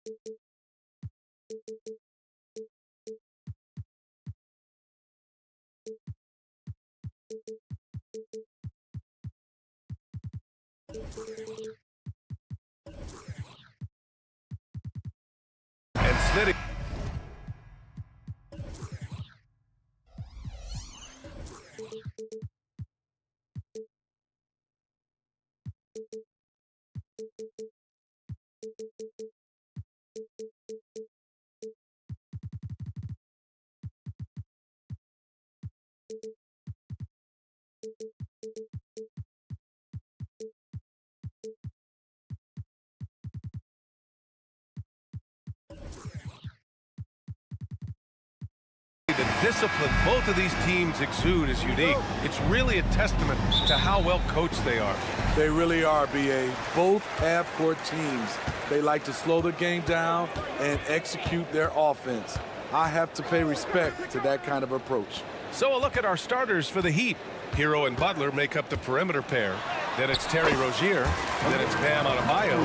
And Smitty. The discipline both of these teams exude is unique. It's really a testament to how well coached they are. They really are, B.A. Both half-court teams, they like to slow the game down and execute their offense. I have to pay respect to that kind of approach. So a look at our starters for the Heat. Hero and Butler make up the perimeter pair. Then it's Terry Rozier. Then it's Bam Adebayo.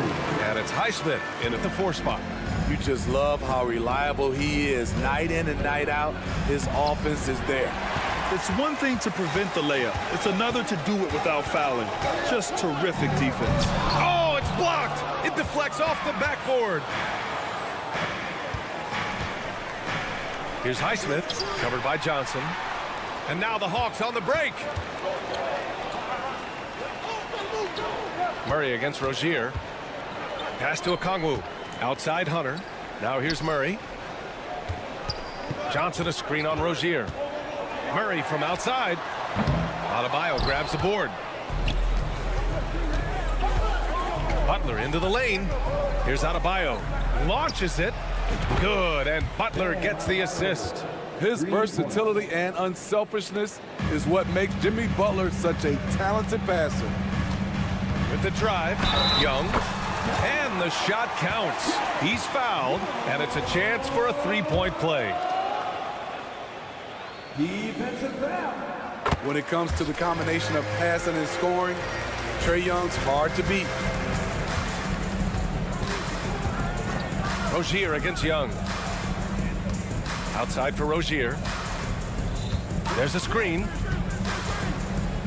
And it's Highsmith in at the 4 spot. You just love how reliable he is. Night in and night out, his offense is there. It's one thing to prevent the layup. It's another to do it without fouling. Just terrific defense. Oh, it's blocked. It deflects off the backboard. Here's Highsmith, covered by Johnson. And now the Hawks on the break. Murray against Rozier. Pass to Okongwu. Outside Hunter. Now here's Murray. Johnson a screen on Rozier. Murray from outside. Adebayo grabs the board. Butler into the lane. Here's Adebayo. Launches it. Good, and Butler gets the assist. His versatility and unselfishness is what makes Jimmy Butler such a talented passer. With the drive, Young. And the shot counts. He's fouled, and it's a chance for a 3-point play. Defensive foul. When it comes to the combination of passing and scoring, Trae Young's hard to beat. Rozier against Young. Outside for Rozier. There's a screen.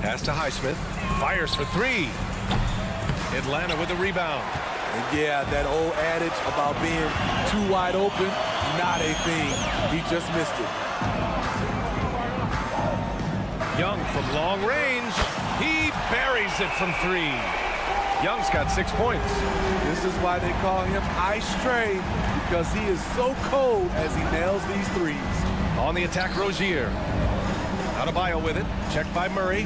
Pass to Highsmith. Fires for 3. Atlanta with the rebound. And yeah, that old adage about being too wide open, not a thing. He just missed it. Young from long range. He buries it from 3. Young's got 6 points. This is why they call him Ice Trae, because he is so cold as he nails these threes. On the attack, Rozier. Adebayo with it. Checked by Murray.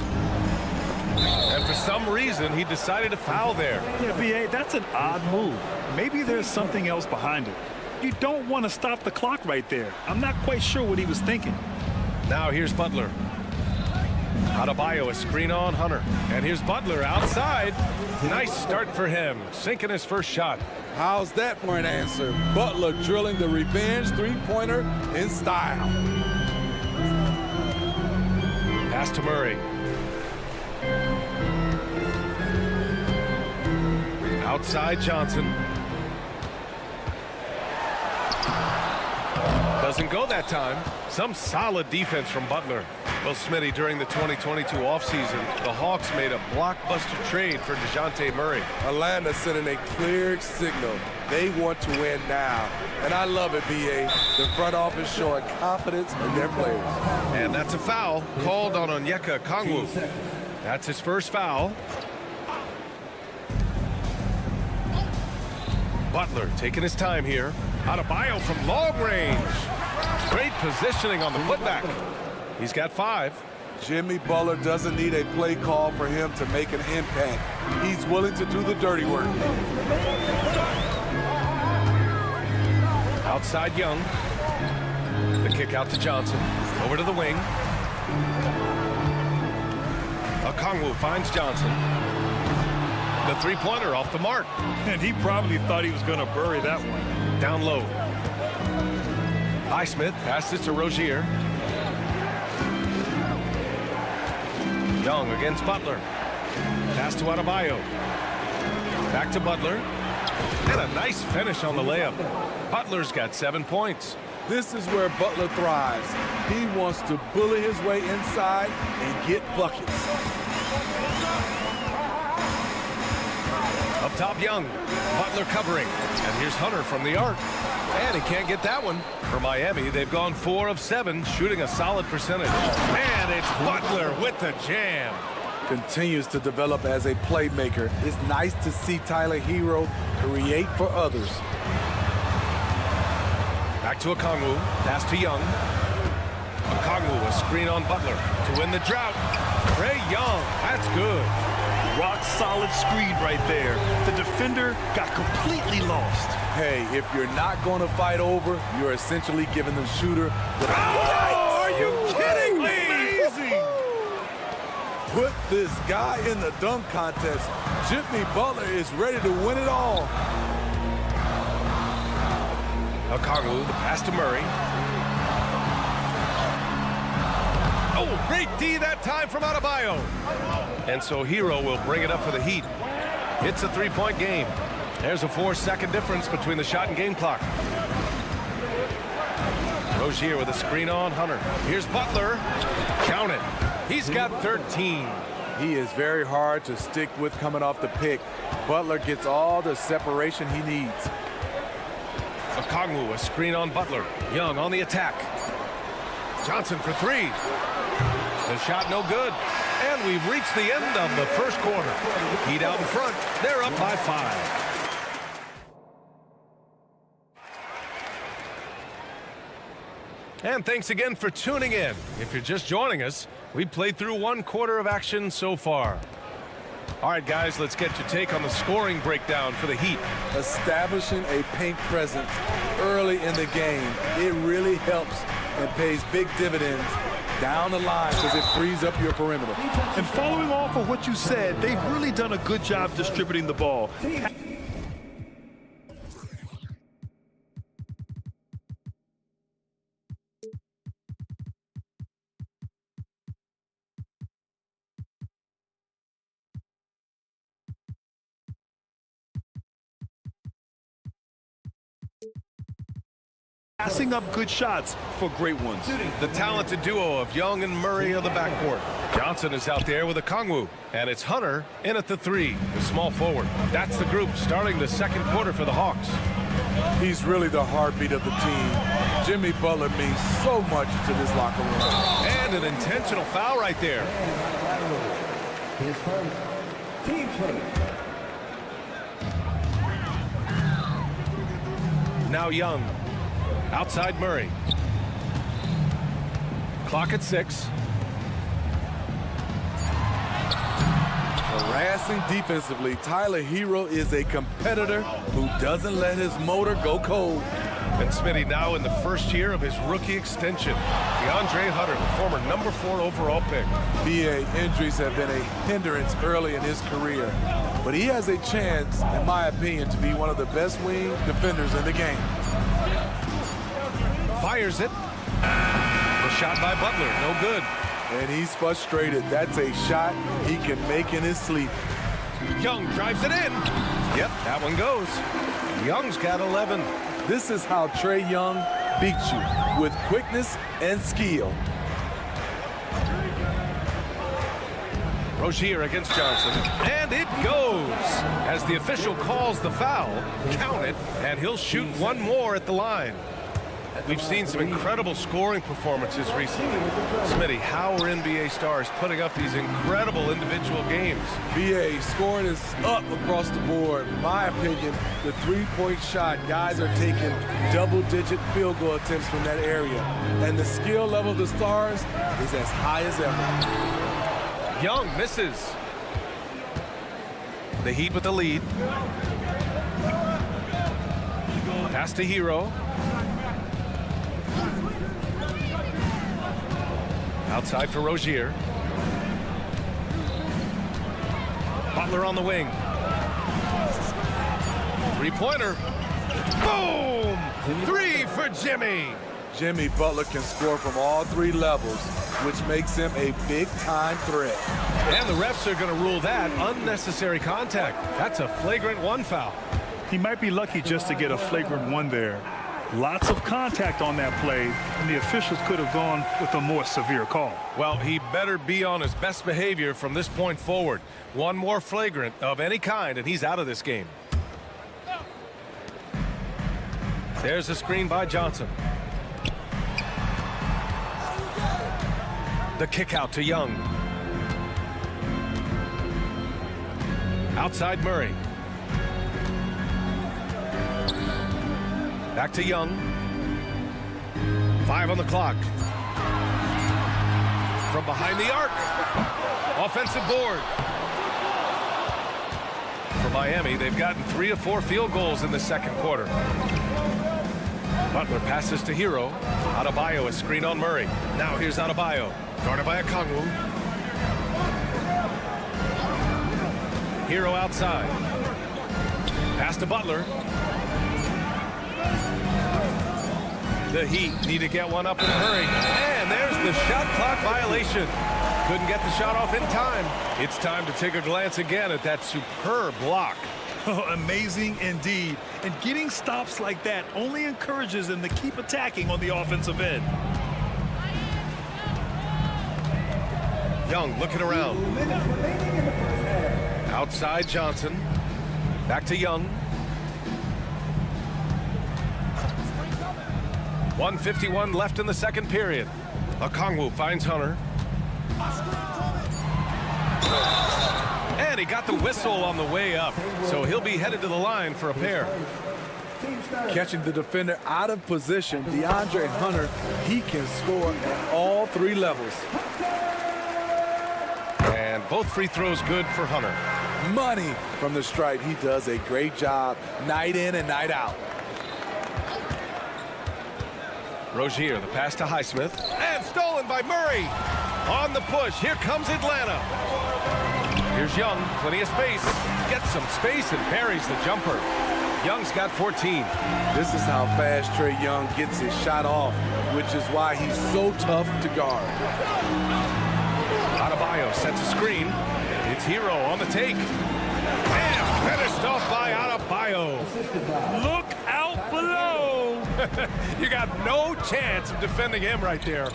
And for some reason, he decided to foul there. Yeah, B.A., that's an odd move. Maybe there's something else behind it. You don't want to stop the clock right there. I'm not quite sure what he was thinking. Now here's Butler. Adebayo, a screen on Hunter. And here's Butler outside. Nice start for him, sinking his first shot. How's that for an answer? Butler drilling the revenge three-pointer in style. Pass to Murray. Outside Johnson. Doesn't go that time. Some solid defense from Butler. Well, Smitty, during the 2022 offseason, the Hawks made a blockbuster trade for DeJounte Murray. Atlanta sending a clear signal. They want to win now. And I love it, B.A. The front office showing confidence in their players. And that's a foul called on Onyeka Okongwu. That's his first foul. Butler taking his time here. Adebayo from long range. Great positioning on the putback. He's got 5. Jimmy Butler doesn't need a play call for him to make an impact. He's willing to do the dirty work. Outside Young. The kick out to Johnson. Over to the wing. Okongwu finds Johnson. The three-pointer off the mark. And he probably thought he was going to bury that one. Down low. Highsmith passes to Rozier. Young against Butler. Pass to Adebayo. Back to Butler. And a nice finish on the layup. Butler's got 7 points. This is where Butler thrives. He wants to bully his way inside and get buckets. Up top, Young. Butler covering. And here's Hunter from the arc. And he can't get that one. For Miami, they've gone 4 of 7, shooting a solid percentage. And it's Butler with the jam. Continues to develop as a playmaker. It's nice to see Tyler Hero create for others. Back to Okongwu. Pass to Young. Okongwu, a screen on Butler to win the drought. Trae Young, that's good. Rock solid screen right there. The defender got completely lost. Hey, if you're not going to fight over, you're essentially giving the shooter the... Oh, are you kidding me? Amazing! Put this guy in the dunk contest. Jimmy Butler is ready to win it all. Okongwu, the pass to Murray. Oh, great D that time from Adebayo. And so Hero will bring it up for the Heat. It's a 3-point game. There's a 4-second difference between the shot and game clock. Rozier with a screen on Hunter. Here's Butler. Count it. He's got 13. He is very hard to stick with coming off the pick. Butler gets all the separation he needs. Okongwu, a screen on Butler. Young on the attack. Johnson for 3. The shot no good. And we've reached the end of the first quarter. Heat out in front. They're up by 5. And thanks again for tuning in. If you're just joining us, we played through 1 quarter of action so far. All right, guys, let's get your take on the scoring breakdown for the Heat. Establishing a paint presence early in the game, it really helps and pays big dividends down the line because it frees up your perimeter. And following off of what you said, they've really done a good job distributing the ball. Passing up good shots for great ones. The talented duo of Young and Murray of the backcourt. Johnson is out there with Okongwu, and it's Hunter in at the 3, the small forward. That's the group starting the second quarter for the Hawks. He's really the heartbeat of the team. Jimmy Butler means so much to this locker room. And an intentional foul right there. His first, team first. Now Young. Outside Murray. Clock at 6. Harassing defensively, Tyler Hero is a competitor who doesn't let his motor go cold. And Smitty now in the first year of his rookie extension. DeAndre Hunter, the former number 4 overall pick. BA, injuries have been a hindrance early in his career, but he has a chance, in my opinion, to be one of the best wing defenders in the game. Fires it. The shot by Butler, no good. And he's frustrated. That's a shot he can make in his sleep. Young drives it in. Yep, that one goes. Young's got 11. This is how Trae Young beats you, with quickness and skill. Rozier against Johnson, and it goes. As the official calls the foul, count it, and he'll shoot one more at the line. We've seen some incredible scoring performances recently. Smitty, how are NBA stars putting up these incredible individual games? BA, scoring is up across the board. In my opinion, the three-point shot, guys are taking double-digit field goal attempts from that area. And the skill level of the stars is as high as ever. Young misses. The Heat with the lead. Pass to Hero. Outside for Rozier. Butler on the wing. Three-pointer. Boom! 3 for Jimmy. Jimmy Butler can score from all 3 levels, which makes him a big-time threat. And the refs are going to rule that unnecessary contact. That's a flagrant 1 foul. He might be lucky just to get a flagrant one there. Lots of contact on that play, and the officials could have gone with a more severe call. Well, he better be on his best behavior from this point forward. One more flagrant of any kind, and he's out of this game. There's a screen by Johnson. The kick out to Young. Outside Murray. Back to Young. 5 on the clock. From behind the arc. Offensive board. For Miami, they've gotten 3 of 4 field goals in the second quarter. Butler passes to Hero. Adebayo, a screen on Murray. Now here's Adebayo. Guarded by Okongwu. Hero outside. Pass to Butler. The Heat need to get one up in a hurry. And there's the shot clock violation. Couldn't get the shot off in time. It's time to take a glance again at that superb block. Oh, amazing indeed. And getting stops like that only encourages them to keep attacking on the offensive end. Young looking around. Outside Johnson. Back to Young. 1:51 left in the second period. Okongwu finds Hunter. And he got the whistle on the way up, so he'll be headed to the line for a pair. Catching the defender out of position, DeAndre Hunter, he can score at all 3 levels. And both free throws good for Hunter. Money from the stripe. He does a great job night in and night out. Rozier, the pass to Highsmith. And stolen by Murray. On the push, here comes Atlanta. Here's Young, plenty of space. Gets some space and buries the jumper. Young's got 14. This is how fast Trae Young gets his shot off, which is why he's so tough to guard. Adebayo sets a screen. It's Hero on the take. And finished off by Adebayo. Look out below. You got no chance of defending him right there.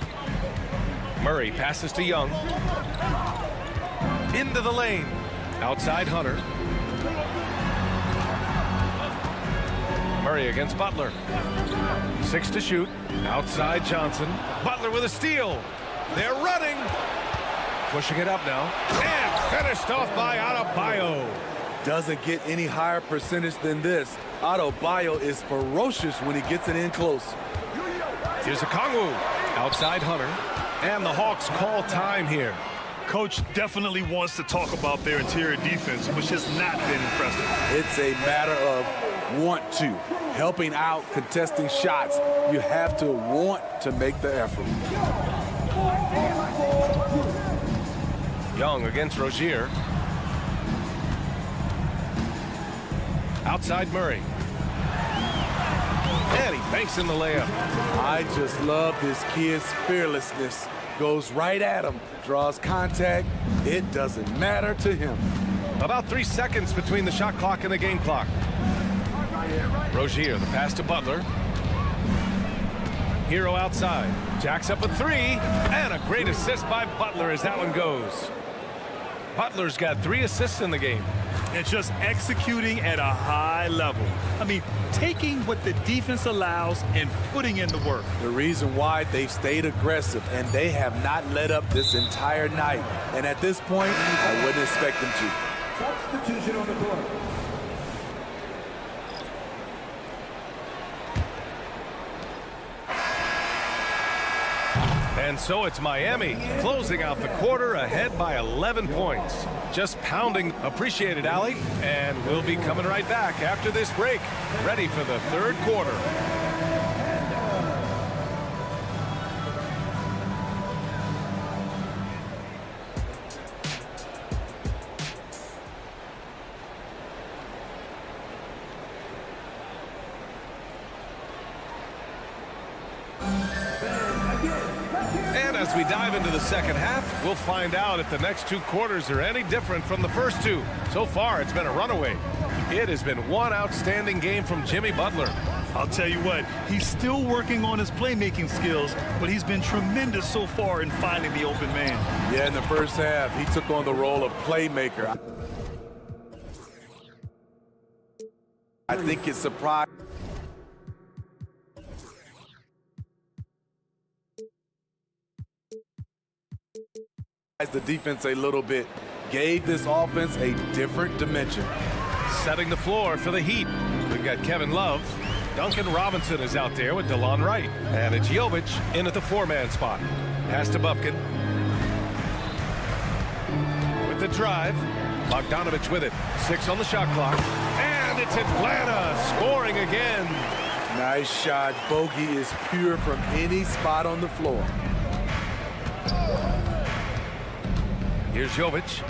Murray passes to Young. Into the lane. Outside Hunter. Murray against Butler. 6 to shoot. Outside Johnson. Butler with a steal. They're running. Pushing it up now. And finished off by Adebayo. Doesn't get any higher percentage than this. Adebayo is ferocious when he gets it in close. Here's Okongwu. Outside Hunter. And the Hawks call time here. Coach definitely wants to talk about their interior defense, which has not been impressive. It's a matter of want to. Helping out, contesting shots. You have to want to make the effort. Young against Rozier. Outside Murray. And he banks in the layup. I just love this kid's fearlessness. Goes right at him, draws contact. It doesn't matter to him. About 3 seconds between the shot clock and the game clock. Rozier, the pass to Butler. Hero outside. Jacks up a 3. And a great assist by Butler as that one goes. Butler's got 3 assists in the game. And just executing at a high level. I mean, taking what the defense allows and putting in the work. The reason why they've stayed aggressive and they have not let up this entire night. And at this point, I wouldn't expect them to. Substitution on the court. And so it's Miami closing out the quarter ahead by 11 points. Just pounding. Appreciate it, Allie. And we'll be coming right back after this break. Ready for the third quarter. As we dive into the second half, we'll find out if the next 2 quarters are any different from the first 2. So far, it's been a runaway. It has been one outstanding game from Jimmy Butler. I'll tell you what, he's still working on his playmaking skills, but he's been tremendous so far in finding the open man. Yeah, in the first half, he took on the role of playmaker. I think it surprised the defense a little bit, gave this offense a different dimension. Setting the floor for the Heat. We've got Kevin Love. Duncan Robinson is out there with DeLon Wright. And it's Jovic in at the four-man spot. Pass to Bufkin. With the drive. Bogdanovich with it. 6 on the shot clock. And it's Atlanta scoring again. Nice shot. Bogey is pure from any spot on the floor. Here's Jovic.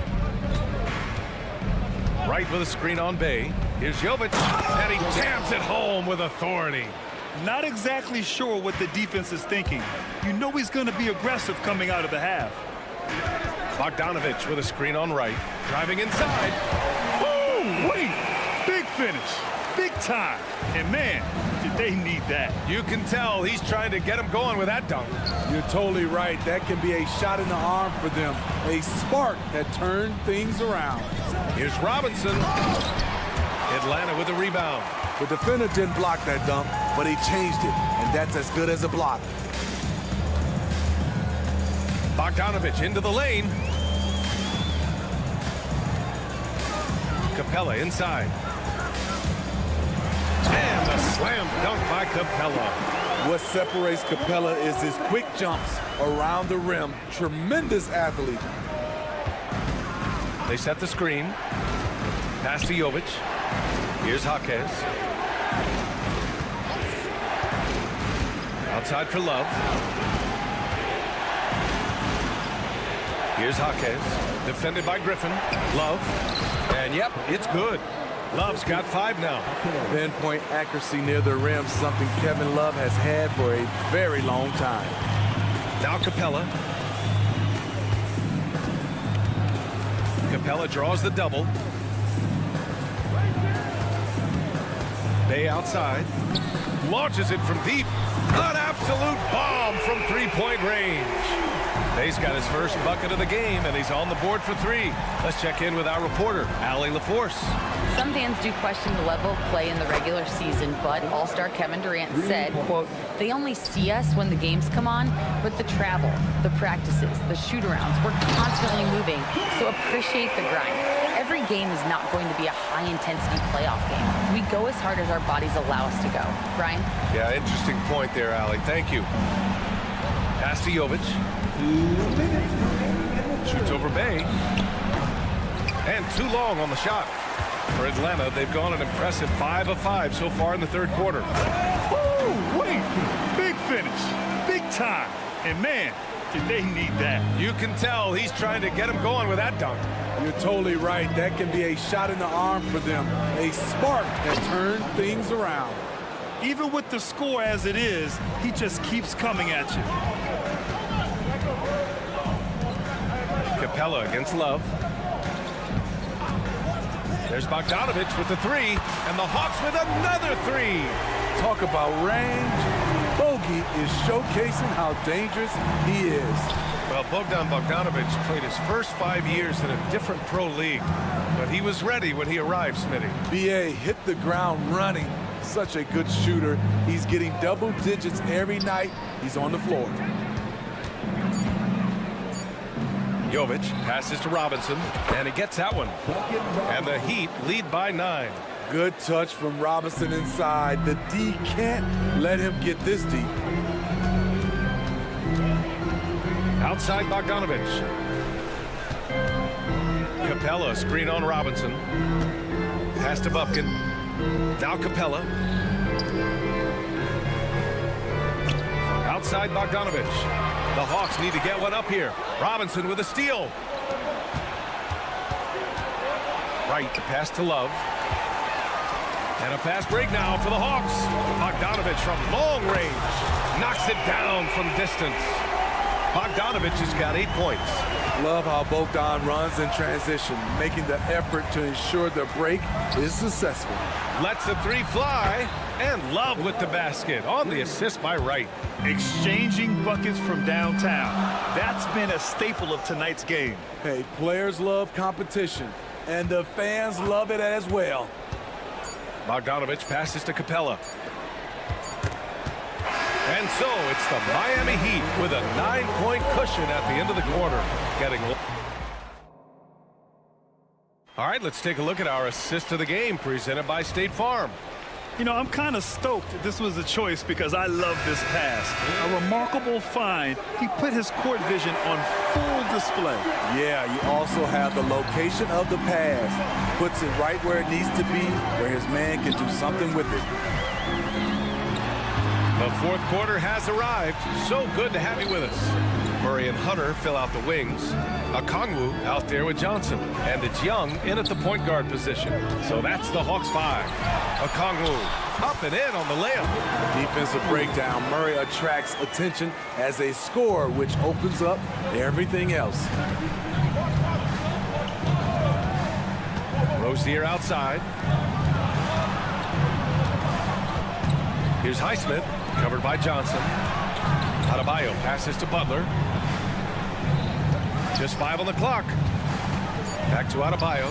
Right with a screen on Bay. Here's Jovic, and he jams it home with authority. Not exactly sure what the defense is thinking. You know he's going to be aggressive coming out of the half. Bogdanovich with a screen on Wright. Driving inside. Oh, wait! Big finish. Big time. And man, did they need that. You can tell he's trying to get him going with that dunk. You're totally right. That can be a shot in the arm for them. A spark that turned things around. Here's Robinson. Atlanta with the rebound. The defender didn't block that dunk, but he changed it, and that's as good as a block. Bogdanovich into the lane. Capella inside. And a slam dunk by Capella. What separates Capella is his quick jumps around the rim. Tremendous athlete. They set the screen. Pass to Jovic. Here's Jaquez. Outside for Love. Here's Jaquez. Defended by Griffin. Love. And yep, it's good. Love's got 5 now. Pinpoint accuracy near the rim, something Kevin Love has had for a very long time. Now Capella. Capella draws the double. Bay outside. Launches it from deep. An absolute bomb from three-point range. Bay's got his first bucket of the game, and he's on the board for 3. Let's check in with our reporter, Allie LaForce. Some fans do question the level of play in the regular season, but All-Star Kevin Durant said, quote, "They only see us when the games come on, but the travel, the practices, the shoot-arounds, we're constantly moving, so appreciate the grind. Every game is not going to be a high-intensity playoff game. We go as hard as our bodies allow us to go." Brian? Yeah, interesting point there, Allie. Thank you. Pass to Jovic. Shoots over Bay. And too long on the shot. For Atlanta, they've gone an impressive 5 of 5 so far in the third quarter. Oh, wait! Big finish. Big time. And man, did they need that. You can tell he's trying to get him going with that dunk. You're totally right. That can be a shot in the arm for them. A spark that turned things around. Even with the score as it is, he just keeps coming at you. Capella against Love. There's Bogdanovich with the 3, and the Hawks with another 3. Talk about range. Bogey is showcasing how dangerous he is. Well, Bogdanovich played his first 5 years in a different pro league, but he was ready when he arrived, Smitty. BA hit the ground running. Such a good shooter. He's getting double digits every night he's on the floor. Jovic passes to Robinson, and he gets that one. And the Heat lead by 9. Good touch from Robinson inside. The D can't let him get this deep. Outside Bogdanovich. Capella, screen on Robinson. Pass to Bufkin. Now Capella. Outside Bogdanovich. The Hawks need to get one up here. Robinson with a steal. Right, the pass to Love. And a fast break now for the Hawks. Bogdanovich from long range knocks it down from distance. Bogdanovich has got 8 points. Love how Bogdan runs in transition, making the effort to ensure the break is successful. Lets the three fly, and Love with the basket on the assist by Wright. Exchanging buckets from downtown. That's been a staple of tonight's game. Hey, players love competition, and the fans love it as well. Bogdanovich passes to Capella. And so it's the Miami Heat with a 9-point cushion at the end of the quarter. All right, let's take a look at our assist of the game presented by State Farm. You know, I'm kind of stoked this was a choice because I love this pass. A remarkable find. He put his court vision on full display. Yeah, you also have the location of the pass. Puts it right where it needs to be, where his man can do something with it. The fourth quarter has arrived. So good to have you with us. Murray and Hunter fill out the wings. Okongwu out there with Johnson. And it's Young in at the point guard position. So that's the Hawks 5. Okongwu up and in on the layup. Defensive breakdown. Murray attracts attention as a scorer, which opens up everything else. Rozier outside. Here's Highsmith, covered by Johnson. Adebayo passes to Butler. Just 5 on the clock. Back to Adebayo.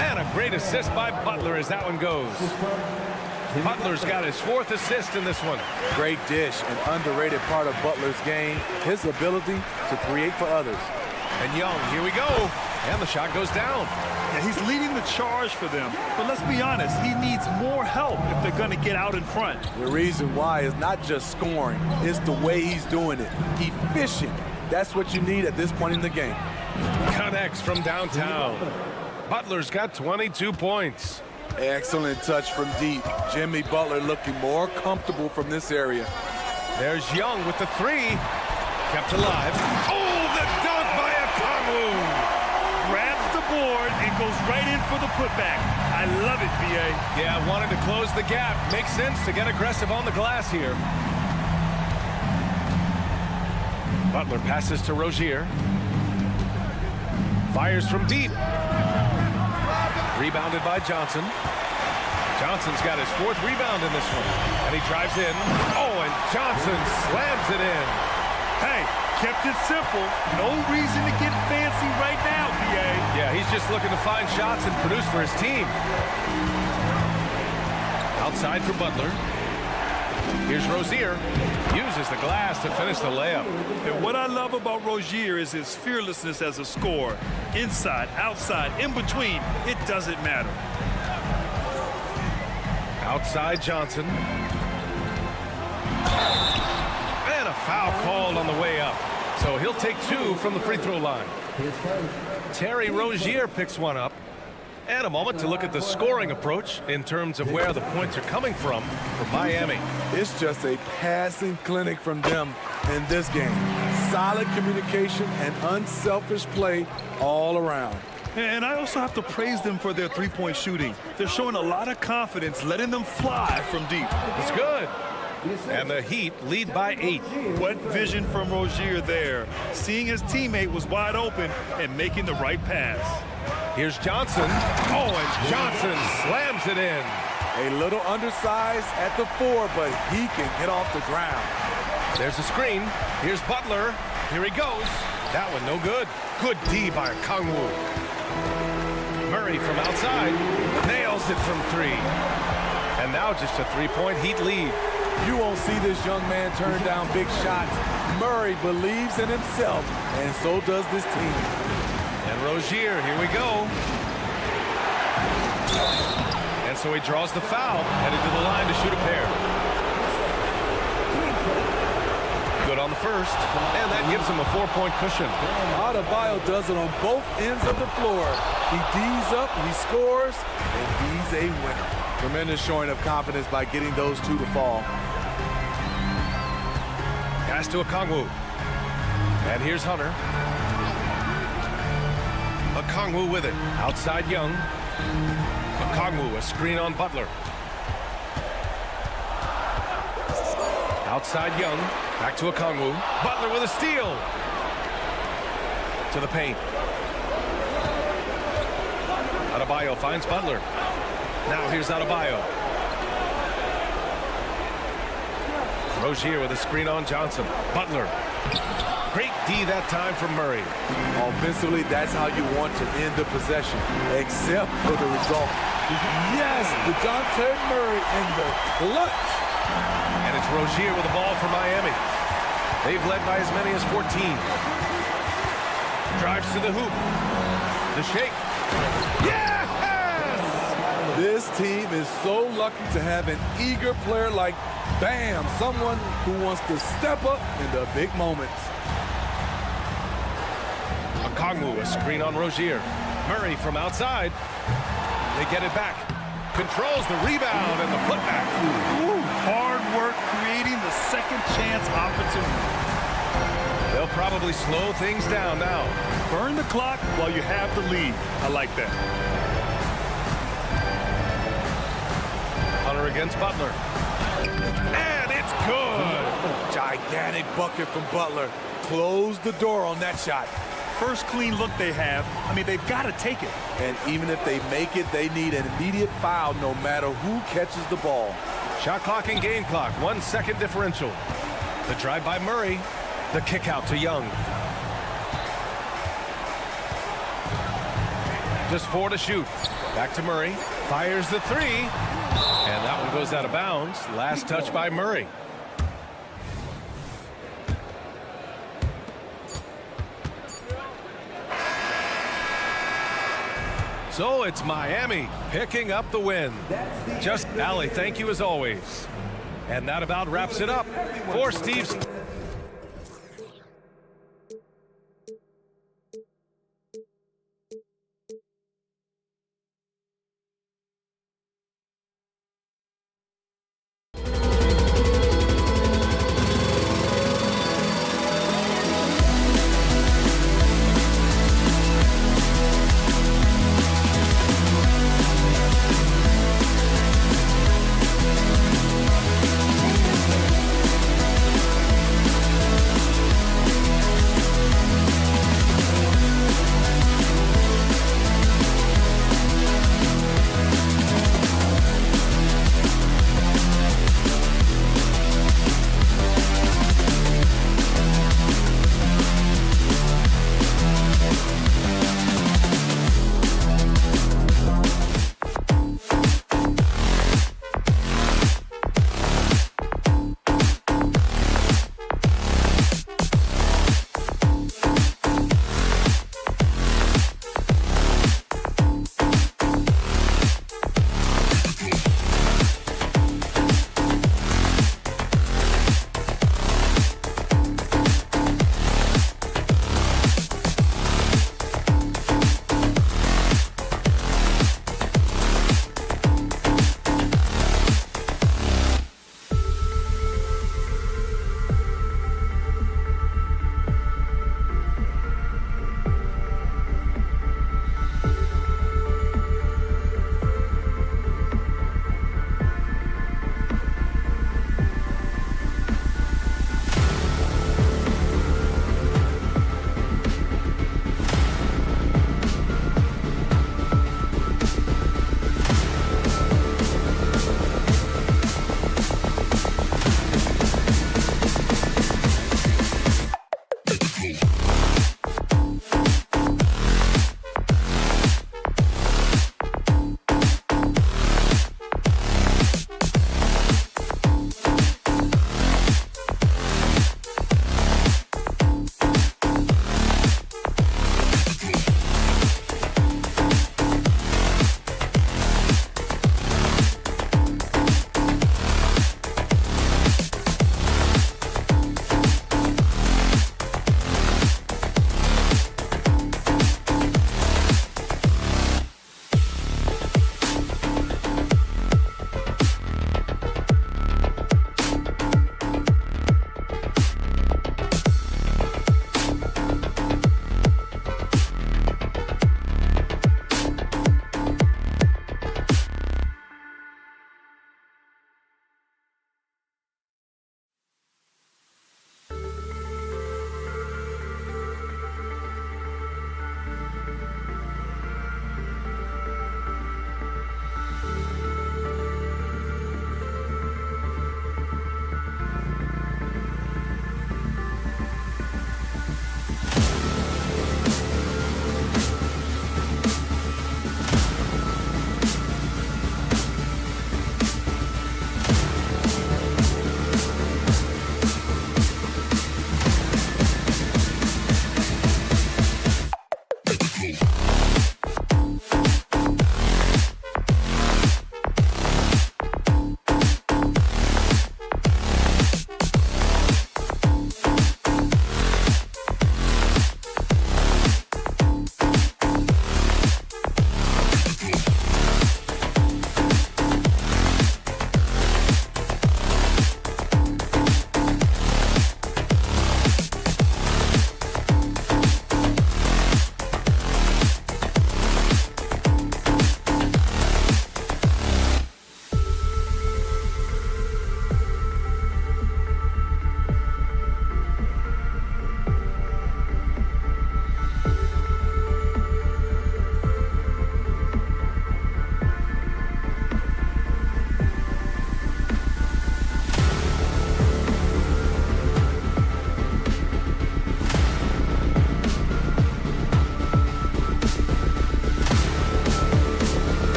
And a great assist by Butler as that one goes. Butler's got his 4th assist in this one. Great dish, an underrated part of Butler's game, his ability to create for others. And Young, here we go. And the shot goes down. Yeah, he's leading the charge for them. But let's be honest, he needs more help if they're going to get out in front. The reason why is not just scoring, it's the way he's doing it. Efficient. That's what you need at this point in the game. Connects from downtown. Butler's got 22 points. Excellent touch from deep. Jimmy Butler looking more comfortable from this area. There's Young with the 3. Kept alive. Oh, the dunk by Okongwu. Grabs the board and goes right in for the putback. I love it, B.A. Yeah, wanted to close the gap. Makes sense to get aggressive on the glass here. Butler passes to Rozier. Fires from deep. Rebounded by Johnson. Johnson's got his 4th rebound in this one. And he drives in. Oh, and Johnson slams it in. Hey, kept it simple. No reason to get fancy right now, B.A. Yeah, he's just looking to find shots and produce for his team. Outside for Butler. Here's Rozier. Uses the glass to finish the layup. And what I love about Rozier is his fearlessness as a scorer. Inside, outside, in between, it doesn't matter. Outside Johnson. And a foul called on the way up. So he'll take 2 from the free throw line. Terry Rozier picks one up. And a moment to look at the scoring approach in terms of where the points are coming from for Miami. It's just a passing clinic from them in this game. Solid communication and unselfish play all around. And I also have to praise them for their three-point shooting. They're showing a lot of confidence, letting them fly from deep. It's good. And the Heat lead by 8. What vision from Rozier there. Seeing his teammate was wide open and making the right pass. Here's Johnson. Oh, and Johnson slams it in. A little undersized at the 4, but he can get off the ground. There's a screen. Here's Butler. Here he goes. That one no good. Good D by Okongwu. Murray from outside. Nails it from 3. And now just a 3-point Heat lead. You won't see this young man turn down big shots. Murray believes in himself, and so does this team. And Rozier, here we go. And so he draws the foul, headed to the line to shoot a pair. Good on the first, and that gives him a 4-point cushion. Adebayo does it on both ends of the floor. He D's up, he scores, and he's a winner. Tremendous showing of confidence by getting those 2 to fall. Pass to Okongwu. And here's Hunter. Okongwu with it. Outside Young. Okongwu, a screen on Butler. Outside Young, back to Okongwu. Butler with a steal. To the paint. Adebayo finds Butler. Now here's Adebayo. Rozier with a screen on Johnson. Butler. Great D that time from Murray. Offensively, that's how you want to end the possession, except for the result. Yes, DeJounte Murray in the clutch. And it's Rozier with the ball for Miami. They've led by as many as 14. Drives to the hoop. The shake. Yes! This team is so lucky to have an eager player like Bam, someone who wants to step up in the big moments. Okongwu, a screen on Rozier. Murray from outside. They get it back. Controls the rebound and the putback. Ooh, hard work creating the second chance opportunity. They'll probably slow things down now. Burn the clock while you have the lead. I like that. Hunter against Butler. And it's good. Gigantic bucket from Butler. Close the door on that shot. First clean look they have. I mean, they've got to take it. And even if they make it, they need an immediate foul no matter who catches the ball. Shot clock and game clock, 1 second differential. The drive by Murray. The kick out to Young. Just 4 to shoot. Back to Murray. Fires the 3. And that one goes out of bounds. Last touch by Murray. So it's Miami picking up the win. Just Allie, thank you as always. And that about wraps it up for Steve's.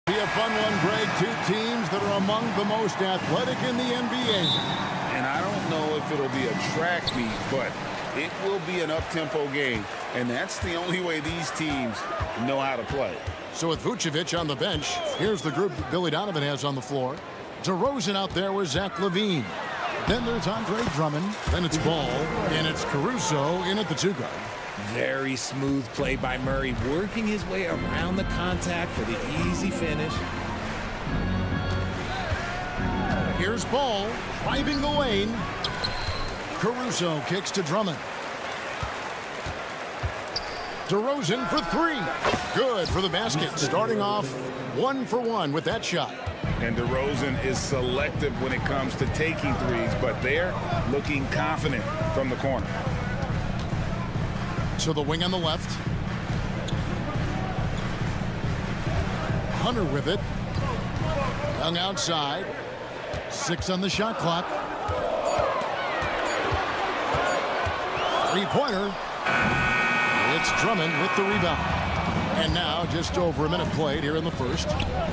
Be a fun one, Greg. Two teams that are among the most athletic in the NBA. And I don't know if it'll be a track meet, but it will be an up-tempo game. And that's the only way these teams know how to play. So with Vucevic on the bench, here's the group that Billy Donovan has on the floor. DeRozan out there with Zach LaVine. Then there's Andre Drummond. Then it's Ball. And it's Caruso in at the 2-guard. Very smooth play by Murray, working his way around the contact for the easy finish. Here's Ball driving the lane. Caruso kicks to Drummond. DeRozan for 3. Good for the basket. Starting off 1 for 1 with that shot. And DeRozan is selective when it comes to taking threes, but they're looking confident from the corner. To the wing on the left. Hunter with it. Young outside. 6 on the shot clock. 3-pointer. It's Drummond with the rebound. And now just over a minute played here in the first.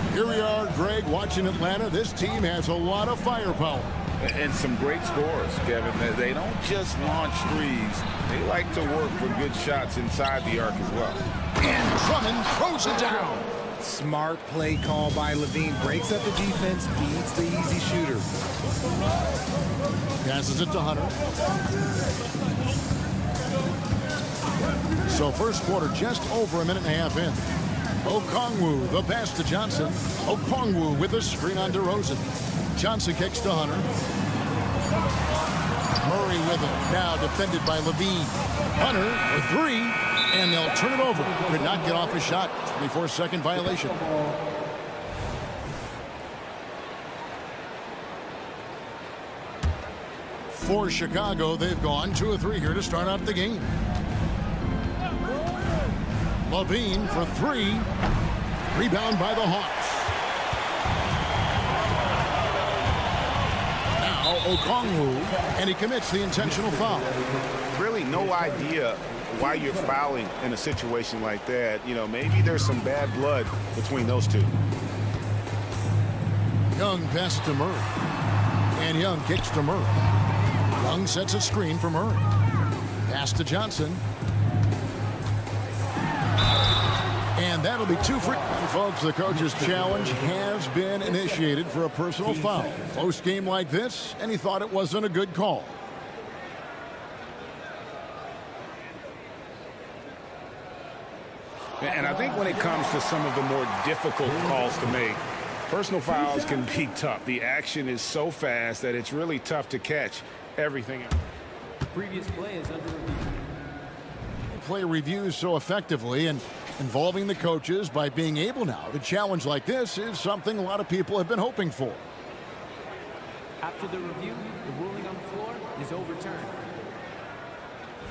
Here we are, Greg, watching Atlanta. This team has a lot of firepower. And some great scores, Kevin. They don't just launch threes. They like to work for good shots inside the arc as well. And Drummond throws it down. Smart play call by LaVine. Breaks up the defense, feeds the easy shooter. Passes it to Hunter. So first quarter just over a minute and a half in. Okongwu, the pass to Johnson. Okongwu with a screen on DeRozan. Johnson kicks to Hunter. Murray with it. Now defended by LaVine. Hunter for 3. And they'll turn it over. Could not get off a shot. 24-second violation. For Chicago, they've gone 2 of 3 here to start out the game. LaVine for 3. Rebound by the Hawks. Now Okongwu, and he commits the intentional foul. Really no idea why you're fouling in a situation like that. You know, maybe there's some bad blood between those two. Young passes to Murray. And Young kicks to Murray. Young sets a screen for Murray. Pass to Johnson. And that'll be 2 free. Folks, the coach's challenge has been initiated for a personal foul. Close game like this, and he thought it wasn't a good call. And I think when it comes to some of the more difficult calls to make, personal fouls can be tough. The action is so fast that it's really tough to catch everything. Previous play is under review. Play reviews so effectively, and involving the coaches by being able now to challenge like this is something a lot of people have been hoping for. After the review, the ruling on the floor is overturned.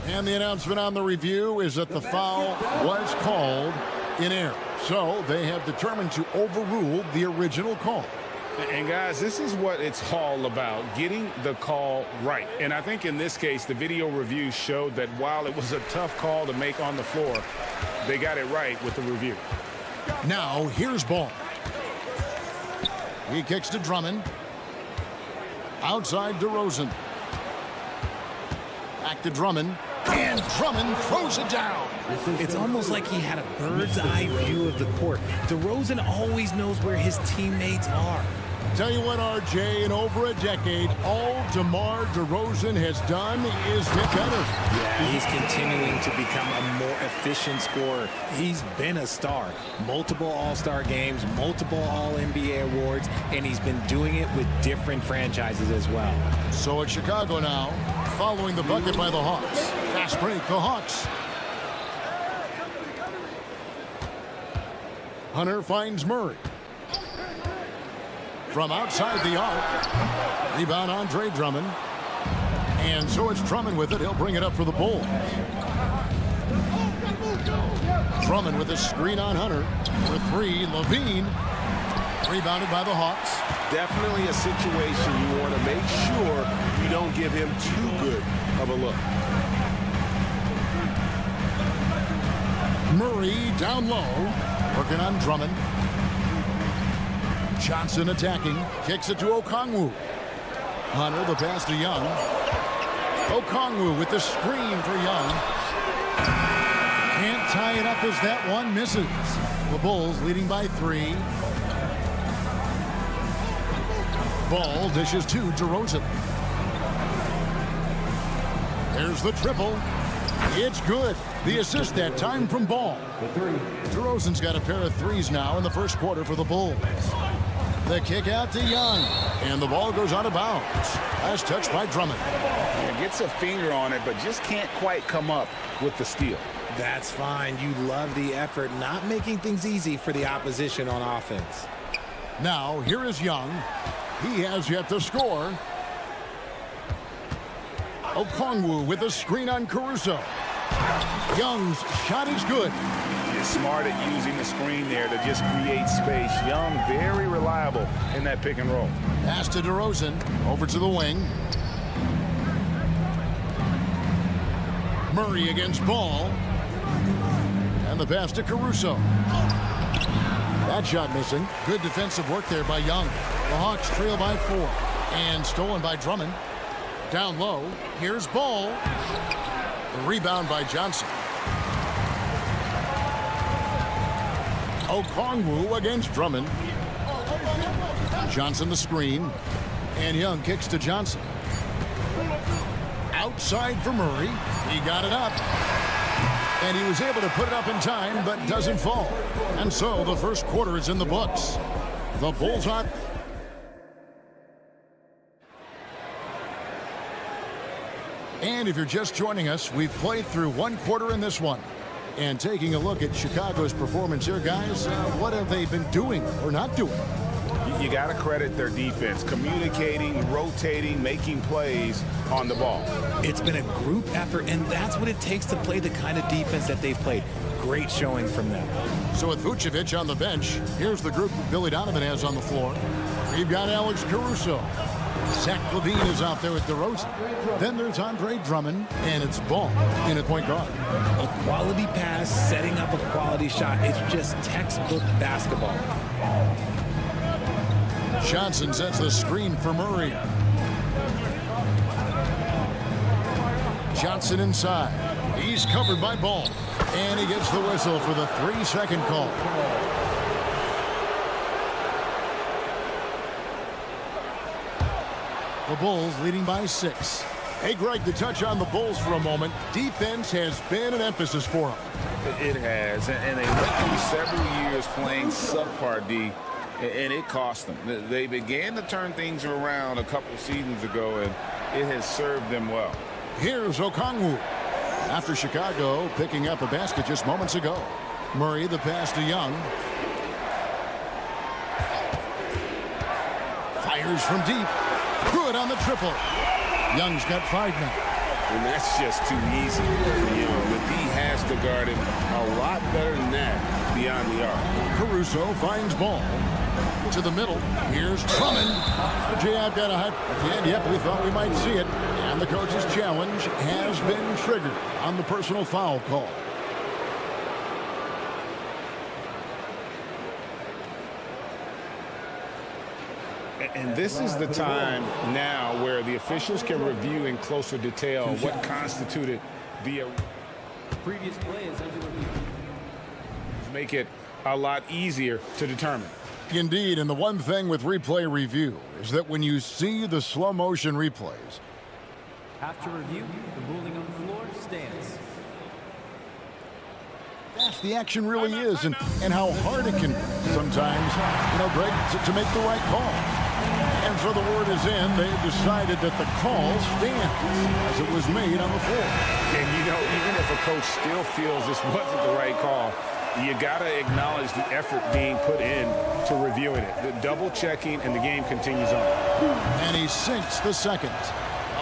And the announcement on the review is that the foul was called in error. So they have determined to overrule the original call. And guys, this is what it's all about, getting the call right. And I think in this case, the video review showed that while it was a tough call to make on the floor, they got it right with the review. Now here's Ball. He kicks to Drummond. Outside DeRozan. Back to Drummond. And Drummond throws it down. It's almost like he had a bird's eye view of the court. DeRozan always knows where his teammates are. Tell you what, RJ, in over a decade, all DeMar DeRozan has done is get better. Yeah, he's continuing to become a more efficient scorer. He's been a star. Multiple All-Star games, multiple All-NBA awards, and he's been doing it with different franchises as well. So it's Chicago now, following the bucket by the Hawks. Fast break, the Hawks. Hunter finds Murray. From outside the arc. Rebound, Andre Drummond. And so it's Drummond with it. He'll bring it up for the Bulls. Drummond with a screen on Hunter. For three, Levine. Rebounded by the Hawks. Definitely a situation you want to make sure you don't give him too good of a look. Murray down low. Working on Drummond. Johnson attacking. Kicks it to Okongwu. Hunter, the pass to Young. Okongwu with the screen for Young. Can't tie it up as that one misses. The Bulls leading by 3. Ball dishes to DeRozan. There's the triple. It's good. The assist that time from Ball. DeRozan's got a pair of threes now in the first quarter for the Bulls. The kick out to Young. And the ball goes out of bounds. Last touch by Drummond. Yeah, gets a finger on it, but just can't quite come up with the steal. That's fine. You love the effort, not making things easy for the opposition on offense. Now, here is Young. He has yet to score. Okongwu with a screen on Caruso. Young's shot is good. He's smart at using the screen there to just create space. Young, very reliable in that pick and roll. Pass to DeRozan. Over to the wing. Murray against Ball. And the pass to Caruso. That shot missing. Good defensive work there by Young. The Hawks trail by 4. And stolen by Drummond. Down low. Here's Ball. The rebound by Johnson. Okongwu against Drummond. Johnson the screen. And Young kicks to Johnson. Outside for Murray. He got it up. And he was able to put it up in time, but doesn't fall. And so the first quarter is in the books. The Bulls are... And if you're just joining us, we've played through one quarter in this one. And taking a look at Chicago's performance here, guys, what have they been doing or not doing? You got to credit their defense, communicating, rotating, making plays on the ball. It's been a group effort, and that's what it takes to play the kind of defense that they've played. Great showing from them. So with Vucevic on the bench, here's the group that Billy Donovan has on the floor. We've got Alex Caruso. Zach LaVine is out there with DeRozan. Then there's Andre Drummond, and it's Ball in at point guard. A quality pass, setting up a quality shot. It's just textbook basketball. Johnson sets the screen for Murray. Johnson inside. He's covered by Ball. And he gets the whistle for the 3-second call. The Bulls leading by 6. Hey, Greg, to touch on the Bulls for a moment, defense has been an emphasis for them. It has, and they went through several years playing subpar D, and it cost them. They began to turn things around a couple seasons ago, and it has served them well. Here's Okongwu. After Chicago picking up a basket just moments ago. Murray, the pass to Young. Fires from deep. Good on the triple. Young's got 5 now. And that's just too easy. You know, the D has to guard him a lot better than that beyond the arc. Caruso finds Ball. To the middle. Here's Drummond. Jay, I've got a hot. And yep, we thought we might see it. And the coach's challenge has been triggered on the personal foul call. And this is the time now where the officials can review in closer detail what constituted the Previous play is under review. make it a lot easier to determine. Indeed, and the one thing with replay review is that when you see the slow motion replays, After review, the ruling on the floor stands. fast the action really is and how hard it can be sometimes, Greg, to make the right call. And so the word is in. They've decided that the call stands as it was made on the floor. And, even if a coach still feels this wasn't the right call, you got to acknowledge the effort being put in to reviewing it. The double checking, and the game continues on. And he sinks the second.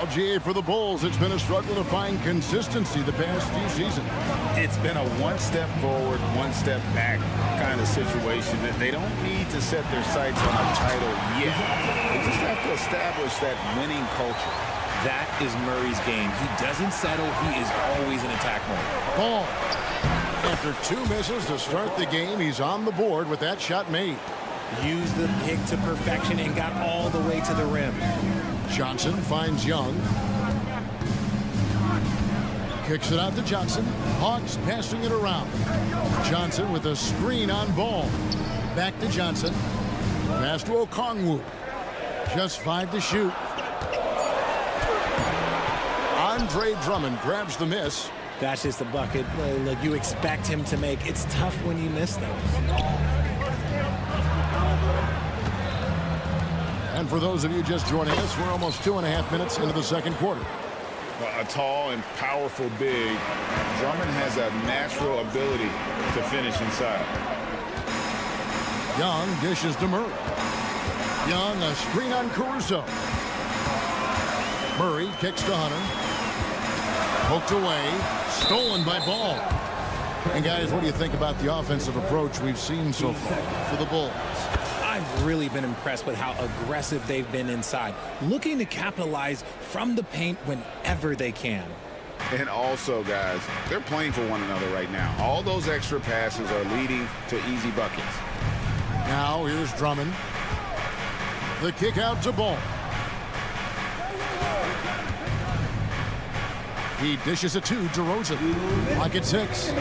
LGA for the Bulls. It's been a struggle to find consistency the past few seasons. It's been a one step forward, one step back kind of situation that they don't need to set their sights on a title yet. They just have to establish that winning culture. That is Murray's game. He doesn't settle. He is always in attack mode. Ball. After 2 misses to start the game, he's on the board with that shot made. Used the pick to perfection and got all the way to the rim. Johnson finds Young. Kicks it out to Johnson. Hawks passing it around. Johnson with a screen on Ball. Back to Johnson. Pass to Okongwu. Just 5 to shoot. Andre Drummond grabs the miss. That's just a bucket. Look, you expect him to make. It's tough when you miss those. And for those of you just joining us, we're almost 2.5 minutes into the second quarter. A tall and powerful big. Drummond has a natural ability to finish inside. Young dishes to Murray. Young, a screen on Caruso. Murray kicks to Hunter. Poked away. Stolen by Ball. And guys, what do you think about the offensive approach we've seen so far for the Bulls? I've really been impressed with how aggressive they've been inside, looking to capitalize from the paint whenever they can. And also, guys, they're playing for one another right now. All those extra passes are leading to easy buckets. Now here's Drummond. The kick out to Ball. He dishes it to DeRozan. Lock at 6.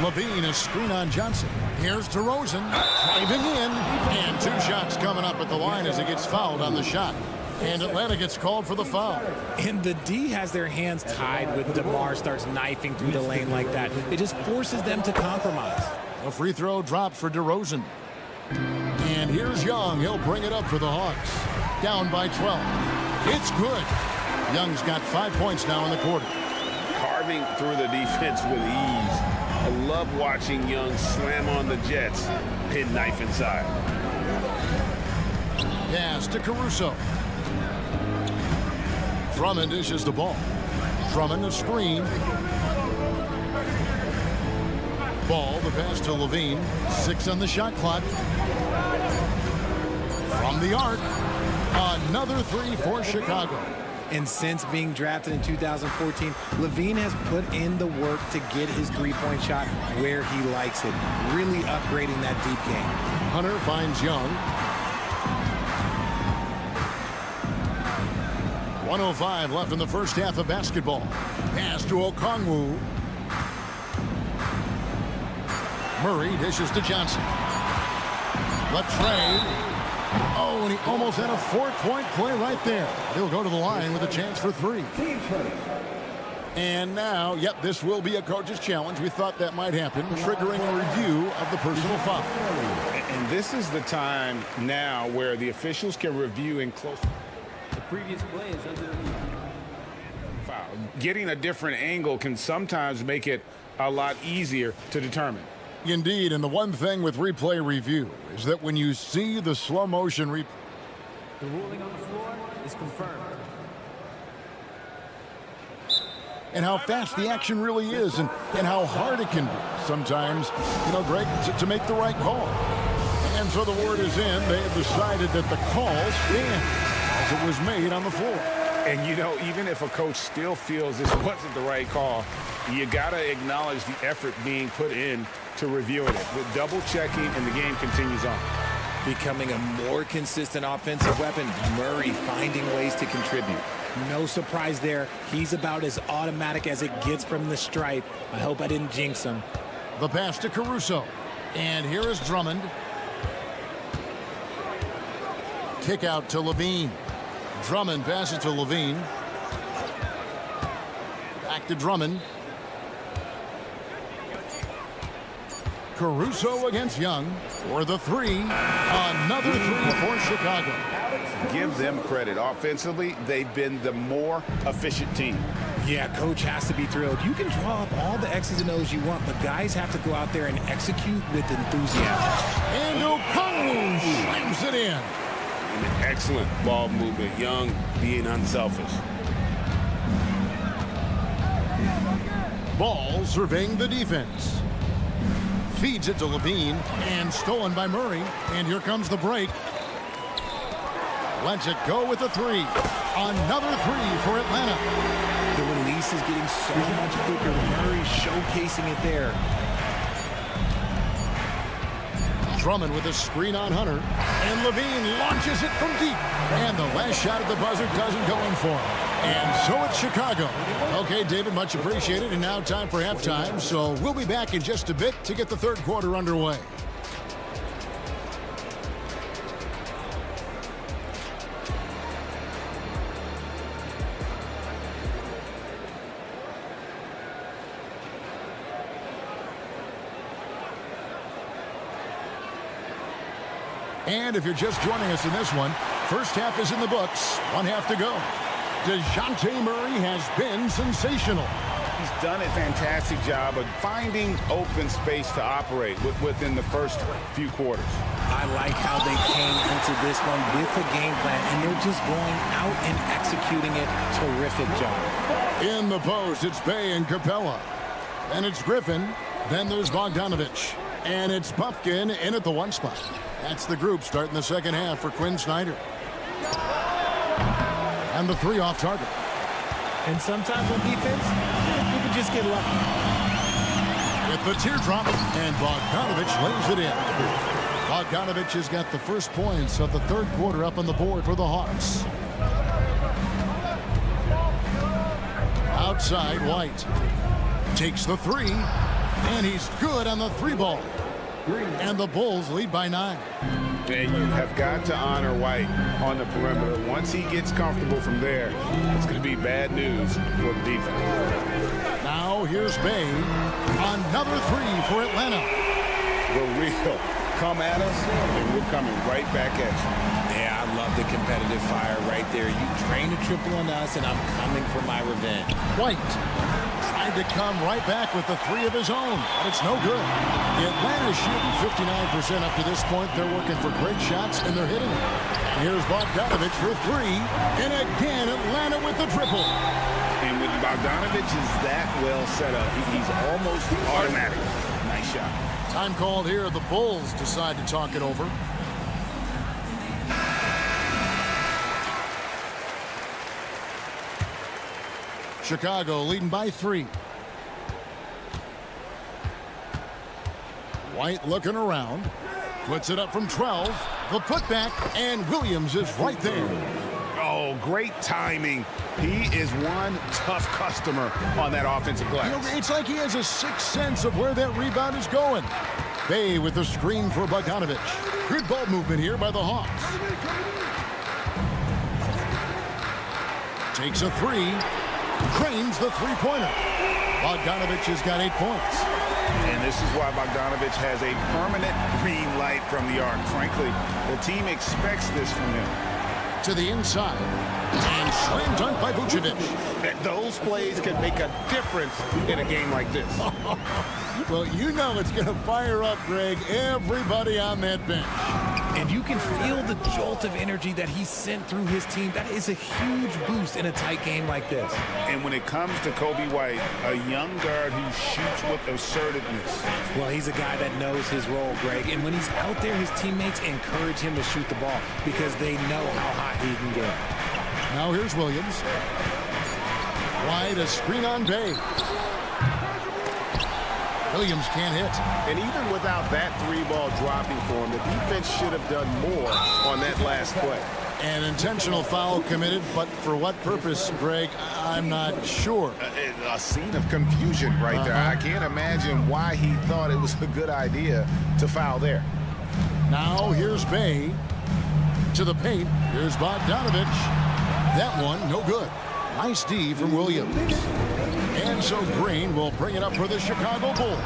Levine, a screen on Johnson. Here's DeRozan, driving in, and 2 shots coming up at the line as he gets fouled on the shot. And Atlanta gets called for the foul. And the D has their hands tied when DeMar starts knifing through the lane like that. It just forces them to compromise. A free throw dropped for DeRozan. And here's Young. He'll bring it up for the Hawks. Down by 12. It's good. Young's got 5 points now in the quarter. Carving through the defense with ease. I love watching Young slam on the Jets, pin knife inside. Pass to Caruso. Drummond dishes the ball. Drummond a screen. Ball, the pass to Levine. 6 on the shot clock. From the arc, another 3 for Chicago. And since being drafted in 2014, Levine has put in the work to get his three-point shot where he likes it, really upgrading that deep game. Hunter finds Young. 1:05 left in the first half of basketball. Pass to Okongwu. Murray dishes to Johnson. Latrey. Oh, and he almost had a 4-point play right there. He'll go to the line with a chance for 3. And now, yep, this will be a coach's challenge. We thought that might happen, triggering a review of the personal foul. And this is the time now where the officials can review in close. The previous play is under review. Foul. Getting a different angle can sometimes make it a lot easier to determine. Indeed, and the one thing with replay review is that when you see the slow motion replay, the ruling on the floor is confirmed. And how fast the action really is and how hard it can be sometimes, Greg, to make the right call. And so the word is in. They have decided that the call stands as it was made on the floor. And, even if a coach still feels this wasn't the right call, you got to acknowledge the effort being put in to reviewing it. With double checking, and the game continues on. Becoming a more consistent offensive weapon, Murray finding ways to contribute. No surprise there. He's about as automatic as it gets from the stripe. I hope I didn't jinx him. The pass to Caruso. And here is Drummond. kick out to Levine. Drummond passes to Levine. Back to Drummond. Caruso against Young for the three. Another three for Chicago. Give them credit. Offensively, they've been the more efficient team. Yeah, coach has to be thrilled. You can draw up all the X's and O's you want, but guys have to go out there and execute with enthusiasm. And Okongwu slams it in. An excellent ball movement. Young being unselfish. Ball surveying the defense. Feeds it to Levine and stolen by Murray. And here comes the break. Lets it go with a three. Another three for Atlanta. The release is getting so much quicker. Murray showcasing it there. Drummond with a screen on Hunter. And Levine launches it from deep. And the last shot at the buzzer doesn't go in for him. And so it's Chicago. Okay, David, much appreciated. And now time for halftime. So we'll be back in just a bit to get the third quarter underway. And if you're just joining us in this one, first half is in the books. One half to go. DeJounte Murray has been sensational. He's done a fantastic job of finding open space to operate within the first few quarters. I like how they came into this one with a game plan, and they're just going out and executing it. Terrific job. In the post, it's Bay and Capella. And it's Griffin. Then there's Bogdanovich. And it's Puffkin in at the one spot. That's the group starting the second half for Quinn Snyder. And the three off target. And sometimes on defense, you can just get lucky. With the teardrop, and Bogdanovich lays it in. Bogdanovich has got the first points of the third quarter up on the board for the Hawks. Outside, White takes the three, and he's good on the three ball. And the Bulls lead by 9. And you have got to honor White on the perimeter. Once he gets comfortable from there, it's going to be bad news for the defense. Now here's Bay. Another three for Atlanta. The real come at us, and we're coming right back at you. Yeah, I love the competitive fire right there. You train a triple on us, and I'm coming for my revenge. White tried to come right back with the three of his own, but it's no good. The Atlanta is shooting 59% up to this point. They're working for great shots, and they're hitting it. Here's Bogdanovich for three, and again Atlanta with the triple. And when Bogdanovich is that well set up, he's almost automatic. Nice shot. Time called here. The Bulls decide to talk it over. Chicago leading by 3. White looking around. Puts it up from 12. The putback, and Williams is right there. Oh, great timing. He is one tough customer on that offensive glass. You know, it's like he has a sixth sense of where that rebound is going. Bay with the screen for Bogdanovich. Good ball movement here by the Hawks. Takes a three. Cranes the three-pointer. Bogdanovich has got 8 points. And this is why Bogdanovich has a permanent green light from the arc. Frankly, the team expects this from him. To the inside. And slam dunk by Vucevic. Those plays can make a difference in a game like this. Well, you know it's going to fire up, Greg, everybody on that bench. And you can feel the jolt of energy that he sent through his team. That is a huge boost in a tight game like this. And when it comes to Kobe White, a young guard who shoots with assertiveness. Well, he's a guy that knows his role, Greg. And when he's out there, his teammates encourage him to shoot the ball because they know how hot he can get. Now here's Williams. Wide, a screen on Bay. Williams can't hit. And even without that three ball dropping for him, the defense should have done more on that last play. An intentional foul committed, but for what purpose, Greg, I'm not sure. A scene of confusion right there. I can't imagine why he thought it was a good idea to foul there. Now here's Bay. To the paint. Here's Bogdanovich. That one, no good. Nice D from Williams. And so Green will bring it up for the Chicago Bulls.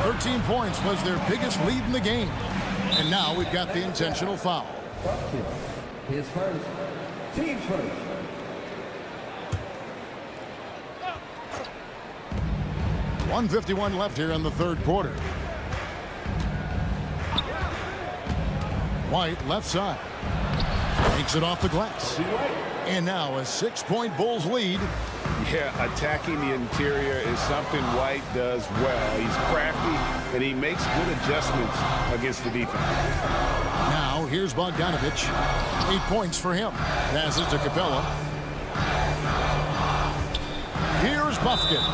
13 points was their biggest lead in the game. And now we've got the intentional foul. His first. Team first. .151 left here in the third quarter. White left side. Takes it off the glass. And now a 6-point Bulls lead. Yeah, attacking the interior is something White does well. He's crafty, and he makes good adjustments against the defense. Now, here's Bogdanovich. 8 points for him. Passes to Capella. Here's Buffkin.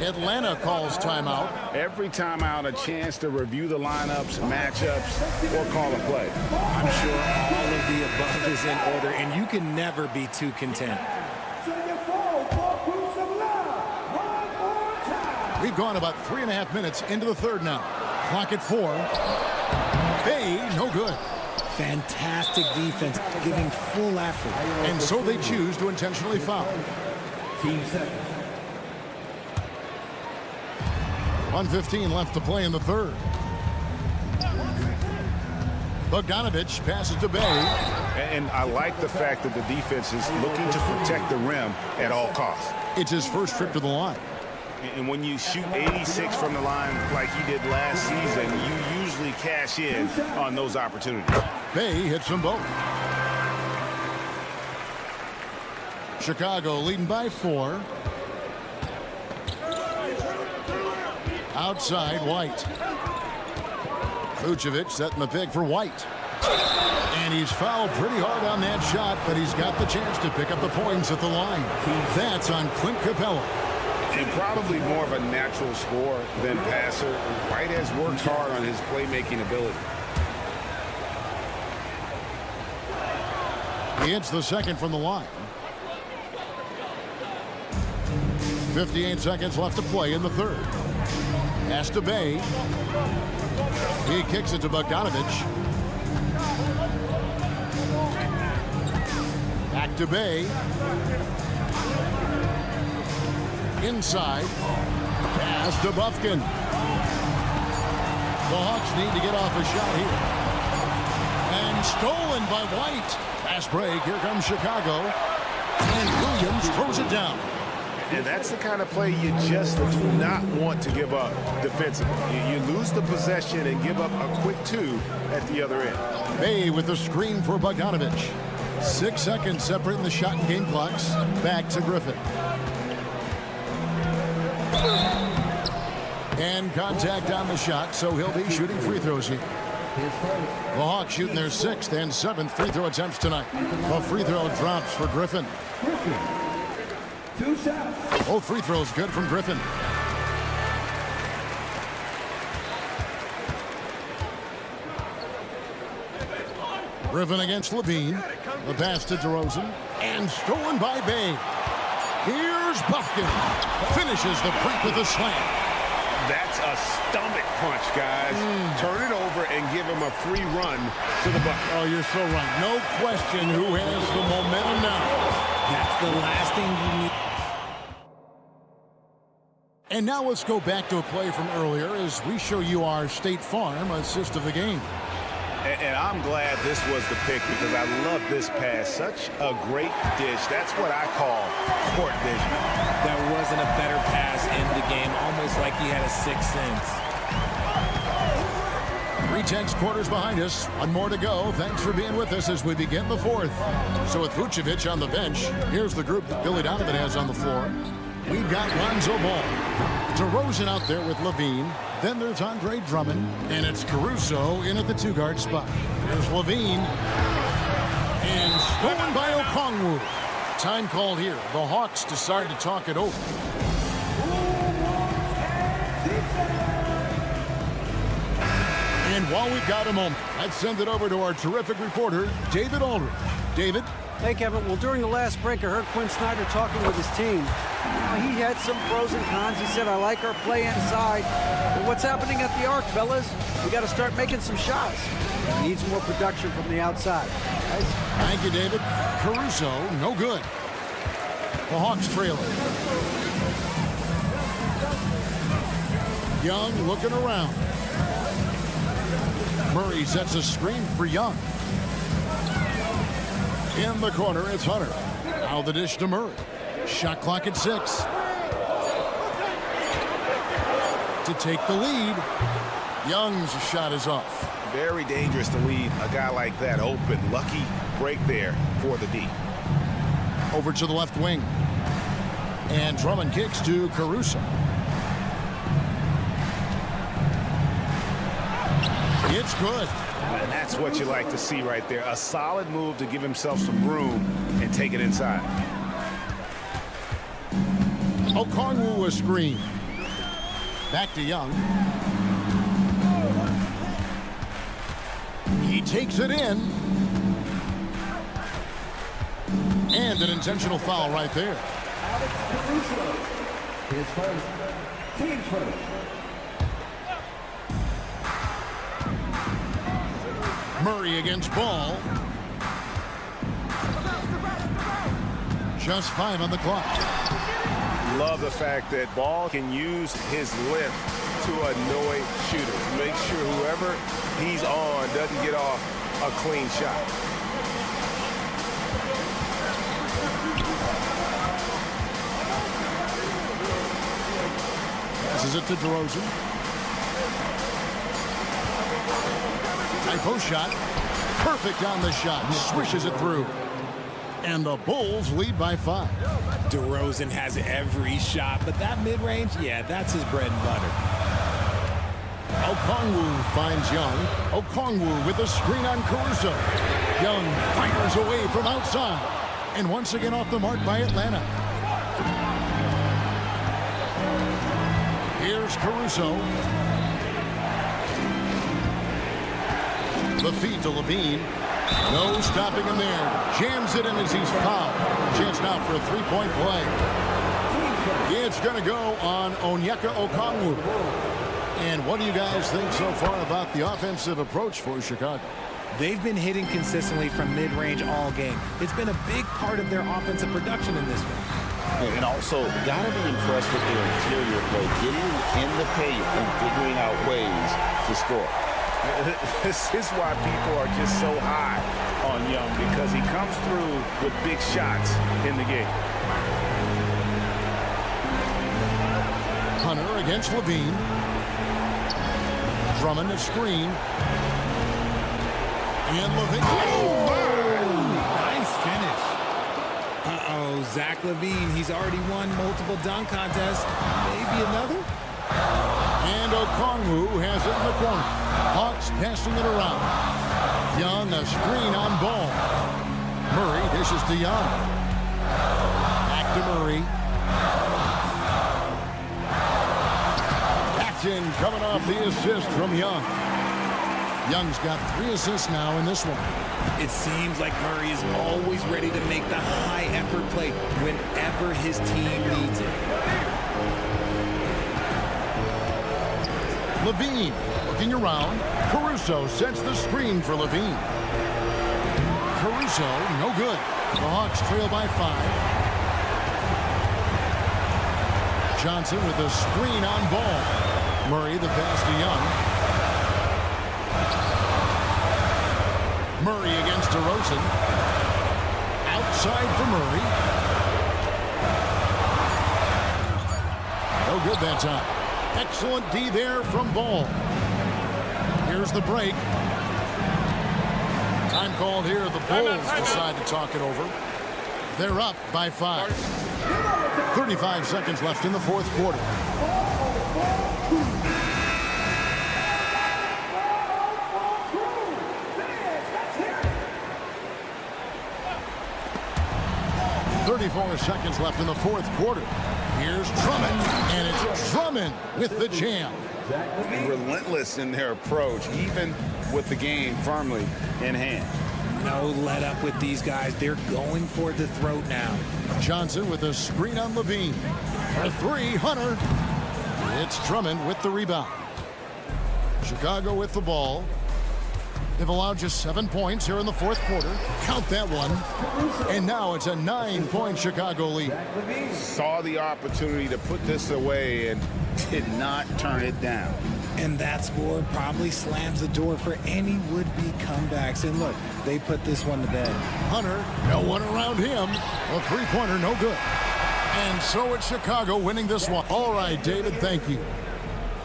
Atlanta calls timeout. Every timeout, a chance to review the lineups, matchups, or call a play. I'm sure all of the above is in order, and you can never be too content. We've gone about 3.5 minutes into the third now. Clock at 4. Bay, no good. Fantastic defense, giving full effort. And so they choose to intentionally foul. Team second. 1:15 left to play in the third. Bogdanovich passes to Bay. And I like the fact that the defense is looking to protect the rim at all costs. It's his first trip to the line. And when you shoot 86 from the line like he did last season, you usually cash in on those opportunities. Bay hits them both. Chicago leading by 4. Outside, White. Vucevic setting the pick for White. And he's fouled pretty hard on that shot, but he's got the chance to pick up the points at the line. That's on Clint Capella. And probably more of a natural scorer than passer. White has worked hard on his playmaking ability. He hits the second from the line. 58 seconds left to play in the third. Pass to Bay. He kicks it to Bogdanovich. Back to Bay. Inside. Pass to Buffkin. The Hawks need to get off a shot here. And stolen by White. Fast break. Here comes Chicago. And Williams throws it down. And that's the kind of play you just do not want to give up defensively. You lose the possession and give up a quick 2 at the other end. Bay with the screen for Bogdanovich. 6 seconds separating the shot and game clocks. Back to Griffin. And contact on the shot, so he'll be shooting free throws here. The Hawks shooting their 6th and 7th free throw attempts tonight. The free throw drops for Griffin. 2 shots. Both free throws good from Griffin. Griffin against Levine. The pass to DeRozan. And stolen by Bay. Here's Buffkin. Finishes the break with a slam. That's a stomach punch, guys. Turn it over and give him a free run to the bucket. Oh, you're so right. No question who has the momentum now. That's the last thing you need. And now let's go back to a play from earlier as we show you our State Farm assist of the game. And I'm glad this was the pick because I love this pass. Such a great dish. That's what I call court vision. There wasn't a better pass in the game, almost like he had a 6th sense. 3 quarters behind us. 1 more to go. Thanks for being with us as we begin the 4th. So with Vucevic on the bench, here's the group that Billy Donovan has on the floor. We've got Lonzo Ball. DeRozan out there with Levine. Then there's Andre Drummond. And it's Caruso in at the 2-guard spot. Here's Levine. And stolen by Okongwu. Time called here. The Hawks decide to talk it over. And while we've got a moment, let's send it over to our terrific reporter, David Aldridge. David? Hey, Kevin. Well, during the last break, I heard Quinn Snyder talking with his team. He had some pros and cons. He said, I like our play inside. But what's happening at the arc, fellas? We got to start making some shots. Needs more production from the outside. Guys? Thank you, David. Caruso, no good. The Hawks trailing. Young looking around. Murray sets a screen for Young. In the corner, it's Hunter. Now the dish to Murray. Shot clock at 6. To take the lead. Young's shot is off. Very dangerous to leave a guy like that open. Lucky break there for the D. Over to the left wing. And Drummond kicks to Caruso. It's good. And that's what you like to see right there. A solid move to give himself some room and take it inside. Okongwu a screen. Back to Young. He takes it in. And an intentional foul right there. His first. Team first. Murray against Ball. Just 5 on the clock. Love the fact that Ball can use his lift to annoy shooters. Make sure whoever he's on doesn't get off a clean shot. Passes it to DeRozan. High post shot. Perfect on the shot. Swishes it through. And the Bulls lead by 5. DeRozan has every shot, but that mid-range, yeah, that's his bread and butter. Okongwu finds Young. Okongwu with a screen on Caruso. Young fires away from outside. And once again off the mark by Atlanta. Here's Caruso. The feed to Levine. No stopping him there. Jams it in as he's fouled. Chance now for a three-point play. It's going to go on Onyeka Okongwu. And what do you guys think so far about the offensive approach for Chicago? They've been hitting consistently from mid-range all game. It's been a big part of their offensive production in this one. And also, got to be impressed with their interior play, getting in the paint and figuring out ways to score. This is why people are just so high on Young, because he comes through with big shots in the game. Hunter against Levine. Drummond a screen. And Levine. Oh, nice finish. Uh-oh, Zach LaVine, he's already won multiple dunk contests. Maybe another? And Okongwu has it in the corner. Hawks passing it around. Young a screen on Ball. Murray dishes to Young. Back to Murray. Action coming off the assist from Young. Young's got 3 assists now in this one. It seems like Murray is always ready to make the high-effort play whenever his team needs it. Levine looking around. Caruso sets the screen for Levine. Caruso, no good. The Hawks trail by 5. Johnson with a screen on Ball. Murray the pass to Young. Murray against DeRozan. Outside for Murray. No good that time. Excellent D there from Ball. Here's the break. Time called here. The Bulls decide to talk it over. They're up by 5. 35 seconds left in the fourth quarter. Seconds left in the fourth quarter. Here's Drummond, and it's Drummond with the jam. Relentless in their approach, even with the game firmly in hand. No let up with these guys. They're going for the throat now. Johnson with a screen on Levine. For three, Hunter. It's Drummond with the rebound. Chicago with the ball. They've allowed just 7 points here in the fourth quarter. Count that one. And now it's a 9-point Chicago lead. Saw the opportunity to put this away and did not turn it down. And that score probably slams the door for any would-be comebacks. And look, they put this one to bed. Hunter, no one around him. A three-pointer, no good. And so it's Chicago winning this one. All right, David, thank you.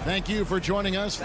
Thank you for joining us.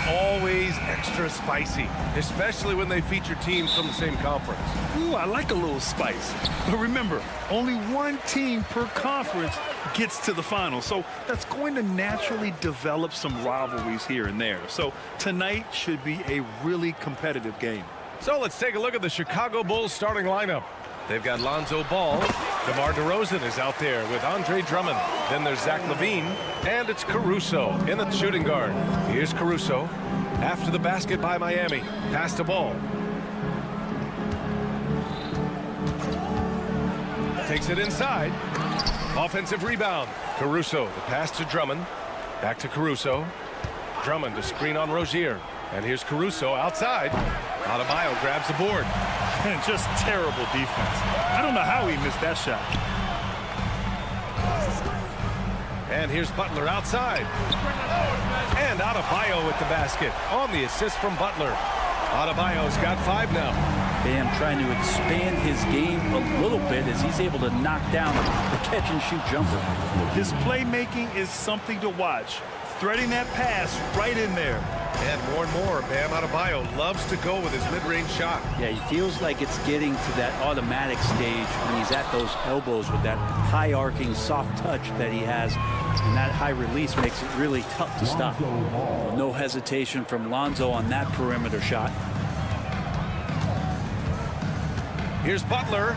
Always extra spicy, especially when they feature teams from the same conference. Ooh, I like a little spice. But remember, only one team per conference gets to the final. So that's going to naturally develop some rivalries here and there. So tonight should be a really competitive game. So let's take a look at the Chicago Bulls starting lineup. They've got Lonzo Ball. DeMar DeRozan is out there with Andre Drummond. Then there's Zach LaVine. And it's Caruso in the shooting guard. Here's Caruso. After the basket by Miami. Pass the ball. Takes it inside. Offensive rebound. Caruso, the pass to Drummond. Back to Caruso. Drummond to screen on Rozier. And here's Caruso outside. Adebayo grabs the board. And just terrible defense. I don't know how he missed that shot. And here's Butler outside. And Adebayo with the basket on the assist from Butler. Adebayo's got 5 now. Bam trying to expand his game a little bit as he's able to knock down the catch-and-shoot jumper. His playmaking is something to watch. Threading that pass right in there. And more, Bam Adebayo loves to go with his mid-range shot. Yeah, he feels like it's getting to that automatic stage when he's at those elbows with that high-arcing soft touch that he has. And that high release makes it really tough to stop. No hesitation from Lonzo on that perimeter shot. Here's Butler.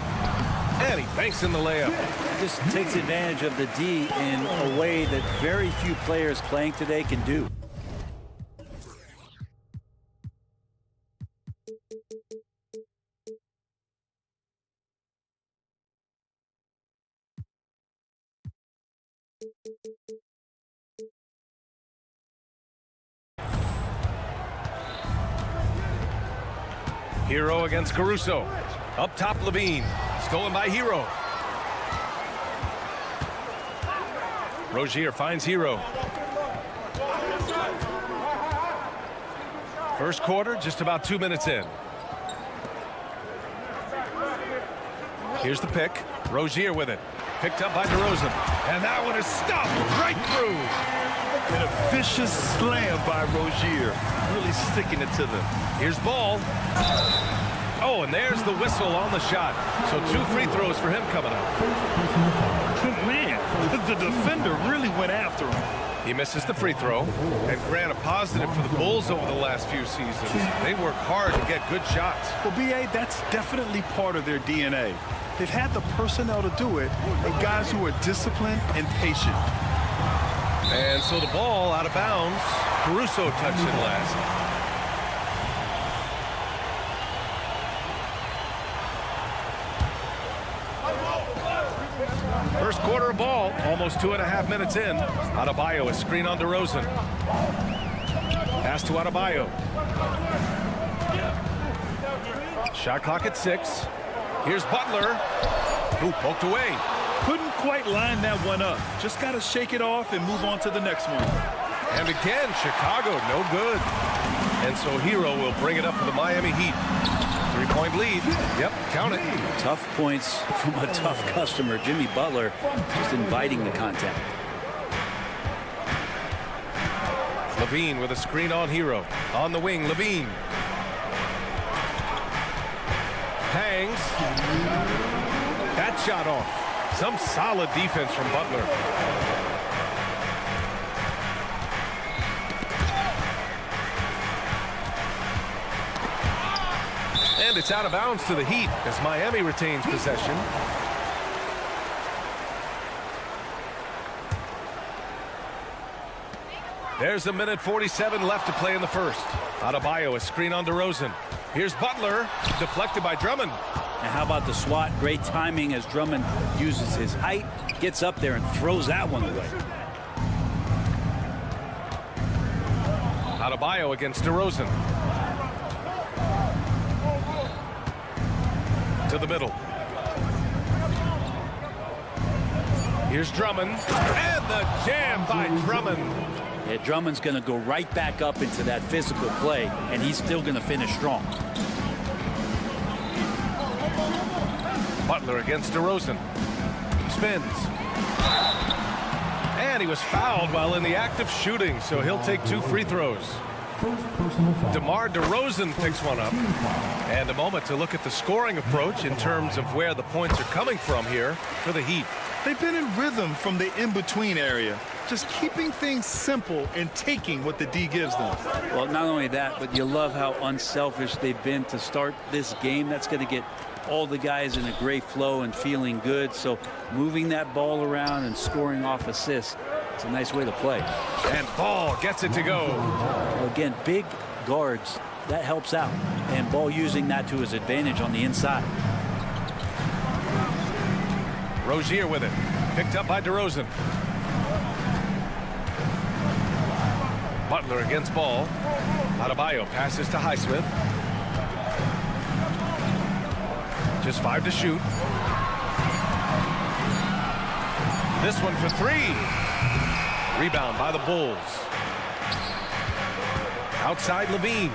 And he banks in the layup. Just takes advantage of the D in a way that very few players playing today can do. Hero against Caruso. Up top, LaVine. Stolen by Hero. Rozier finds Hero. First quarter, just about 2 minutes in. Here's the pick. Rozier with it. Picked up by DeRozan. And that one is stuffed right through. And a vicious slam by Rozier. Really sticking it to them. Here's Ball. Oh, and there's the whistle on the shot. So 2 free throws for him coming up. Man, the defender really went after him. He misses the free throw. And Grant, a positive for the Bulls over the last few seasons. They work hard to get good shots. Well, B.A., that's definitely part of their DNA. They've had the personnel to do it, and guys who are disciplined and patient. And so the ball out of bounds. Caruso touched it last. First quarter of ball, almost 2.5 minutes in. Adebayo, a screen on DeRozan. Pass to Adebayo. Shot clock at 6. Here's Butler, who poked away. Couldn't quite line that one up. Just got to shake it off and move on to the next one. And again, Chicago, no good. And so Hero will bring it up for the Miami Heat. 3-point lead. Yep, count it. Tough points from a tough customer. Jimmy Butler just inviting the contact. LaVine with a screen on Hero. On the wing, LaVine. Hangs. That shot off. Some solid defense from Butler. And it's out of bounds to the Heat as Miami retains possession. There's 1:47 left to play in the first. Adebayo, a screen on DeRozan. Here's Butler, deflected by Drummond. And how about the swat? Great timing as Drummond uses his height, gets up there and throws that one away. Adebayo against DeRozan. To the middle. Here's Drummond, and the jam by Drummond. Yeah, Drummond's going to go right back up into that physical play, and he's still going to finish strong. Butler against DeRozan. Spins. And he was fouled while in the act of shooting, so he'll take 2 free throws. DeMar DeRozan picks one up. And a moment to look at the scoring approach in terms of where the points are coming from here for the Heat. They've been in rhythm from the in-between area, just keeping things simple and taking what the D gives them. Well, not only that, but you love how unselfish they've been to start this game. That's going to get all the guys in a great flow and feeling good. So moving that ball around and scoring off assists, it's a nice way to play. And Ball gets it to go. Again, big guards, that helps out. And Ball using that to his advantage on the inside. Rozier with it. Picked up by DeRozan. Butler against Ball. Adebayo passes to Highsmith. Just 5 to shoot. This one for 3. Rebound by the Bulls. Outside Levine.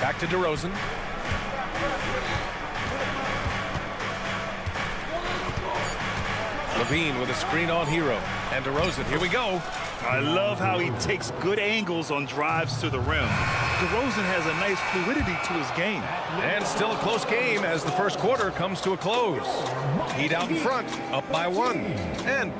Back to DeRozan. Levine with a screen on Hero. And DeRozan, here we go. I love how he takes good angles on drives to the rim. DeRozan has a nice fluidity to his game. And still a close game as the first quarter comes to a close. Heat out in front, up by 1. And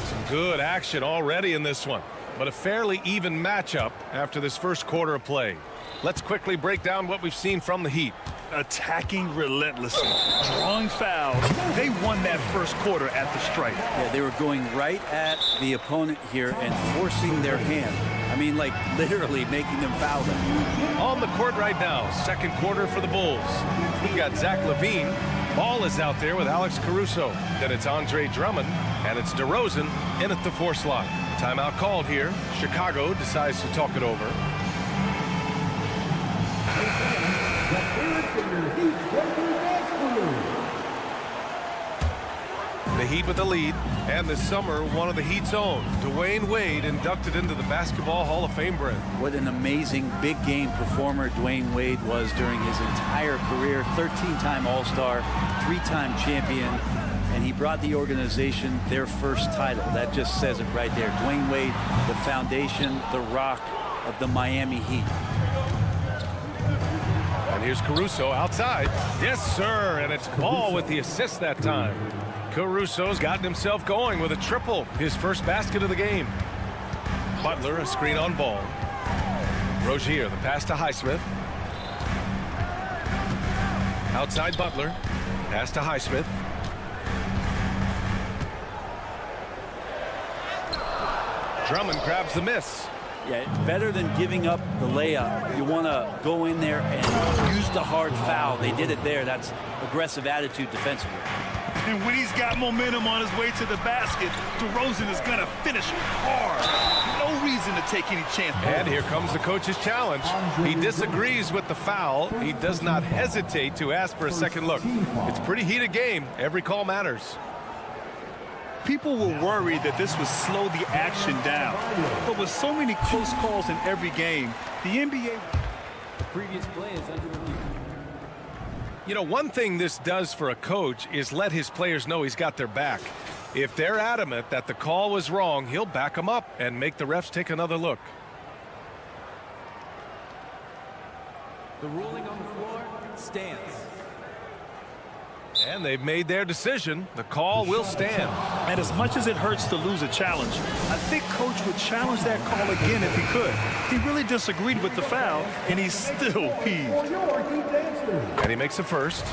some good action already in this one, but a fairly even matchup after this first quarter of play. Let's quickly break down what we've seen from the Heat. Attacking relentlessly, drawing fouls. They won that first quarter at the stripe. Yeah, they were going right at the opponent here and forcing their hand. I mean, like literally making them foul them. On the court right now, second quarter for the Bulls. We've got Zach LaVine. Ball is out there with Alex Caruso. Then it's Andre Drummond, and it's DeRozan in at the 4 slot. Timeout called here. Chicago decides to talk it over. The Heat with the lead, and this summer, one of the Heat's own, Dwayne Wade, inducted into the Basketball Hall of Fame, Brent. What an amazing big game performer Dwayne Wade was during his entire career. 13-time All-Star, 3-time champion, and he brought the organization their first title. That just says it right there. Dwayne Wade, the foundation, the rock of the Miami Heat. And here's Caruso outside. Yes, sir, and it's Ball with the assist that time. Caruso's gotten himself going with a triple, his first basket of the game. Butler, a screen on Ball. Rozier, the pass to Highsmith. Outside Butler, pass to Highsmith. Drummond grabs the miss. Yeah, better than giving up the layup. You want to go in there and use the hard foul. They did it there. That's aggressive attitude defensively. And when he's got momentum on his way to the basket, DeRozan is going to finish hard. No reason to take any chance. And here comes the coach's challenge. He disagrees with the foul. He does not hesitate to ask for a second look. It's a pretty heated game. Every call matters. People were worried that this would slow the action down. But with so many close calls in every game, the NBA... The previous play is under review. You know, one thing this does for a coach is let his players know he's got their back. If they're adamant that the call was wrong, he'll back them up and make the refs take another look. The ruling on the floor stands. And they've made their decision. The call will stand. And as much as it hurts to lose a challenge, I think Coach would challenge that call again if he could. He really disagreed with the foul, and he's still peeved. And he makes a first.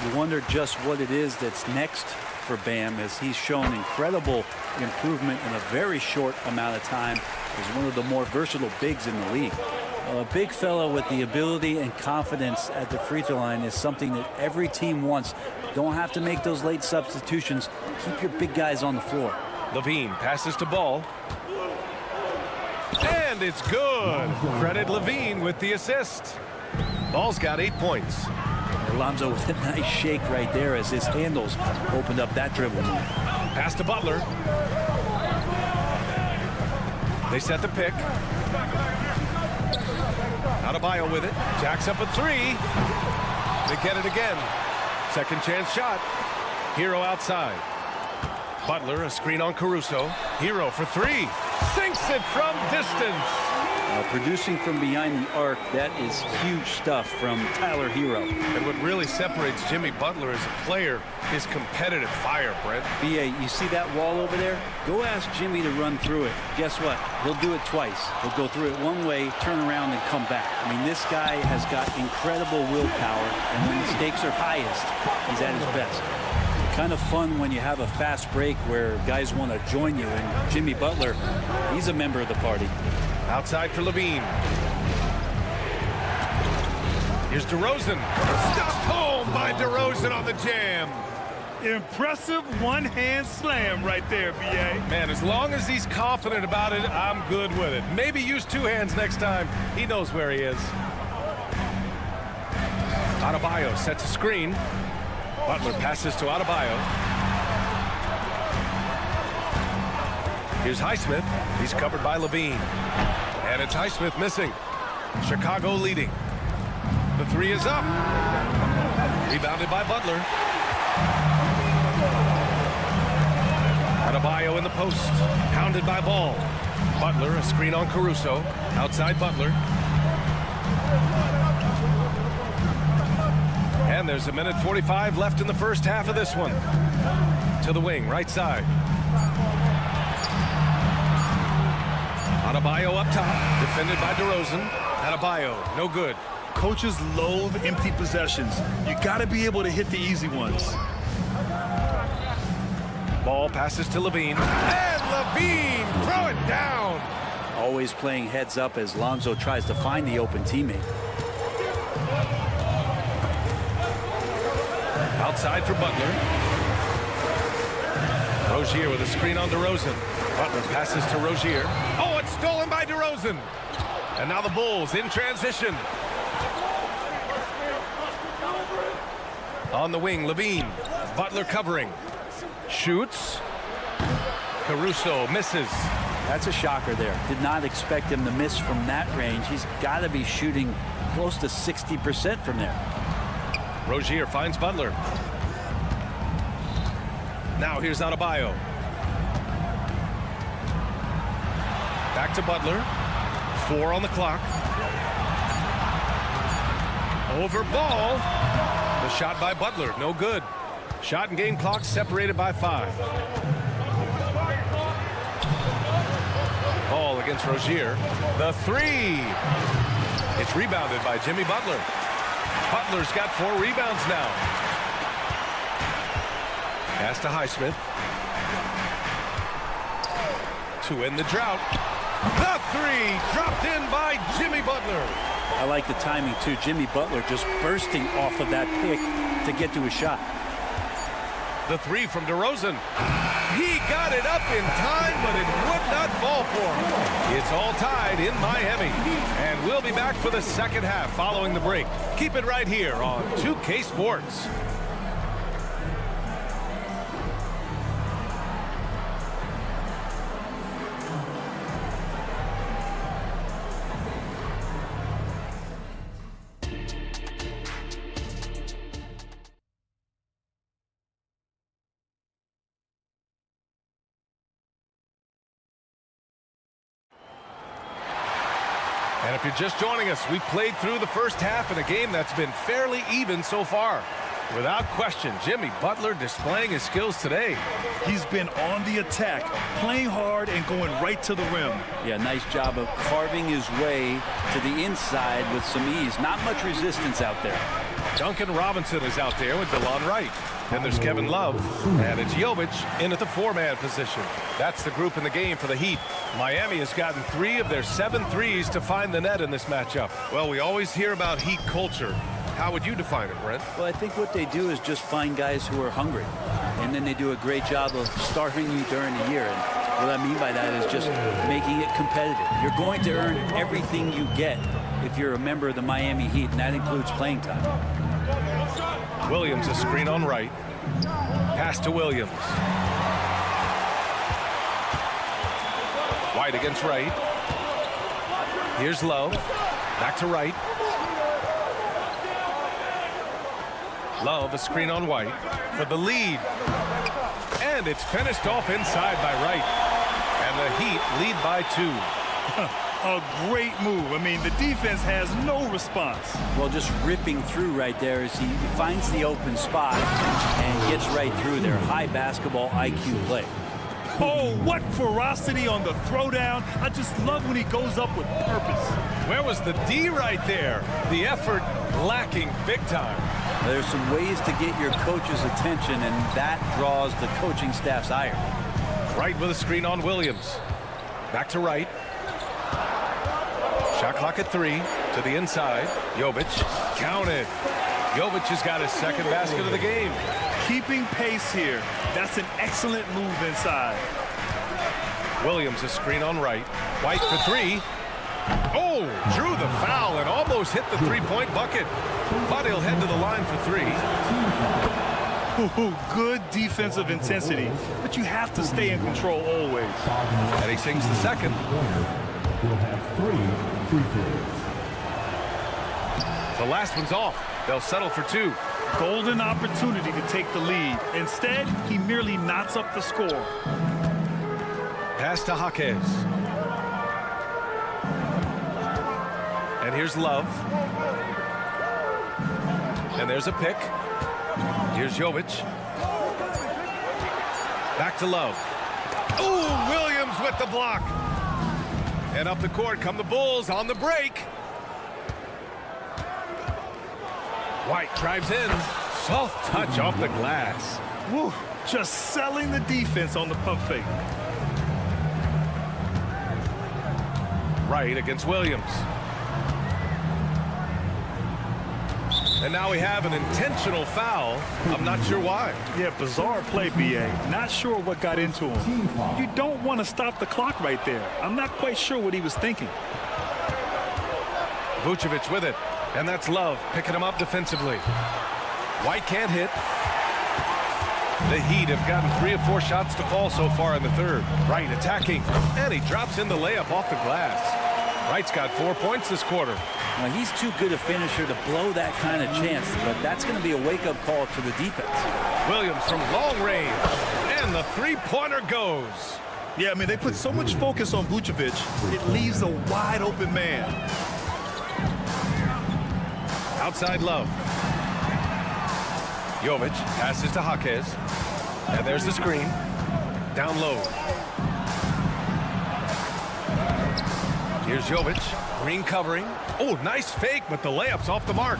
You wonder just what it is that's next for Bam, as he's shown incredible improvement in a very short amount of time. He's one of the more versatile bigs in the league. A big fellow with the ability and confidence at the free throw line is something that every team wants. Don't have to make those late substitutions. Keep your big guys on the floor. Levine passes to Ball. And it's good. Credit Levine with the assist. Ball's got 8 points. Alonzo with a nice shake right there as his handles opened up that dribble move. Pass to Butler. They set the pick. Adebayo with it. Jacks up a 3. They get it again. Second chance shot. Hero outside. Butler, a screen on Caruso. Hero for 3. Sinks it from distance. Producing from behind the arc, that is huge stuff from Tyler Hero. And what really separates Jimmy Butler as a player is competitive fire, Brent. B.A., you see that wall over there? Go ask Jimmy to run through it. Guess what? He'll do it twice. He'll go through it one way, turn around, and come back. I mean, this guy has got incredible willpower, and when the stakes are highest, he's at his best. Kind of fun when you have a fast break where guys want to join you, and Jimmy Butler, he's a member of the party. Outside for Levine. Here's DeRozan. Stuffed home by DeRozan on the jam. Impressive one-hand slam right there, B.A. Man, as long as he's confident about it, I'm good with it. Maybe use 2 hands next time. He knows where he is. Adebayo sets a screen. Butler passes to Adebayo. Here's Highsmith. He's covered by Levine. And it's Highsmith missing. Chicago leading. The 3 is up. Rebounded by Butler. Adebayo in the post. Pounded by Ball. Butler, a screen on Caruso. Outside Butler. And there's 1:45 left in the first half of this one. To the wing, right side. Adebayo up top, defended by DeRozan. Adebayo, no good. Coaches loathe empty possessions. You got to be able to hit the easy ones. Ball passes to Levine. And Levine, throw it down. Always playing heads up as Lonzo tries to find the open teammate. Outside for Butler. Rozier with a screen on DeRozan. Butler passes to Rozier. Oh, it's stolen by DeRozan. And now the Bulls in transition. On the wing, Levine. Butler covering. Shoots. Caruso misses. That's a shocker there. Did not expect him to miss from that range. He's got to be shooting close to 60% from there. Rozier finds Butler. Now here's Adebayo. Back to Butler. 4 on the clock. Over Ball. The shot by Butler, no good. Shot and game clock separated by 5. Ball against Rozier. The 3. It's rebounded by Jimmy Butler. Butler's got 4 rebounds now. Pass to Highsmith. To end the drought. The 3 dropped in by Jimmy Butler. I like the timing too. Jimmy Butler just bursting off of that pick to get to a shot. The 3 from DeRozan. He got it up in time, but it would not fall for him. It's all tied in Miami. And we'll be back for the second half following the break. Keep it right here on 2K Sports. And if you're just joining us, we played through the first half in a game that's been fairly even so far. Without question, Jimmy Butler displaying his skills today. He's been on the attack, playing hard and going right to the rim. Yeah, nice job of carving his way to the inside with some ease. Not much resistance out there. Duncan Robinson is out there with DeLon Wright. And there's Kevin Love. And it's Jovic in at the 4-man position. That's the group in the game for the Heat. Miami has gotten 3 of their 7 threes to find the net in this matchup. Well, we always hear about Heat culture. How would you define it, Brent? Well, I think what they do is just find guys who are hungry. And then they do a great job of starving you during the year. And what I mean by that is just making it competitive. You're going to earn everything you get if you're a member of the Miami Heat, and that includes playing time. Williams, a screen on Wright. Pass to Williams. White against Wright. Here's Love. Back to Wright. Love, a screen on White for the lead. And it's finished off inside by Wright. And the Heat lead by 2. A great move. I mean, the defense has no response. Well, just ripping through right there as he finds the open spot and gets right through there. High basketball IQ play. Oh, what ferocity on the throwdown. I just love when he goes up with purpose. Where was the D right there? The effort lacking big time. There's some ways to get your coach's attention, and that draws the coaching staff's ire. Wright with a screen on Williams. Back to Wright. Shot clock at 3 to the inside. Jovic counted. Jovic has got his second basket of the game. Keeping pace here. That's an excellent move inside. Williams, a screen on Wright. White for 3. Oh, drew the foul and almost hit the 3-point bucket. But he'll head to the line for 3. Ooh, good defensive intensity, but you have to stay in control always. And he sings the second. We'll have 3 free throws. The last one's off. They'll settle for 2. Golden opportunity to take the lead. Instead, he merely knots up the score. Pass to Jaquez. And here's Love. And there's a pick. Here's Jovic. Back to Love. Ooh, Williams with the block. And up the court come the Bulls on the break. White drives in. Soft touch off the glass. Woo, just selling the defense on the pump fake. Wright against Williams. And now we have an intentional foul. I'm not sure why. Yeah, bizarre play, BA. Not sure what got into him. You don't want to stop the clock right there. I'm not quite sure what he was thinking. Vucevic with it. And that's Love picking him up defensively. White can't hit. The Heat have gotten 3 or 4 shots to fall so far in the third. Wright attacking. And he drops in the layup off the glass. Wright's got 4 points this quarter. Now, he's too good a finisher to blow that kind of chance, but that's going to be a wake-up call to the defense. Williams from long range, and the 3-pointer goes. Yeah, I mean, they put so much focus on Vucevic, it leaves a wide-open man. Outside Love. Jovic passes to Jaquez, and there's the screen. Down low. Here's Jovic. Green covering. Oh, nice fake, but the layup's off the mark.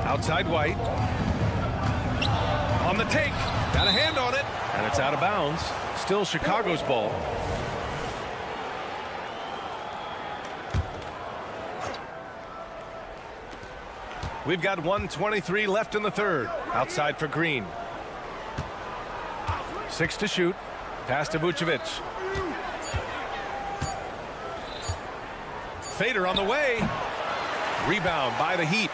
Outside White. On the take. Got a hand on it. And it's out of bounds. Still Chicago's ball. We've got 1:23 left in the third. Outside for Green. 6 to shoot. Pass to Vucevic. Fader on the way. Rebound by the Heat.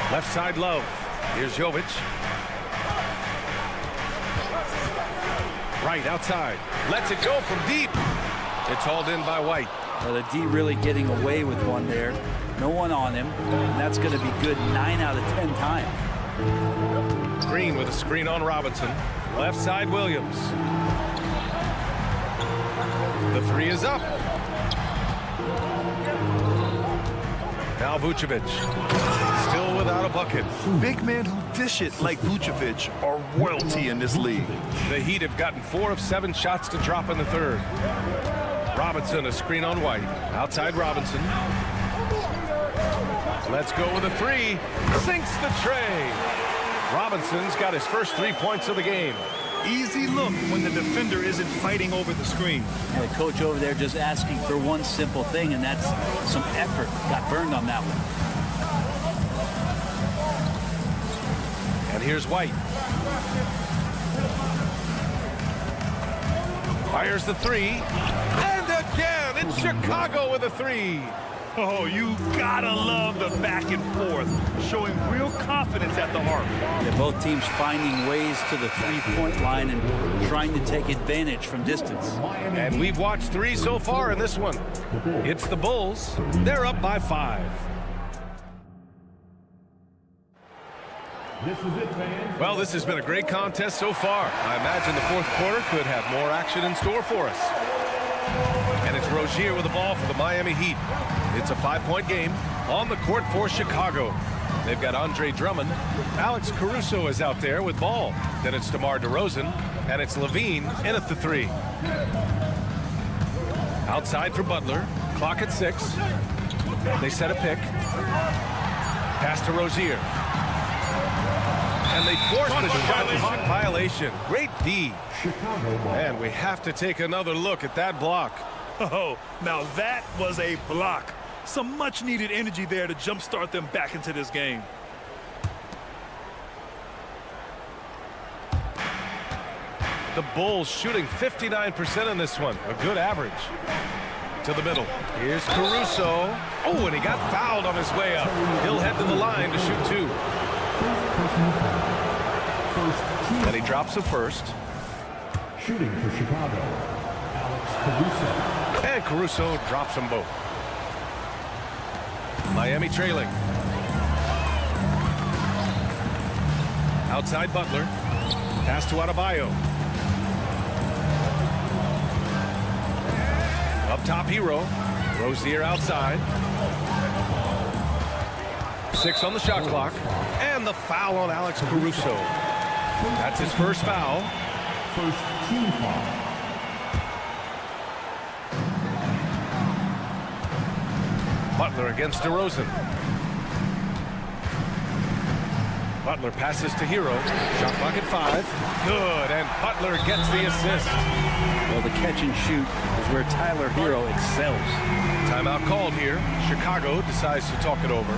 Left side Love. Here's Jovic. Right outside. Lets it go from deep. It's hauled in by White. Well, the D really getting away with one there. No one on him. And that's going to be good 9 out of 10 times. Green with a screen on Robinson. Left side Williams. The 3 is up. Now Vucevic. Still without a bucket. Big men who dish it like Vucevic are royalty in this league. The Heat have gotten 4 of 7 shots to drop in the third. Robinson, a screen on White. Outside Robinson. Let's go with a three. Sinks the tray. Robinson's got his first 3 points of the game. Easy look when the defender isn't fighting over the screen. The coach over there just asking for one simple thing, and that's some effort. Got burned on that one. And here's White. Fires the three. And again, it's Chicago with a three. Oh, you gotta love the back and forth, showing real confidence at the arc. Yeah, both teams finding ways to the three-point line and trying to take advantage from distance. And we've watched 3 so far in this one. It's the Bulls. They're up by 5. Well, this has been a great contest so far. I imagine the fourth quarter could have more action in store for us. And it's Rozier with the ball for the Miami Heat. It's a 5-point game on the court for Chicago. They've got Andre Drummond. Alex Caruso is out there with ball. Then it's DeMar DeRozan, and it's Levine in at the 3. Outside for Butler. Clock at 6. They set a pick. Pass to Rozier. And they force the shot clock violation. Great D. And we have to take another look at that block. Oh, now that was a block. Some much-needed energy there to jumpstart them back into this game. The Bulls shooting 59% in this one. A good average. To the middle. Here's Caruso. Oh, and he got fouled on his way up. He'll head to the line to shoot 2. And he drops the first. Shooting for Chicago, Alex Caruso. And Caruso drops them both. Miami trailing. Outside Butler. Pass to Adebayo. Up top Hero. Rozier outside. 6 on the shot clock. And the foul on Alex Caruso. That's his first foul. First team foul. Butler against DeRozan. Butler passes to Hero. Shot clock at 5. Good, and Butler gets the assist. Well, the catch and shoot is where Tyler Hero excels. Timeout called here. Chicago decides to talk it over.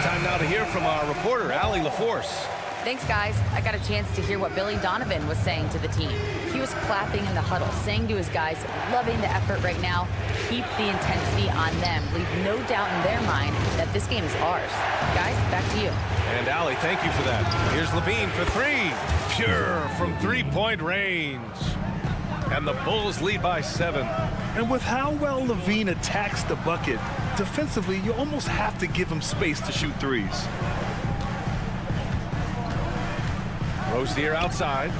Time now to hear from our reporter, Allie LaForce. Thanks, guys. I got a chance to hear what Billy Donovan was saying to the team. He was clapping in the huddle, saying to his guys, loving the effort right now, keep the intensity on them, leave no doubt in their mind that this game is ours. Guys, back to you. And Allie, thank you for that. Here's Levine for 3. Pure from 3-point range. And the Bulls lead by 7. And with how well Levine attacks the bucket, defensively, you almost have to give him space to shoot threes. Rozier outside.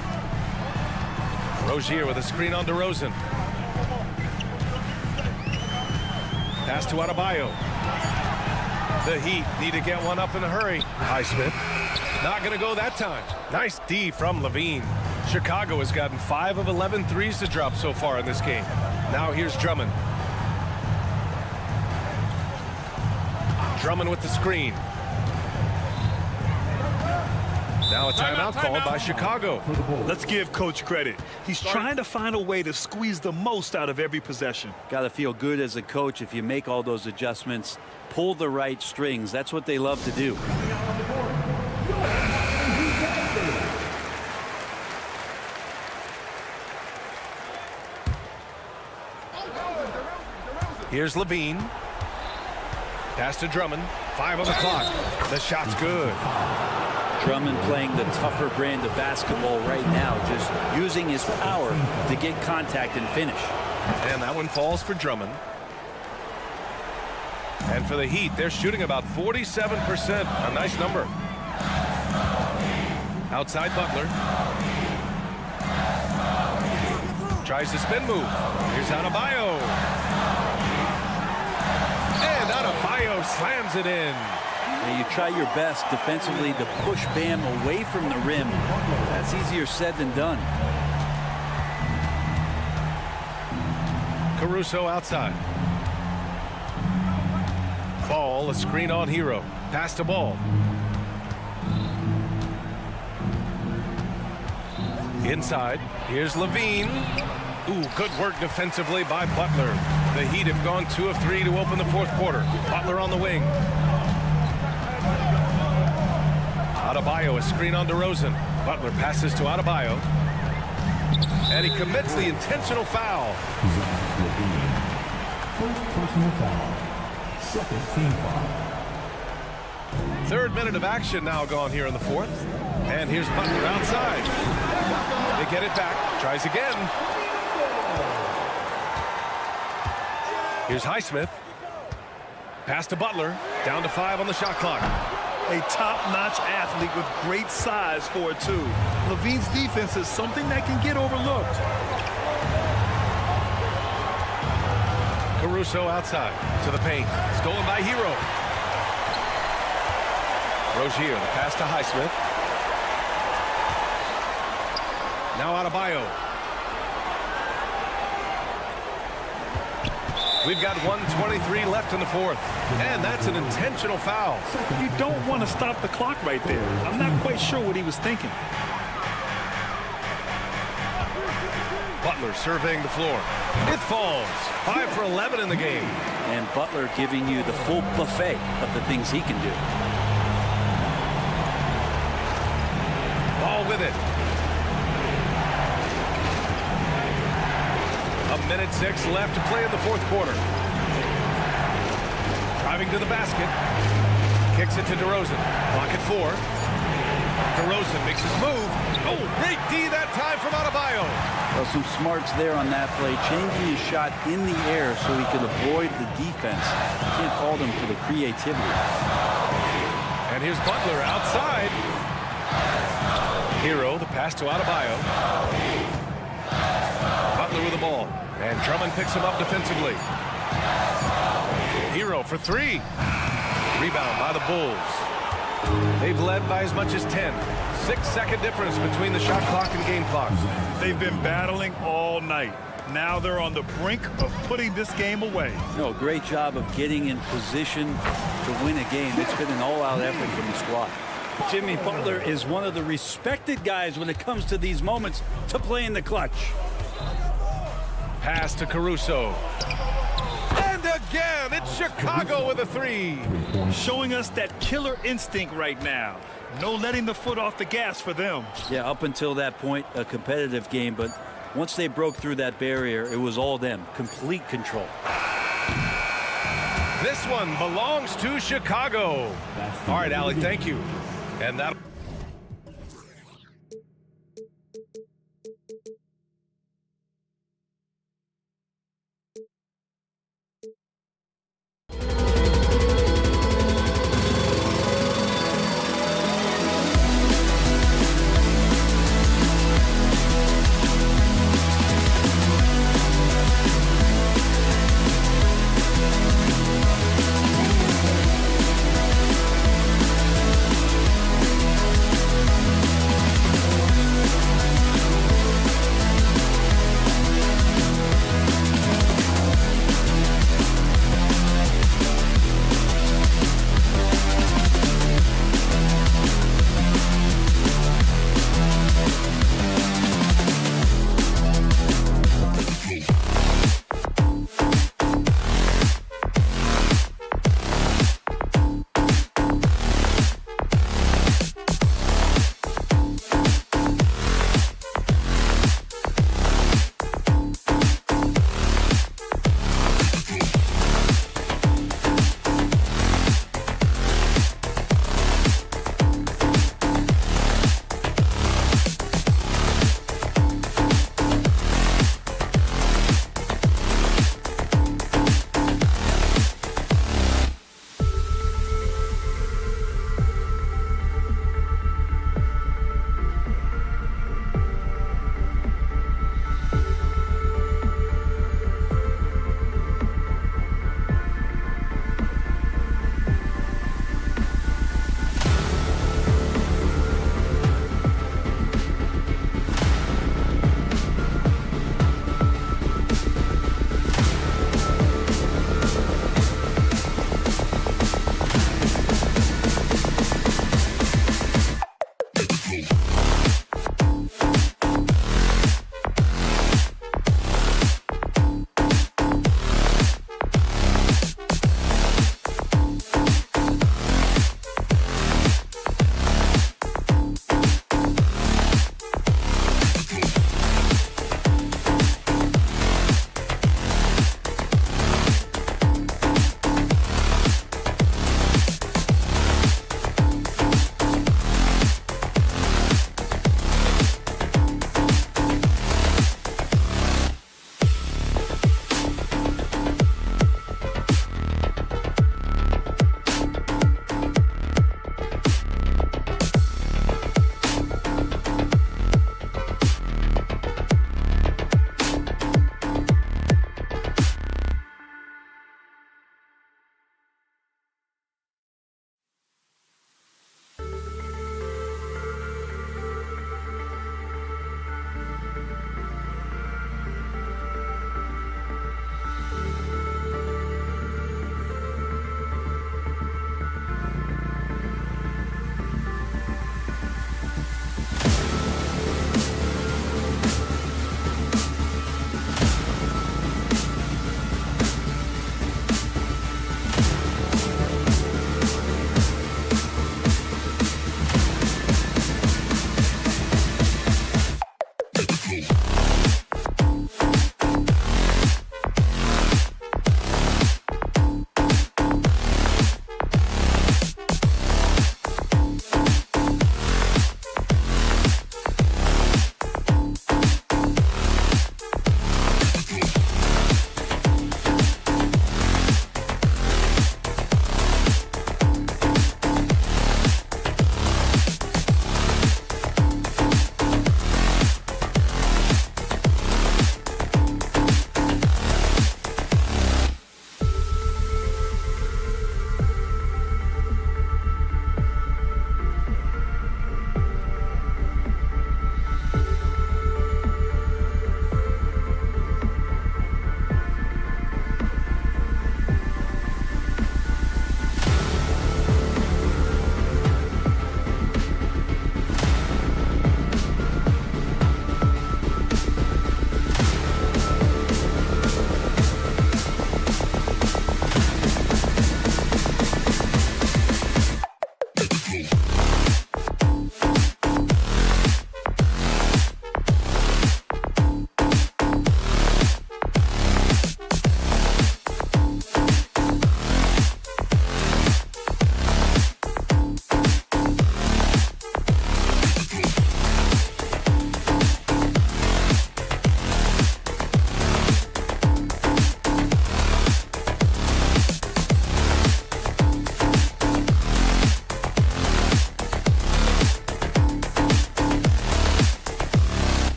Rozier with a screen on DeRozan. Pass to Adebayo. The Heat need to get one up in a hurry. Highsmith. Not going to go that time. Nice D from Levine. Chicago has gotten 5 of 11 threes to drop so far in this game. Now here's Drummond. Drummond with the screen. Now a timeout called by Chicago. Let's give Coach credit. He's trying to find a way to squeeze the most out of every possession. Got to feel good as a coach if you make all those adjustments, pull the right strings. That's what they love to do. Here's Levine. Pass to Drummond. 5 on the clock. The shot's good. Drummond playing the tougher brand of basketball right now, just using his power to get contact and finish. And that one falls for Drummond. And for the Heat, they're shooting about 47%. A nice number. Outside Butler. Tries the spin move. Here's Adebayo. And Adebayo slams it in. And you try your best defensively to push Bam away from the rim. That's easier said than done. Caruso outside. Ball, a screen on Hero. Pass to Ball. Inside, here's Levine. Ooh, good work defensively by Butler. The Heat have gone 2 of 3 to open the fourth quarter. Butler on the wing. Adebayo, a screen on DeRozan. Butler passes to Adebayo. And he commits the intentional foul. First personal foul. Second team foul. Third minute of action now gone here in the fourth. And here's Butler outside. They get it back. Tries again. Here's Highsmith. Pass to Butler. Down to 5 on the shot clock. A top-notch athlete with great size for it, too. Levine's defense is something that can get overlooked. Caruso outside to the paint. Stolen by Hero. Rozier, the pass to Highsmith. Now Adebayo. We've got 1:23 left in the fourth. And that's an intentional foul. You don't want to stop the clock right there. I'm not quite sure what he was thinking. Butler surveying the floor. It falls. 5 for 11 in the game. And Butler giving you the full buffet of the things he can do. Ball with it. 1:06 left to play in the fourth quarter. Driving to the basket. Kicks it to DeRozan. Clock at 4. DeRozan makes his move. Oh, great D that time from Adebayo. Well, some smarts there on that play, changing his shot in the air so he could avoid the defense. You can't fault him for the creativity. And here's Butler outside. Hero, the pass to Adebayo. Butler with the ball. And Drummond picks him up defensively. Hero for 3. Rebound by the Bulls. They've led by as much as 10. 6-second difference between the shot clock and game clock. They've been battling all night. Now they're on the brink of putting this game away. No, great job of getting in position to win a game. It's been an all-out effort from the squad. Jimmy Butler is one of the respected guys when it comes to these moments to play in the clutch. Pass to Caruso. And again, it's Chicago with a 3. Showing us that killer instinct right now. No letting the foot off the gas for them. Yeah, up until that point, a competitive game, but once they broke through that barrier, it was all them. Complete control. This one belongs to Chicago. All right, Allie, thank you. And that.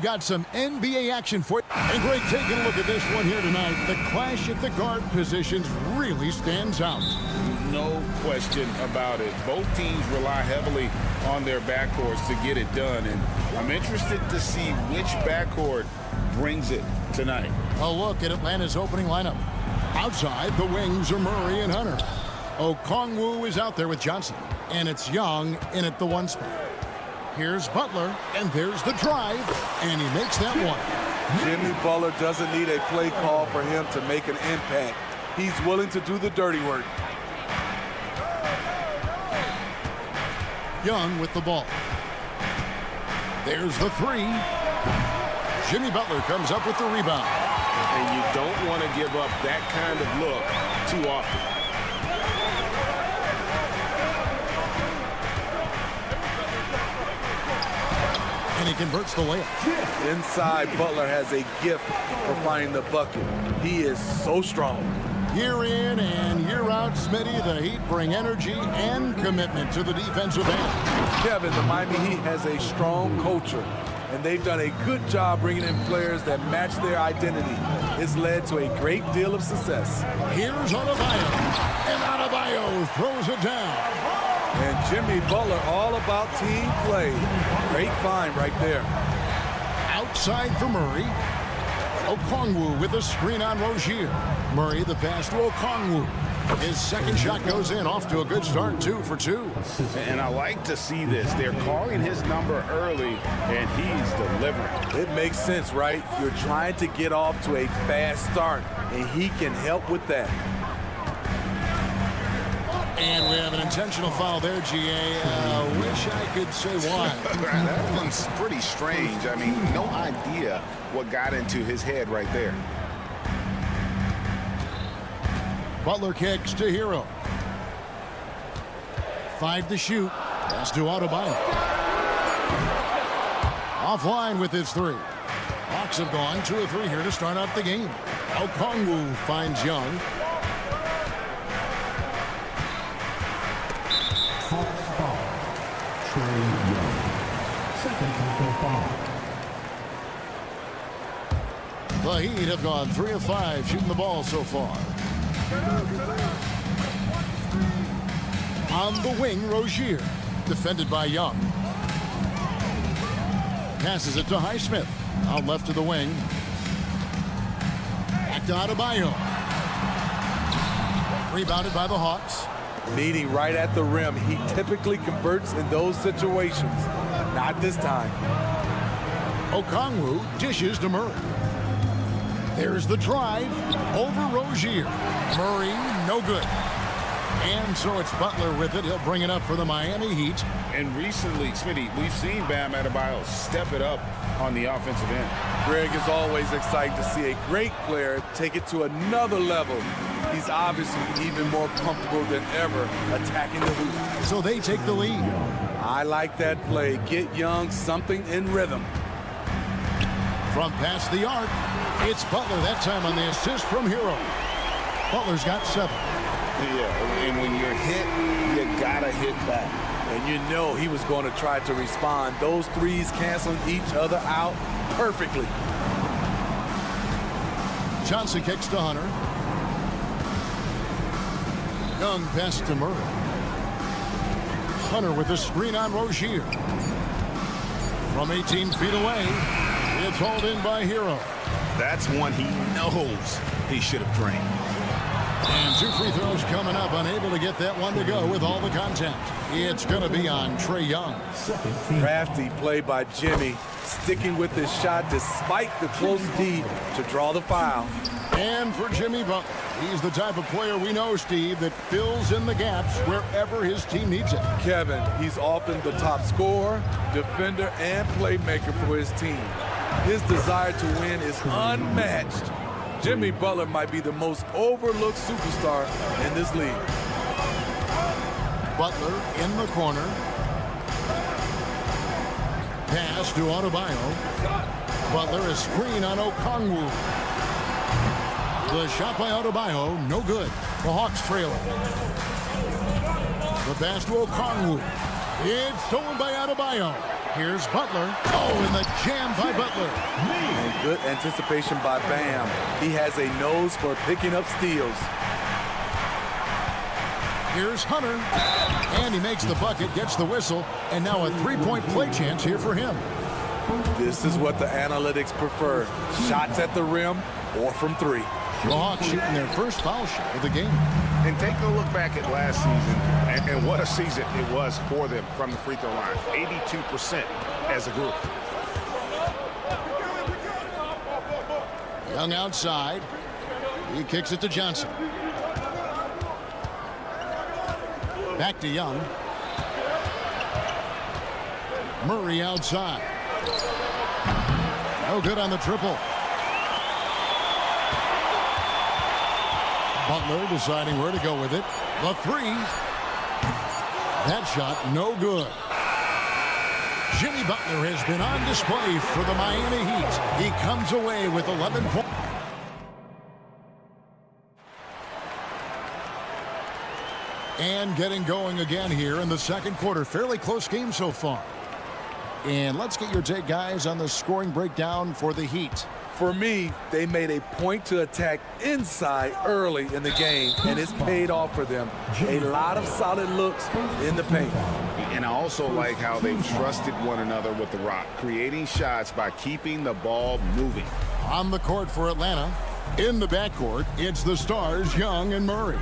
got some NBA action for you. And Greg, taking a look at this one here tonight, the clash at the guard positions really stands out. No question about it. Both teams rely heavily on their backcourts to get it done, and I'm interested to see which backcourt brings it tonight. A look at Atlanta's opening lineup. Outside, the wings are Murray and Hunter. Okongwu is out there with Johnson, and it's Young in at the 1 spot. Here's Butler, and there's the drive, and he makes that one. Jimmy Butler doesn't need a play call for him to make an impact. He's willing to do the dirty work. Young with the ball. There's the 3. Jimmy Butler comes up with the rebound. And you don't want to give up that kind of look too often. And he converts the layup. Inside, Butler has a gift for finding the bucket. He is so strong. Year in and year out, Smitty, the Heat bring energy and commitment to the defensive end. Kevin, the Miami Heat has a strong culture, and they've done a good job bringing in players that match their identity. It's led to a great deal of success. Here's Adebayo, and Adebayo throws it down. And Jimmy Butler, all about team play. Great find right there. Outside for Murray. Okongwu with a screen on Rozier. Murray the pass to Okongwu. His second shot goes in, off to a good start, 2 for 2. And I like to see this. They're calling his number early, and he's delivering. It makes sense, right? You're trying to get off to a fast start, and he can help with that. And we have an intentional foul there, GA. Wish I could say why. That one's pretty strange. I mean, no idea what got into his head right there. Butler kicks to Hero. 5 to shoot. Pass to Adebayo. Offline with his 3. Hawks have gone 2 of 3 here to start out the game. Okongwu finds Young. The Heat have gone 3 of 5 shooting the ball so far. On the wing, Rozier, defended by Young. Passes it to Highsmith. Out left to the wing. Back to Adebayo. Rebounded by the Hawks. Meeting right at the rim. He typically converts in those situations. Not this time. Okongwu dishes to Murray. There's the drive over Rozier. Murray, no good. And so it's Butler with it. He'll bring it up for the Miami Heat. And recently, Smitty, we've seen Bam Adebayo step it up on the offensive end. Greg is always excited to see a great player take it to another level. He's obviously even more comfortable than ever attacking the hoop. So they take the lead. I like that play. Get Young something in rhythm. From past the arc, it's Butler that time on the assist from Hero. Butler's got 7. Yeah, and when you're hit, you gotta hit back. And you know he was going to try to respond. Those threes canceling each other out perfectly. Johnson kicks to Hunter. Young pass to Murray. Hunter with a screen on Rozier. From 18 feet away, it's hauled in by Hero. That's one he knows he should have drained. And 2 free throws coming up, unable to get that one to go with all the contact. It's going to be on Trae Young. Crafty play by Jimmy, sticking with his shot despite the close lead to draw the foul. And for Jimmy Butler, he's the type of player we know, Steve, that fills in the gaps wherever his team needs it. Kevin, he's often the top scorer, defender, and playmaker for his team. His desire to win is unmatched. Jimmy Butler might be the most overlooked superstar in this league. Butler in the corner. Pass to Adebayo. Butler a screen on Okongwu. The shot by Adebayo, no good. The Hawks trailing. The pass to Okongwu. It's stolen by Adebayo. Here's Butler. Oh, and the jam by Butler. And good anticipation by Bam. He has a nose for picking up steals. Here's Hunter. And he makes the bucket, gets the whistle, and now a three-point play chance here for him. This is what the analytics prefer. Shots at the rim or from three. The Hawks shooting their first foul shot of the game. And take a look back at last season, and what a season it was for them from the free throw line. 82% as a group. Young outside. He kicks it to Johnson. Back to Young. Murray outside. No good on the triple. Butler deciding where to go with it. The three. That shot no good. Jimmy Butler has been on display for the Miami Heat. He comes away with 11 points. And getting going again here in the second quarter. Fairly close game so far. And let's get your take, guys, on the scoring breakdown for the Heat. For me, they made a point to attack inside early in the game, and it's paid off for them. A lot of solid looks in the paint. And I also like how they trusted one another with the rock, creating shots by keeping the ball moving. On the court for Atlanta, in the backcourt, it's the stars, Young and Murray.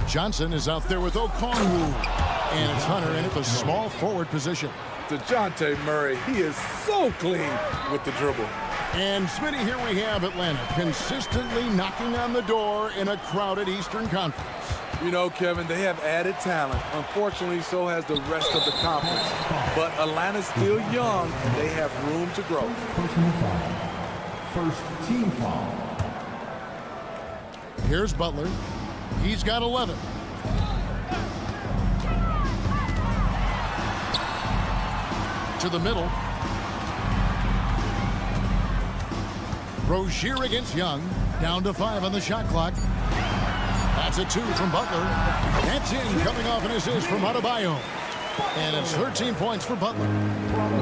Johnson is out there with Okongwu, and it's Hunter in at the small forward position. DeJounte Murray, he is so clean with the dribble. And Smitty, here we have Atlanta consistently knocking on the door in a crowded Eastern Conference. You know, Kevin, they have added talent. Unfortunately, so has the rest of the conference. But Atlanta's still young. They have room to grow. First team foul. Here's Butler. He's got 11. To the middle. Rozier against Young. Down to 5 on the shot clock. That's a 2 from Butler. That's in, coming off an assist from Adebayo. And it's 13 points for Butler.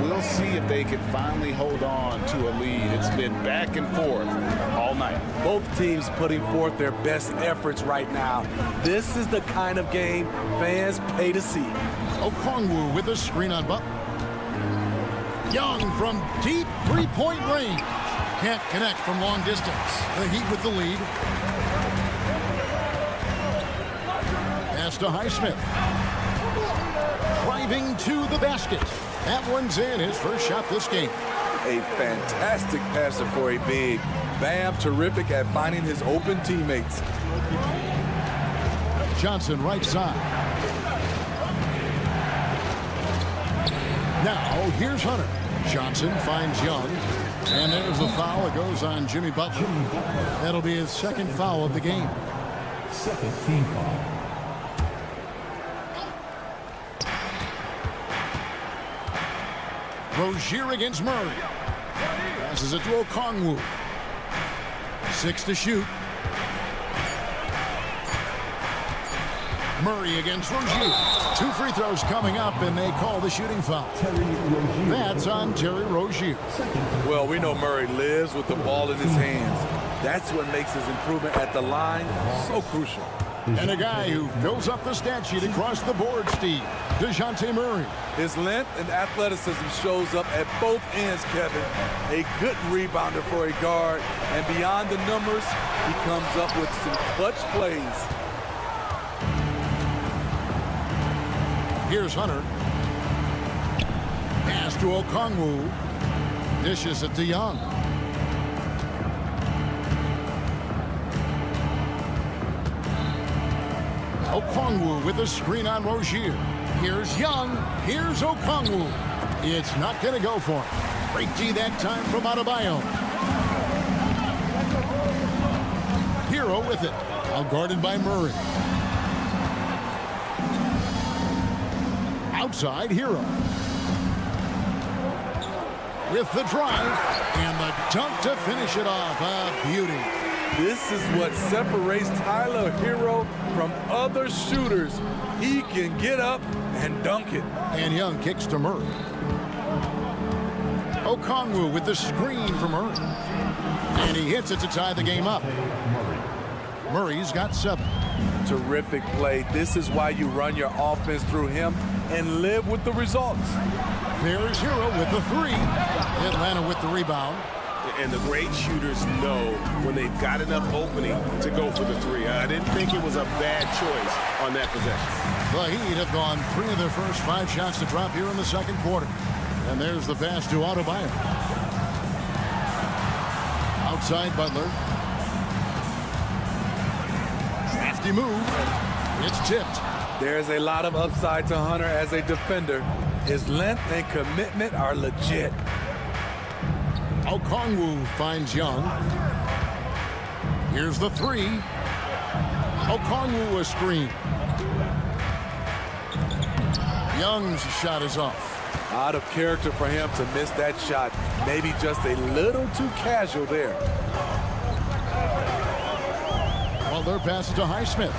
We'll see if they can finally hold on to a lead. It's been back and forth all night. Both teams putting forth their best efforts right now. This is the kind of game fans pay to see. Okongwu with a screen on Butler. Young from deep three-point range. Can't connect from long distance. The Heat with the lead. Pass to Highsmith. Driving to the basket. That one's in, his first shot this game. A fantastic passer for a big. Bam, terrific at finding his open teammates. Johnson right side. Now here's Hunter. Johnson finds Young. And there's a foul. It goes on Jimmy Butler. That'll be his second foul of the game. Second team foul. Rozier against Murray. Passes it to Okongwu. 6 to shoot. Murray against Rozier. 2 free throws coming up, and they call the shooting foul. That's on Terry Rozier. Well, we know Murray lives with the ball in his hands. That's what makes his improvement at the line so crucial. And a guy who fills up the stat sheet across the board, Steve. DeJounte Murray. His length and athleticism shows up at both ends, Kevin. A good rebounder for a guard. And beyond the numbers, he comes up with some clutch plays. Here's Hunter. Pass to Okongwu. Dishes it to Young. Okongwu with a screen on Rozier. Here's Young. Here's Okongwu. It's not going to go for him. Break D that time from Adebayo. Hero with it. Out guarded by Murray. Outside, Hero. With the drive and the dunk to finish it off. A beauty. This is what separates Tyler Hero from other shooters. He can get up and dunk it. And Young kicks to Murray. Okongwu with the screen from Murray. And he hits it to tie the game up. Murray's got 7. Terrific play. This is why you run your offense through him and live with the results. There's Hero with the 3. Atlanta with the rebound. And the great shooters know when they've got enough opening to go for the 3. I didn't think it was a bad choice on that possession. The Heat have gone 3 of their first 5 shots to drop here in the second quarter. And there's the pass to Adebayo. Outside Butler. Crafty move. It's tipped. There's a lot of upside to Hunter as a defender. His length and commitment are legit. Okongwu finds Young. Here's the 3. Okongwu a screen. Young's shot is off. Out of character for him to miss that shot. Maybe just a little too casual there. Butler passes to Highsmith.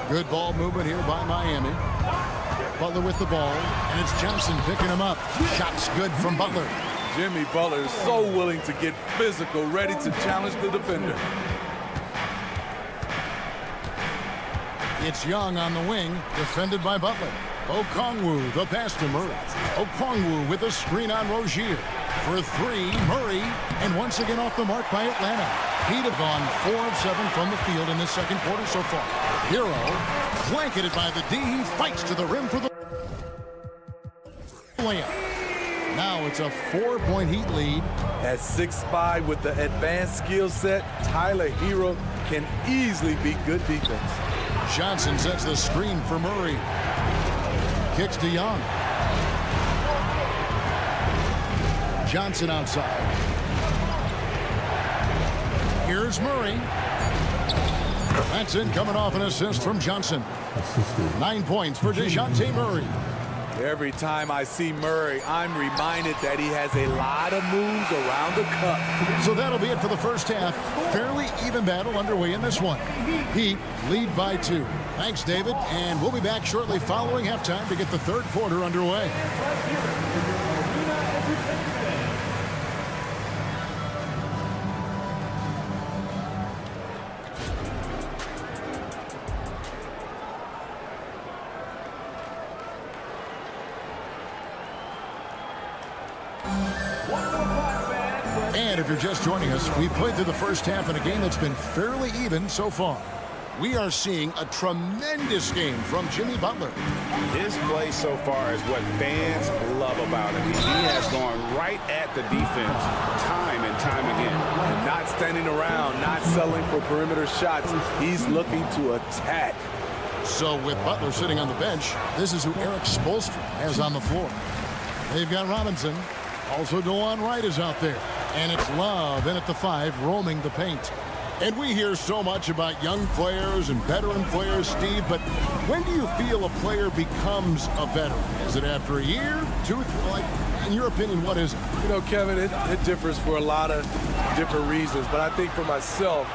Good ball movement here by Miami. Butler with the ball, and it's Johnson picking him up. Shot's good from Butler. Jimmy Butler is so willing to get physical, ready to challenge the defender. It's Young on the wing, defended by Butler. Okongwu, the pass to Murray. Okongwu with a screen on Rozier. For 3, Murray, and once again off the mark by Atlanta. He'd have gone 4 of 7 from the field in this second quarter so far. Hero, blanketed by the D, he fights to the rim for the layup. Now it's a 4-point Heat lead. At 6'5" with the advanced skill set, Tyler Hero can easily beat good defense. Johnson sets the screen for Murray. Kicks to Young. Johnson outside. Here's Murray. That's in, coming off an assist from Johnson. 9 points for DeJounte Murray. Every time I see Murray, I'm reminded that he has a lot of moves around the cup. So that'll be it for the first half. Fairly even battle underway in this one. Heat lead by 2. Thanks, David, and we'll be back shortly following halftime to get the third quarter underway. And if you're just joining us, we've played through the first half in a game that's been fairly even so far. We are seeing a tremendous game from Jimmy Butler. His play so far is what fans love about him. He has gone right at the defense time and time again. And not standing around, not settling for perimeter shots. He's looking to attack. So with Butler sitting on the bench, this is who Eric Spoelstra has on the floor. They've got Robinson. Also DeJuan Wright is out there. And it's Love in at the 5, roaming the paint. And we hear so much about young players and veteran players, Steve, but when do you feel a player becomes a veteran? Is it after a year, 2, like, in your opinion, what is it? You know, Kevin, it differs for a lot of different reasons, but I think for myself,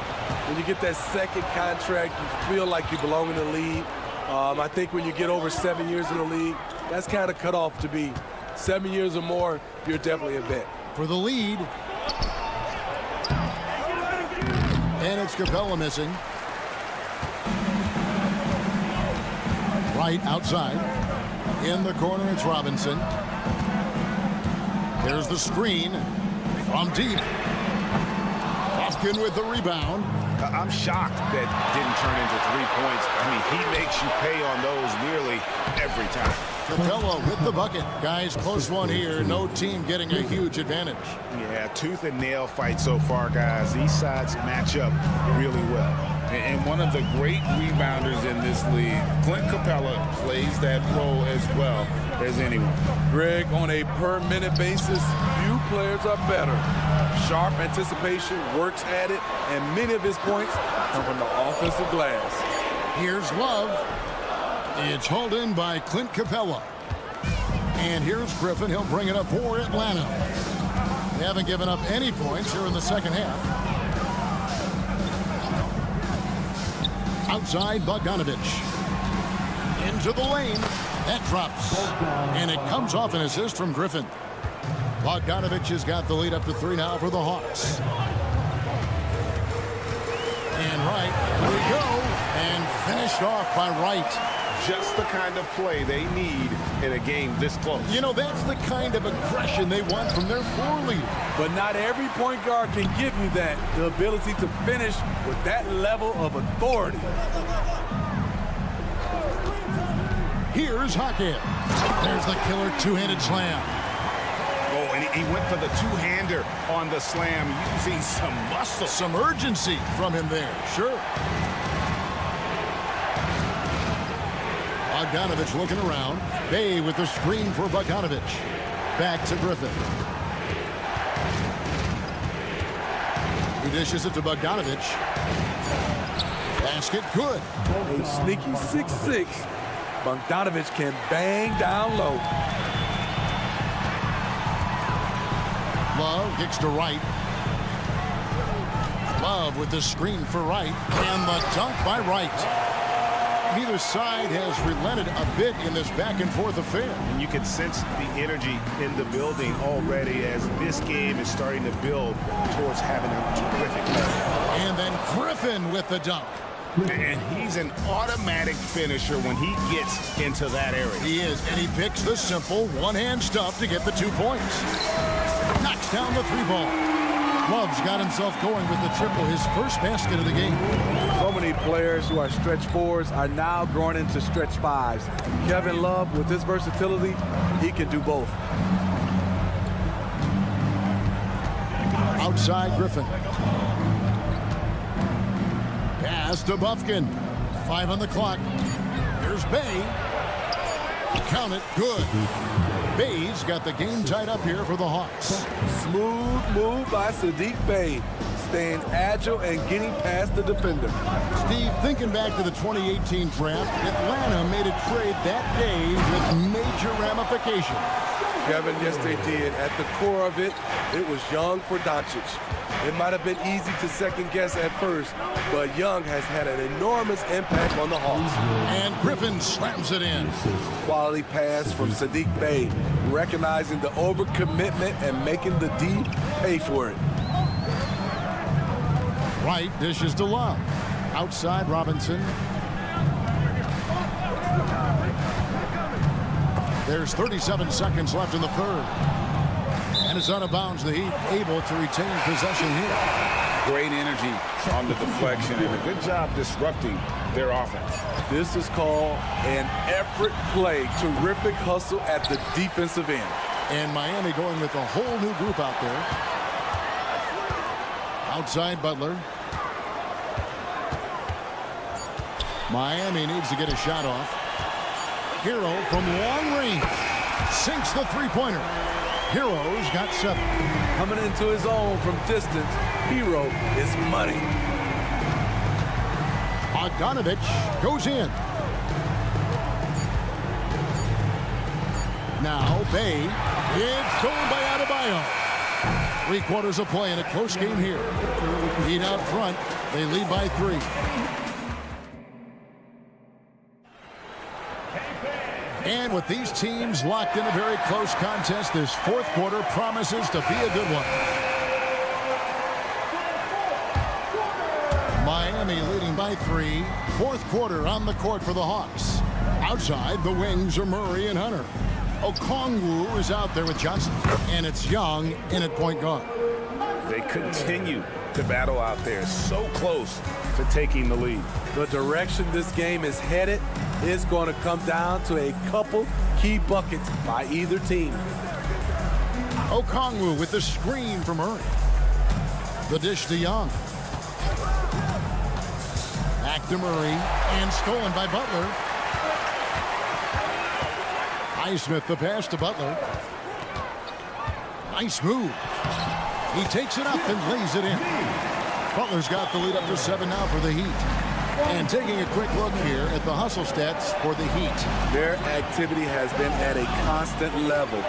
when you get that second contract, you feel like you belong in the league. I think when you get over 7 years in the league, that's kind of cut off to be 7 years or more, you're definitely a vet. For the lead. And it's Capella missing. Right outside. In the corner, it's Robinson. There's the screen from deep. Hofkin with the rebound. I'm shocked that didn't turn into 3 points. I mean, he makes you pay on those nearly every time. Capella with the bucket. Guys, close one here. No team getting a huge advantage. Yeah, tooth and nail fight so far, guys. These sides match up really well. And one of the great rebounders in this league, Clint Capella, plays that role as well as anyone. Greg, on a per-minute basis, few players are better. Sharp anticipation, works at it, and many of his points come from the offensive glass. Here's Love. It's hauled in by Clint Capella. And here's Griffin. He'll bring it up for Atlanta. They haven't given up any points here in the second half. Outside, Bogdanovich. Into the lane. That drops. And it comes off an assist from Griffin. Bogdanovich has got the lead up to 3 now for the Hawks. And Wright, here we go. And finished off by Wright. Just the kind of play they need in a game this close. You know, that's the kind of aggression they want from their floor leader. But not every point guard can give you that, the ability to finish with that level of authority. Here's Hackett. There's the killer two-handed slam. Oh, and he went for the two-hander on the slam, using some muscle. Some urgency from him there, sure. Bogdanovich looking around. Bay with the screen for Bogdanovich. Back to Griffin. He dishes it to Bogdanovich. Basket good. A sneaky 6'6". Bogdanovich can bang down low. Love kicks to Wright. Love with the screen for Wright. And the dunk by Wright. Neither side has relented a bit in this back-and-forth affair. And you can sense the energy in the building already as this game is starting to build towards having a terrific play. And then Griffin with the dunk. And he's an automatic finisher when he gets into that area. He is, and he picks the simple one-hand stuff to get the 2 points. Knocks down the 3 ball. Love's got himself going with the triple, his first basket of the game. So many players who are stretch 4s are now growing into stretch 5s. Kevin Love, with his versatility, he can do both. Outside Griffin. Pass to Bufkin. 5 on the clock. Here's Bay. Count it. Good. Bay's got the game tied up here for the Hawks. Smooth move by Sadiq Bey, staying agile and getting past the defender. Steve, thinking back to the 2018 draft, Atlanta made a trade that day with major ramifications. Kevin, yes they did. At the core of it, it was Young for Doncic. It might have been easy to second guess at first, but Young has had an enormous impact on the Hawks. And Griffin slams it in. Quality pass from Sadiq Bey, recognizing the overcommitment and making the D pay for it. Wright dishes to Love. Outside Robinson. There's 37 seconds left in the third. And it's out of bounds. The Heat able to retain possession here. Great energy on the deflection and a good job disrupting their offense. This is called an effort play. Terrific hustle at the defensive end. And Miami going with a whole new group out there. Outside Butler. Miami needs to get a shot off. Hero from long range sinks the three-pointer. Hero's got 7. Coming into his own from distance, Hero is money. Bogdanovich goes in. Now Bay. It's stolen by Adebayo. 3/4 of play in a close game here. Heat out front. They lead by 3. And with these teams locked in a very close contest, this 4th quarter promises to be a good one. Miami leading by 3. 4th quarter on the court for the Hawks. Outside, the wings are Murray and Hunter. Okongwu is out there with Johnson. And it's Young in at point guard. They continue to battle out there, so close to taking the lead. The direction this game is headed is going to come down to a couple key buckets by either team. Okongwu with the screen from Murray. The dish to Young. Back to Murray, and stolen by Butler. Highsmith the pass to Butler. Nice move. He takes it up and lays it in. Butler's got the lead up to 7 now for the Heat. And taking a quick look here at the hustle stats for the Heat. Their activity has been at a constant level.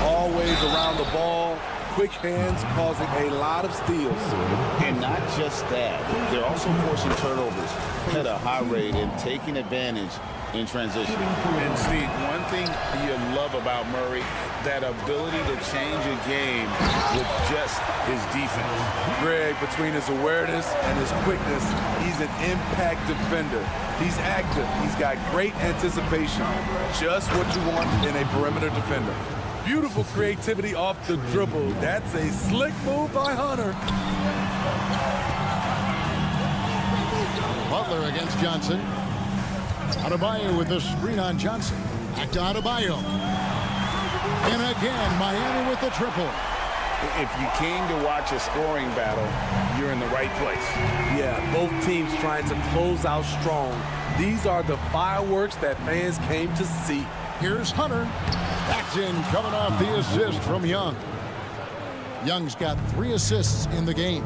Always around the ball, quick hands causing a lot of steals. And not just that, they're also forcing turnovers at a high rate and taking advantage in transition. And Steve, one thing you love about Murray, that ability to change a game with just his defense. Greg, between his awareness and his quickness, he's an impact defender. He's active. He's got great anticipation. Just what you want in a perimeter defender. Beautiful creativity off the dribble. That's a slick move by Hunter. Butler against Johnson. Adebayo with the screen on Johnson. Back to Adebayo. And again, Miami with the triple. If you came to watch a scoring battle, you're in the right place. Yeah, both teams trying to close out strong. These are the fireworks that fans came to see. Here's Hunter. Backed in, coming off the assist from Young. Young's got 3 assists in the game.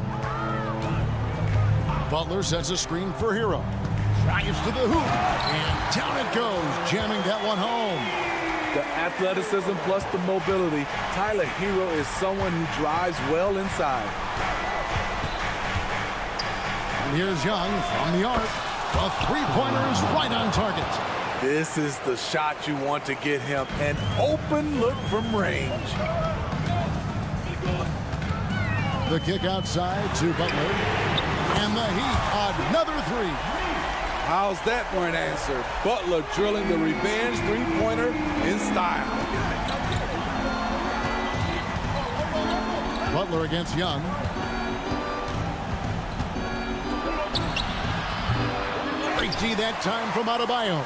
Butler sets a screen for Hero. Drives to the hoop, and down it goes, jamming that one home. The athleticism plus the mobility. Tyler Hero is someone who drives well inside. And here's Young from the arc. A three-pointer is right on target. This is the shot you want to get him. An open look from range. The kick outside to Butler. And the Heat, another 3. How's that for an answer? Butler drilling the revenge three-pointer in style. Butler against Young. Great D that time from Adebayo.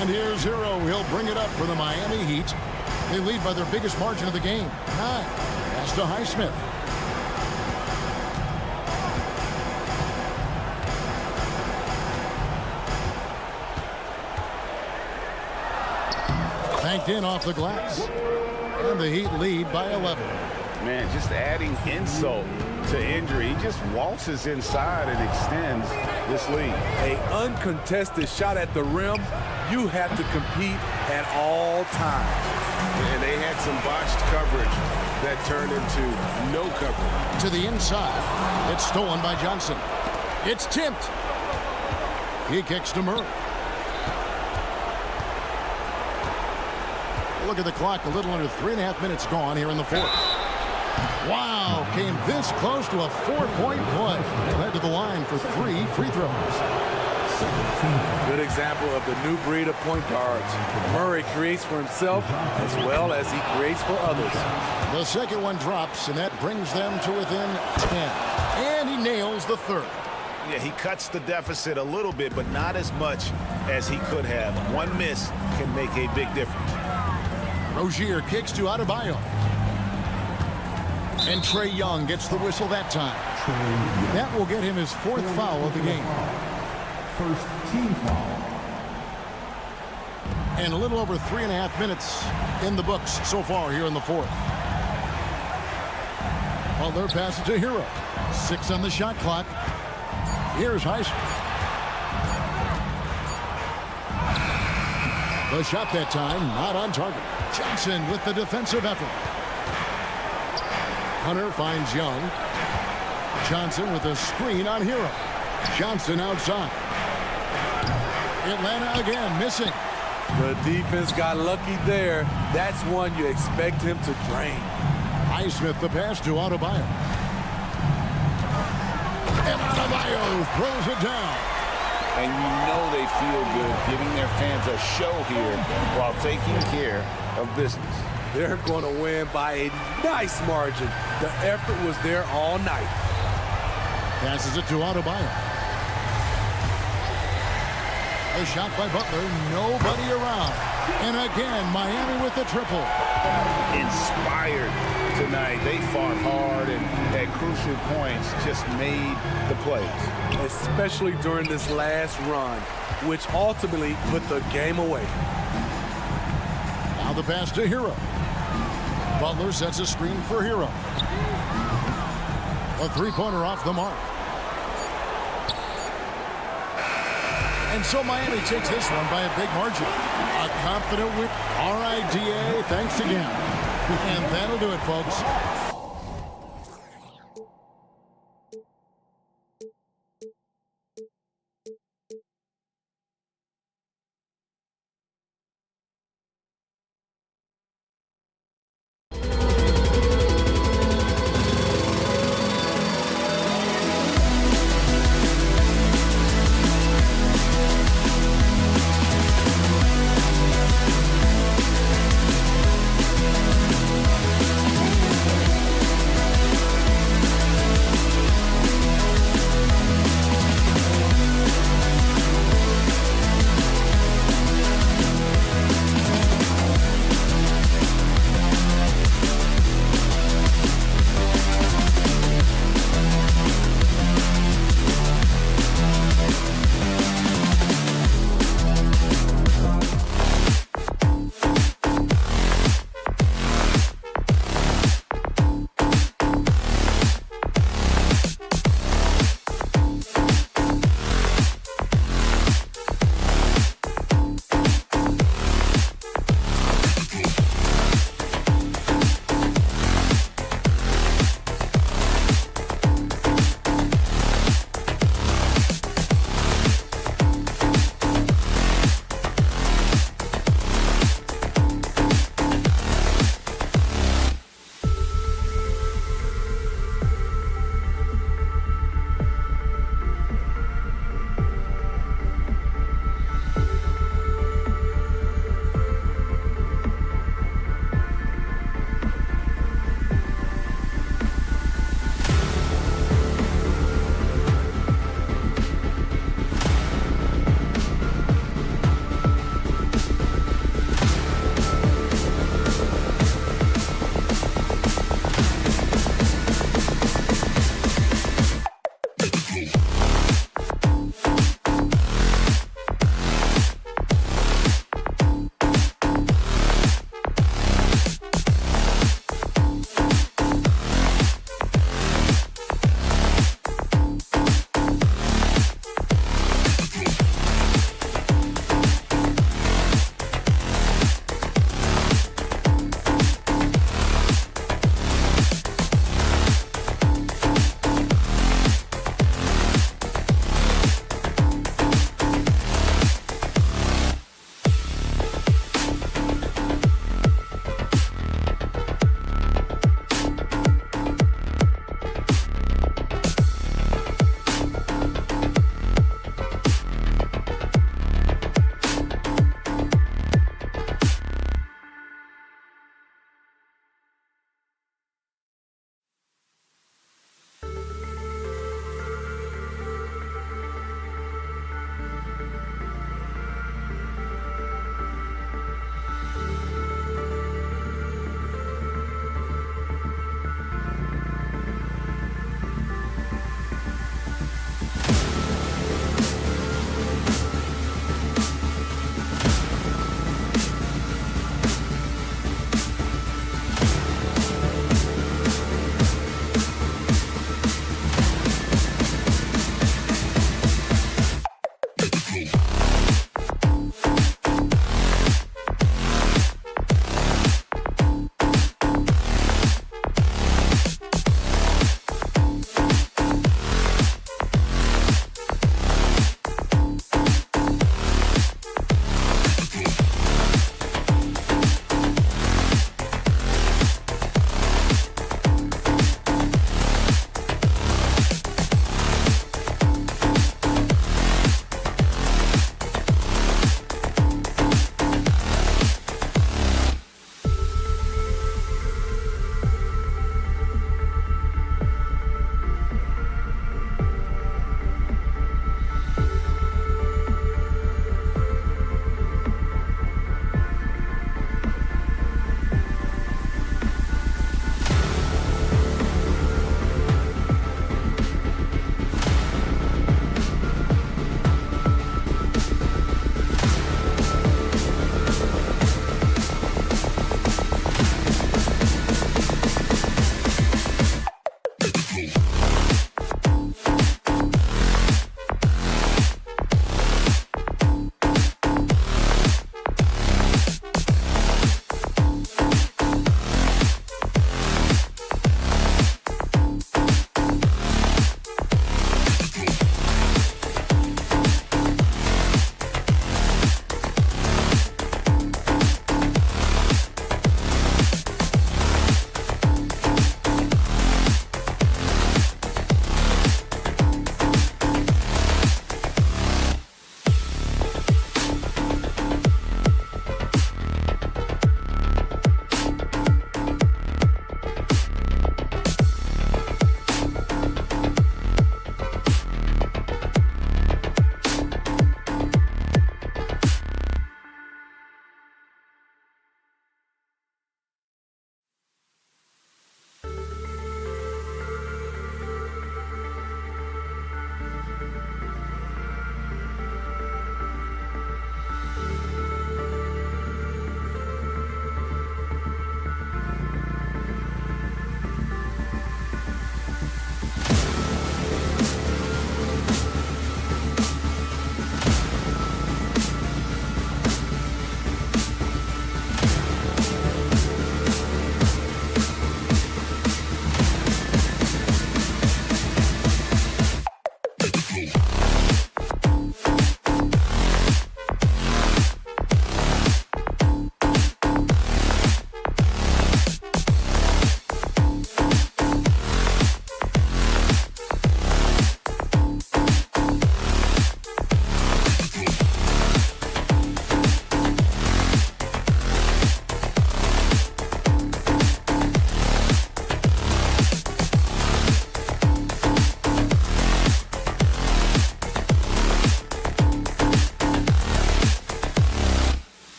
And here's Hero. He'll bring it up for the Miami Heat. They lead by their biggest margin of the game, 9. Pass to Highsmith. Banked in off the glass. And the Heat lead by 11. Man, just adding insult to injury. He just waltzes inside and extends this lead. An uncontested shot at the rim. You have to compete at all times. And they had some botched coverage that turned into no coverage. To the inside. It's stolen by Johnson. It's tipped. He kicks to Murray. Look at the clock, a little under 3.5 minutes gone here in the 4th. Wow, came this close to a 4-point play. They'll head to the line for 3 free throws. Good example of the new breed of point guards. Murray creates for himself as well as he creates for others. The second one drops, and that brings them to within 10. And he nails the 3rd. Yeah, he cuts the deficit a little bit, but not as much as he could have. One miss can make a big difference. Rozier kicks to Adebayo. And Trae Young gets the whistle that time. That will get him his 4th foul of the game. First team foul. And a little over 3.5 minutes in the books so far here in the 4th. Butler passes to Hero. 6 on the shot clock. Here's Highsmith. The shot that time, not on target. Johnson with the defensive effort. Hunter finds Young. Johnson with a screen on Hero. Johnson outside. Atlanta again missing. The defense got lucky there. That's one you expect him to drain. Highsmith the pass to Adebayo. And Adebayo throws it down. And you know they feel good giving their fans a show here while taking care of business. They're going to win by a nice margin. The effort was there all night. Passes it to Adebayo. A shot by Butler, nobody around. And again, Miami with the triple. Inspired tonight. They fought hard and at crucial points just made the plays. Especially during this last run, which ultimately put the game away. Now the pass to Hero. Butler sets a screen for Hero. A three-pointer off the mark. And so Miami takes this one by a big margin. A confident win. All right, DA, thanks again. And that'll do it, folks.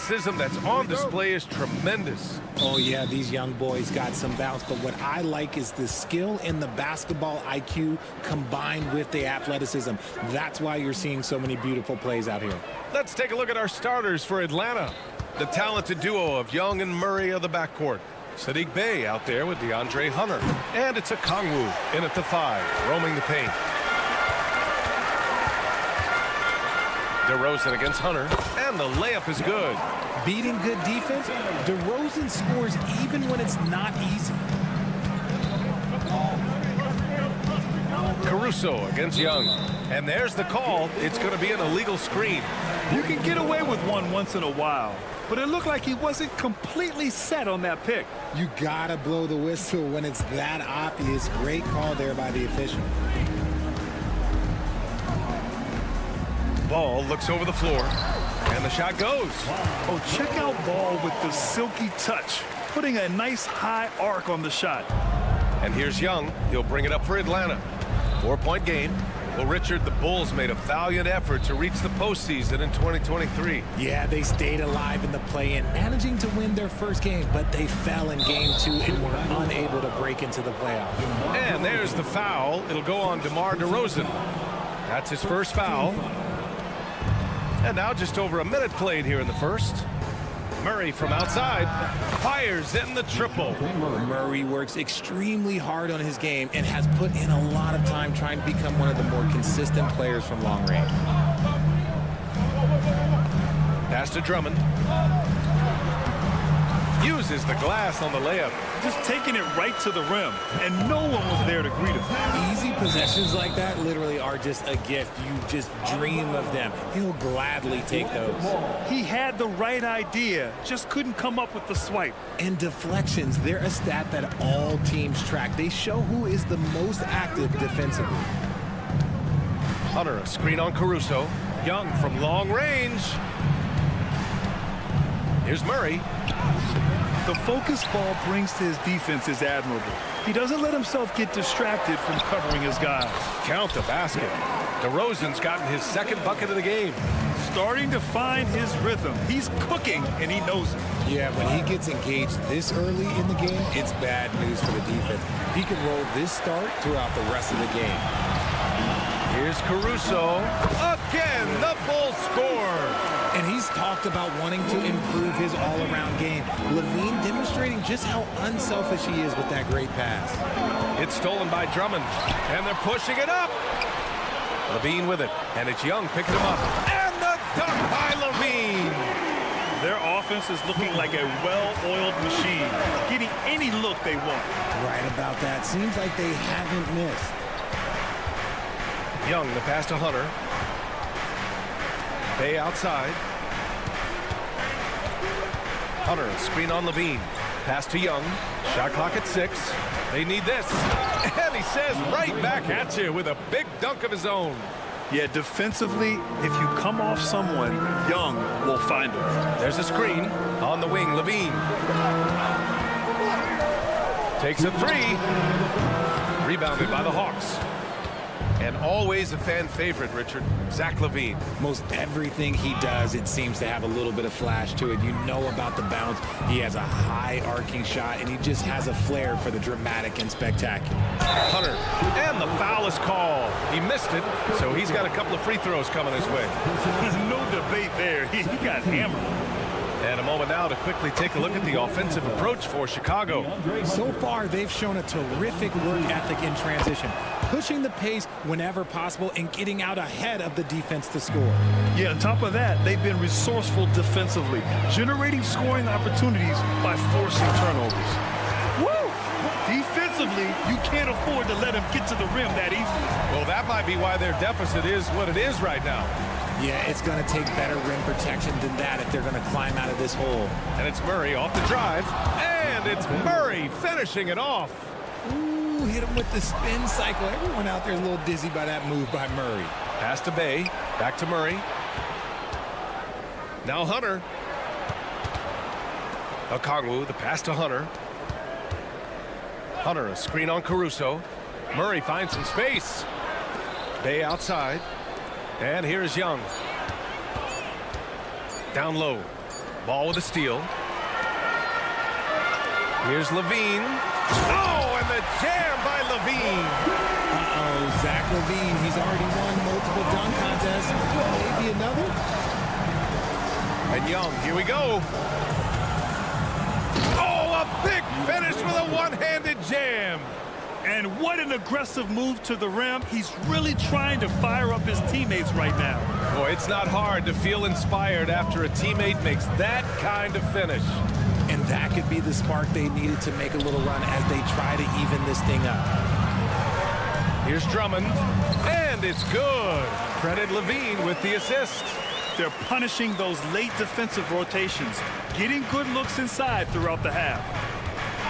athleticism that's on display is tremendous. Oh, yeah, these young boys got some bounce, but what I like is the skill and the basketball IQ combined with the athleticism. That's why you're seeing so many beautiful plays out here. Let's take a look at our starters for Atlanta. The talented duo of Young and Murray of the backcourt. Sadiq Bey out there with DeAndre Hunter. And it's a Kongwu in at the 5, roaming the paint. DeRozan against Hunter, and the layup is good. Beating good defense, DeRozan scores even when it's not easy. Caruso against Young. And there's the call. It's going to be an illegal screen. You can get away with one once in a while, but it looked like he wasn't completely set on that pick. You gotta blow the whistle when it's that obvious. Great call there by the official. Ball looks over the floor, and the shot goes. Oh, check out Ball with the silky touch, putting a nice high arc on the shot. And here's Young. He'll bring it up for Atlanta. 4-point game. Well, Richard, the Bulls made a valiant effort to reach the postseason in 2023. Yeah, they stayed alive in the play-in, managing to win their first game, but they fell in game 2 and were unable to break into the playoffs. And there's the foul. It'll go on DeMar DeRozan. That's his first foul. And now just over a minute played here in the first. Murray from outside fires in the triple. Murray works extremely hard on his game and has put in a lot of time trying to become one of the more consistent players from long range. Pass to Drummond. Uses the glass on the layup. Just taking it right to the rim, and no one was there to greet him. Easy possessions like that literally are just a gift. You just dream of them. He'll gladly take those. He had the right idea, just couldn't come up with the swipe. And deflections, they're a stat that all teams track. They show who is the most active defensively. Hunter, a screen on Caruso. Young from long range. Here's Murray. The focus Ball brings to his defense is admirable. He doesn't let himself get distracted from covering his guys. Count the basket. DeRozan's gotten his second bucket of the game. Starting to find his rhythm. He's cooking, and he knows it. Yeah, when he gets engaged this early in the game, it's bad news for the defense. He can roll this start throughout the rest of the game. Here's Caruso. Again, the Bulls score. And he's talked about wanting to improve his all-around game. Levine demonstrating just how unselfish he is with that great pass. It's stolen by Drummond, and they're pushing it up. Levine with it, and it's Young picking him up. And the dunk by Levine. Their offense is looking like a well-oiled machine, getting any look they want. Right about that. Seems like they haven't missed. Young, the pass to Hunter. Bey outside. Hunter, screen on Levine. Pass to Young. Shot clock at 6. They need this. And he says right back at you with a big dunk of his own. Yeah, defensively, if you come off someone, Young will find him. There's a screen on the wing. Levine takes a 3. Rebounded by the Hawks. And always a fan favorite, Richard, Zach LaVine. Most everything he does, it seems to have a little bit of flash to it. You know about the bounce. He has a high arcing shot, and he just has a flair for the dramatic and spectacular. Hunter, and the foul is called. He missed it, so he's got a couple of free throws coming his way. No debate there. He got hammered. And a moment now to quickly take a look at the offensive approach for Chicago. So far, they've shown a terrific work ethic in transition, pushing the pace whenever possible and getting out ahead of the defense to score. Yeah, on top of that, they've been resourceful defensively, generating scoring opportunities by forcing turnovers. Woo! Defensively, you can't afford to let him get to the rim that easily. Well, that might be why their deficit is what it is right now. Yeah, it's going to take better rim protection than that if they're going to climb out of this hole. And it's Murray off the drive. And it's Murray finishing it off. Ooh, hit him with the spin cycle. Everyone out there is a little dizzy by that move by Murray. Pass to Bey. Back to Murray. Now Hunter. Okongwu, the pass to Hunter. Hunter, a screen on Caruso. Murray finds some space. Bey outside. And here's Young. Down low. Ball with a steal. Here's Levine. Oh, and the jam by Levine. Uh-oh, Zach Levine. He's already won multiple dunk contests. Maybe another? And Young, here we go. Oh, a big finish with a one-handed jam. And what an aggressive move to the rim. He's really trying to fire up his teammates right now. Boy, it's not hard to feel inspired after a teammate makes that kind of finish. And that could be the spark they needed to make a little run as they try to even this thing up. Here's Drummond, and it's good. Credit Levine with the assist. They're punishing those late defensive rotations, getting good looks inside throughout the half.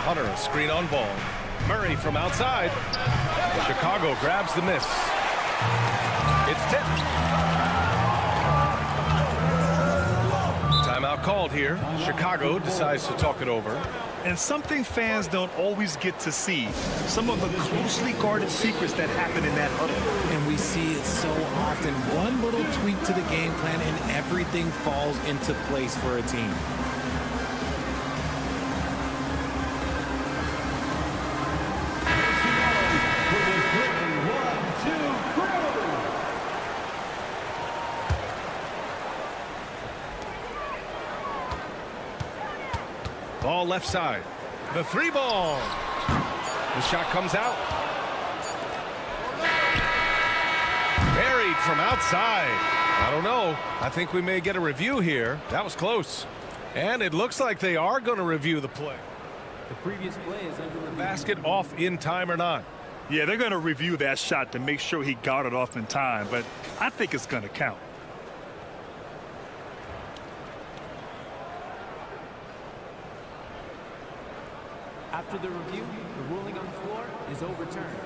Hunter, a screen on ball. Murray from outside. Chicago grabs the miss. It's tipped. Timeout called here. Chicago decides to talk it over. And something fans don't always get to see, some of the closely guarded secrets that happen in that huddle. And we see it so often. One little tweak to the game plan and everything falls into place for a team. Ball left side. The three ball. The shot comes out. Buried from outside. I don't know. I think we may get a review here. That was close. And it looks like they are going to review the play. The previous play is under review. Basket off in time or not. Yeah, they're going to review that shot to make sure he got it off in time, but I think it's going to count. After the review, the ruling on the floor is overturned.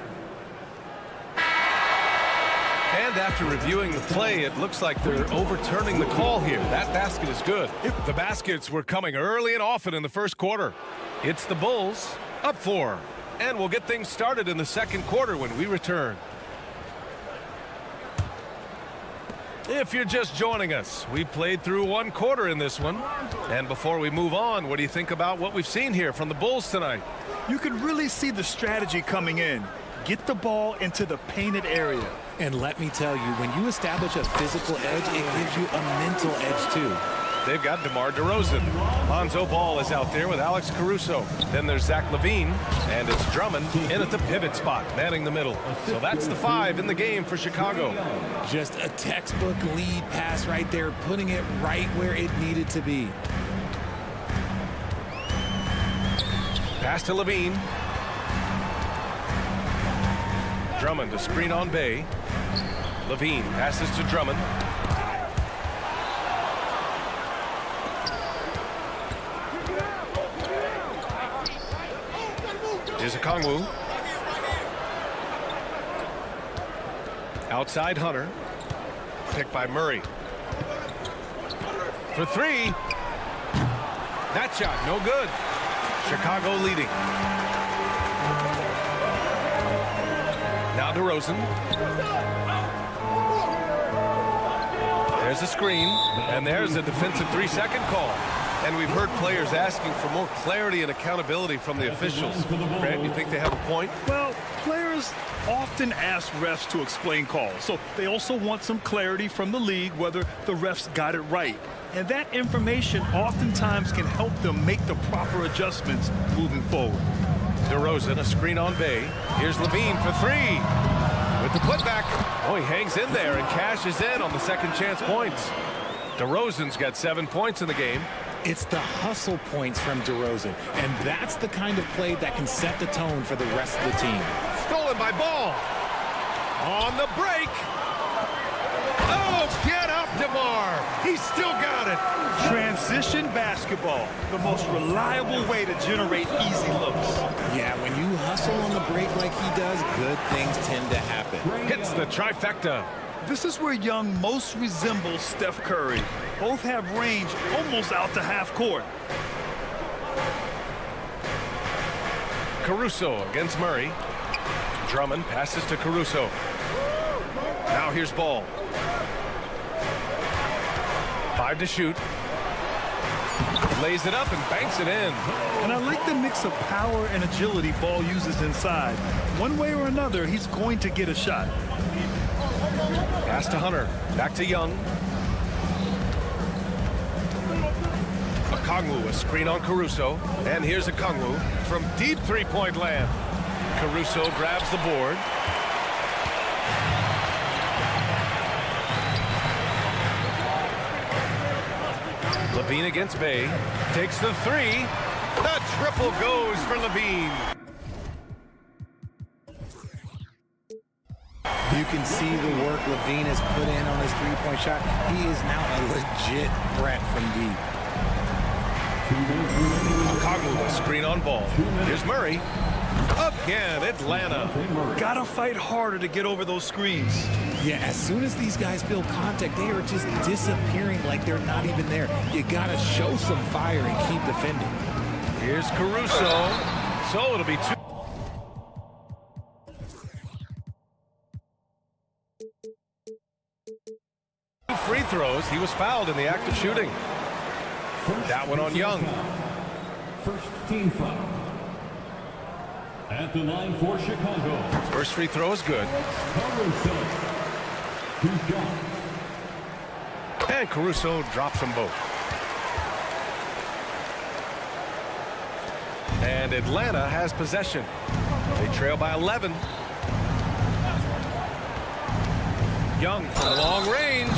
And after reviewing the play, it looks like they're overturning the call here. That basket is good. The baskets were coming early and often in the first quarter. It's the Bulls up 4. And we'll get things started in the second quarter when we return. If you're just joining us, we played through one quarter in this one. And before we move on, what do you think about what we've seen here from the Bulls tonight? You can really see the strategy coming in. Get the ball into the painted area. And let me tell you, when you establish a physical edge, it gives you a mental edge too. They've got DeMar DeRozan. Lonzo Ball is out there with Alex Caruso. Then there's Zach Levine, and it's Drummond in at the pivot spot, manning the middle. So that's the 5 in the game for Chicago. Just a textbook lead pass right there, putting it right where it needed to be. Pass to Levine. Drummond, a screen on Bay. Levine passes to Drummond. Here's a Kongwu. Outside Hunter. Picked by Murray. For 3. That shot, no good. Chicago leading. Now DeRozan. There's a screen, and there's a defensive 3-second call. And we've heard players asking for more clarity and accountability from the officials. Grant, you think they have a point? Well, players often ask refs to explain calls, so they also want some clarity from the league whether the refs got it right. And that information oftentimes can help them make the proper adjustments moving forward. DeRozan, a screen on Bay. Here's Levine for 3. With the putback. Oh, he hangs in there and cashes in on the second chance points. DeRozan's got 7 points in the game. It's the hustle points from DeRozan, and that's the kind of play that can set the tone for the rest of the team. Stolen by Ball. On the break. Oh, get up, DeMar. He's still got it. Transition basketball, the most reliable way to generate easy looks. Yeah, when you hustle on the break like he does, good things tend to happen. Hits the trifecta. This is where Young most resembles Steph Curry. Both have range almost out to half court. Caruso against Murray. Drummond passes to Caruso. Now here's Ball. 5 to shoot. Lays it up and banks it in. And I like the mix of power and agility Ball uses inside. One way or another, he's going to get a shot. Pass to Hunter. Back to Young. Okongwu, a screen on Caruso. And here's Okongwu from deep three-point land. Caruso grabs the board. Levine against Bay. Takes the three. The triple goes for Levine. You can see the work Levine has put in on his three-point shot. He is now a legit threat from deep. Okongwu, a screen on Ball. Here's Murray. Again, Atlanta. Gotta fight harder to get over those screens. Yeah, as soon as these guys feel contact, they are just disappearing like they're not even there. You gotta show some fire and keep defending. Here's Caruso. So it'll be 2 free throws. He was fouled in the act of shooting. That one on Young. First team foul. At the line for Chicago. First free throw is good. Caruso. 2 shots. And Caruso drops them both. And Atlanta has possession. They trail by 11. Young from long range.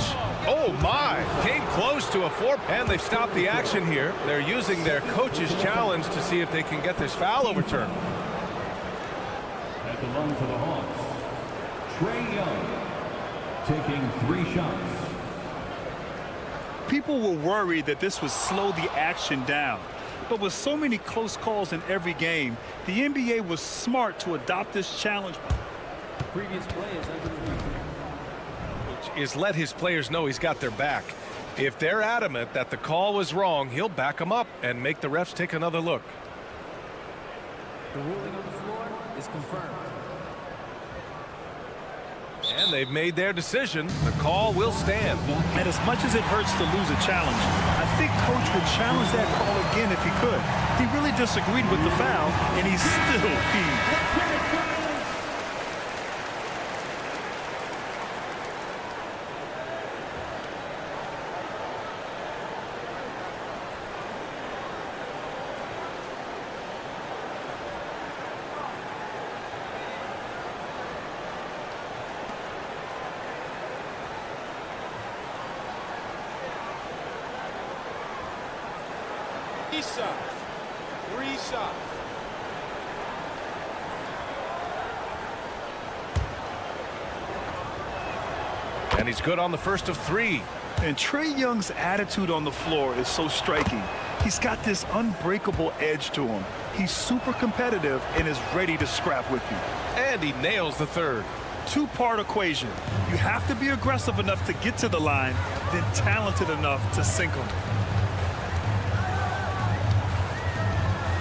Oh my, came close to a 4. And they've stopped the action here. They're using their coach's challenge to see if they can get this foul overturned. At the line for the Hawks, Trae Young taking 3 shots. People were worried that this would slow the action down. But with so many close calls in every game, the NBA was smart to adopt this challenge. Previous play is under review. Which is let his players know he's got their back. If they're adamant that the call was wrong, he'll back them up and make the refs take another look. The ruling on the floor is confirmed. And they've made their decision. The call will stand. And as much as it hurts to lose a challenge, I think Coach would challenge that call again if he could. He really disagreed with the foul, and he's still peeved. Three shots. And he's good on the first of 3. And Trae Young's attitude on the floor is so striking. He's got this unbreakable edge to him. He's super competitive and is ready to scrap with you. And he nails the third. 2-part equation. You have to be aggressive enough to get to the line, then talented enough to sink them.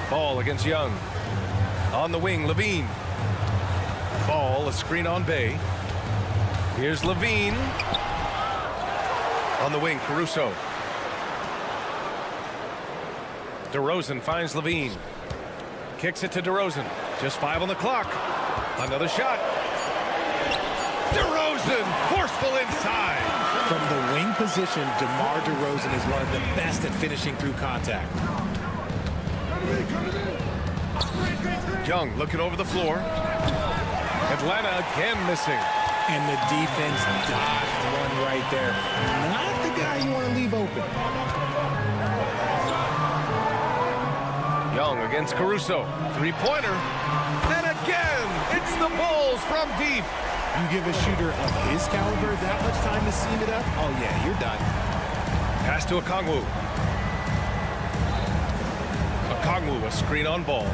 Ball against Young. On the wing, Levine. Ball, a screen on Bay. Here's Levine. On the wing, Caruso. DeRozan finds Levine. Kicks it to DeRozan. Just 5 on the clock. Another shot. DeRozan, forceful inside. From the wing position, DeMar DeRozan is one of the best at finishing through contact. Young looking over the floor. Atlanta again missing. And the defense dodged one right there. Not the guy you want to leave open. Young against Caruso. 3-pointer. And again, it's the Bulls from deep. You give a shooter of his caliber that much time to seam it up? Oh, yeah, you're done. Pass to Okongwu. Okongwu, a screen on Ball.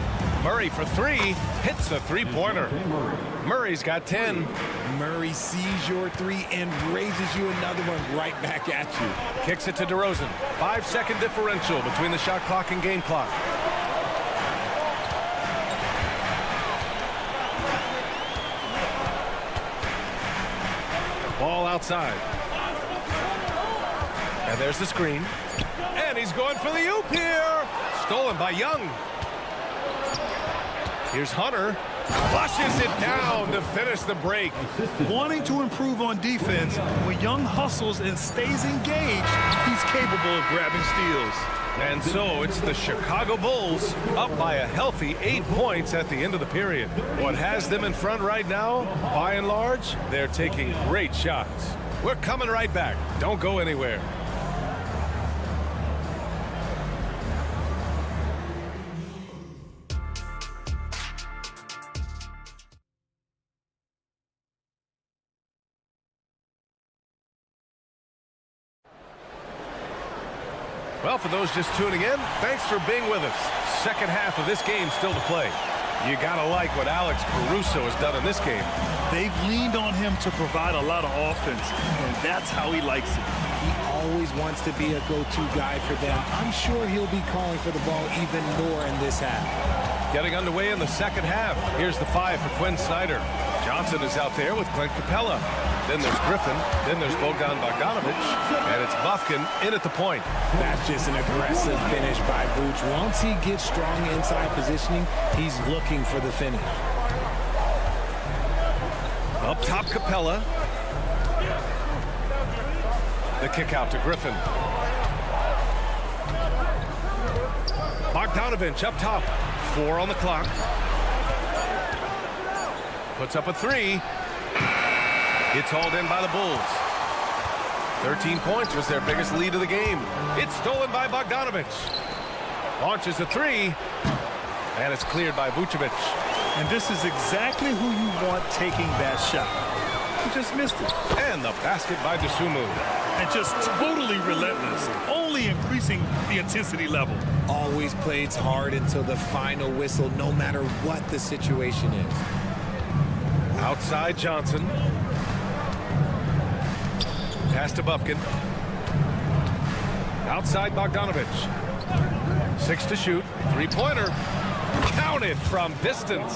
Murray for 3. Hits the 3-pointer. Murray's got 10. Murray sees your 3 and raises you another one right back at you. Kicks it to DeRozan. 5-second differential between the shot clock and game clock. Ball outside. And there's the screen. And he's going for the oop here. Stolen by Young. Here's Hunter. Flushes it down to finish the break. Wanting to improve on defense, when Young hustles and stays engaged, he's capable of grabbing steals. And so it's the Chicago Bulls up by a healthy 8 points at the end of the period. What has them in front right now, by and large, they're taking great shots. We're coming right back. Don't go anywhere. Well, for those just tuning in, thanks for being with us. Second half of this game still to play. You gotta like what Alex Caruso has done in this game. They've leaned on him to provide a lot of offense, and that's how he likes it. He always wants to be a go-to guy for them. I'm sure he'll be calling for the ball even more in this half. Getting underway in the second half. Here's the 5 for Quinn Snyder. Johnson is out there with Clint Capella. Then there's Griffin. Then there's Bogdan Bogdanovic. And it's Bufkin in at the point. That's just an aggressive finish by Vooch. Once he gets strong inside positioning, he's looking for the finish. Up top, Capella. The kick out to Griffin. Bogdanovic up top. 4 on the clock. Puts up a 3. It's hauled in by the Bulls. 13 points was their biggest lead of the game. It's stolen by Bogdanovic. Launches a 3. And it's cleared by Vucevic. And this is exactly who you want taking that shot. He just missed it. And the basket by Dosunmu. And just totally relentless, only increasing the intensity level. Always plays hard until the final whistle, no matter what the situation is. Outside Johnson. Pass to Bufkin. Outside Bogdanovic. 6 to shoot. 3-pointer. Counted from distance.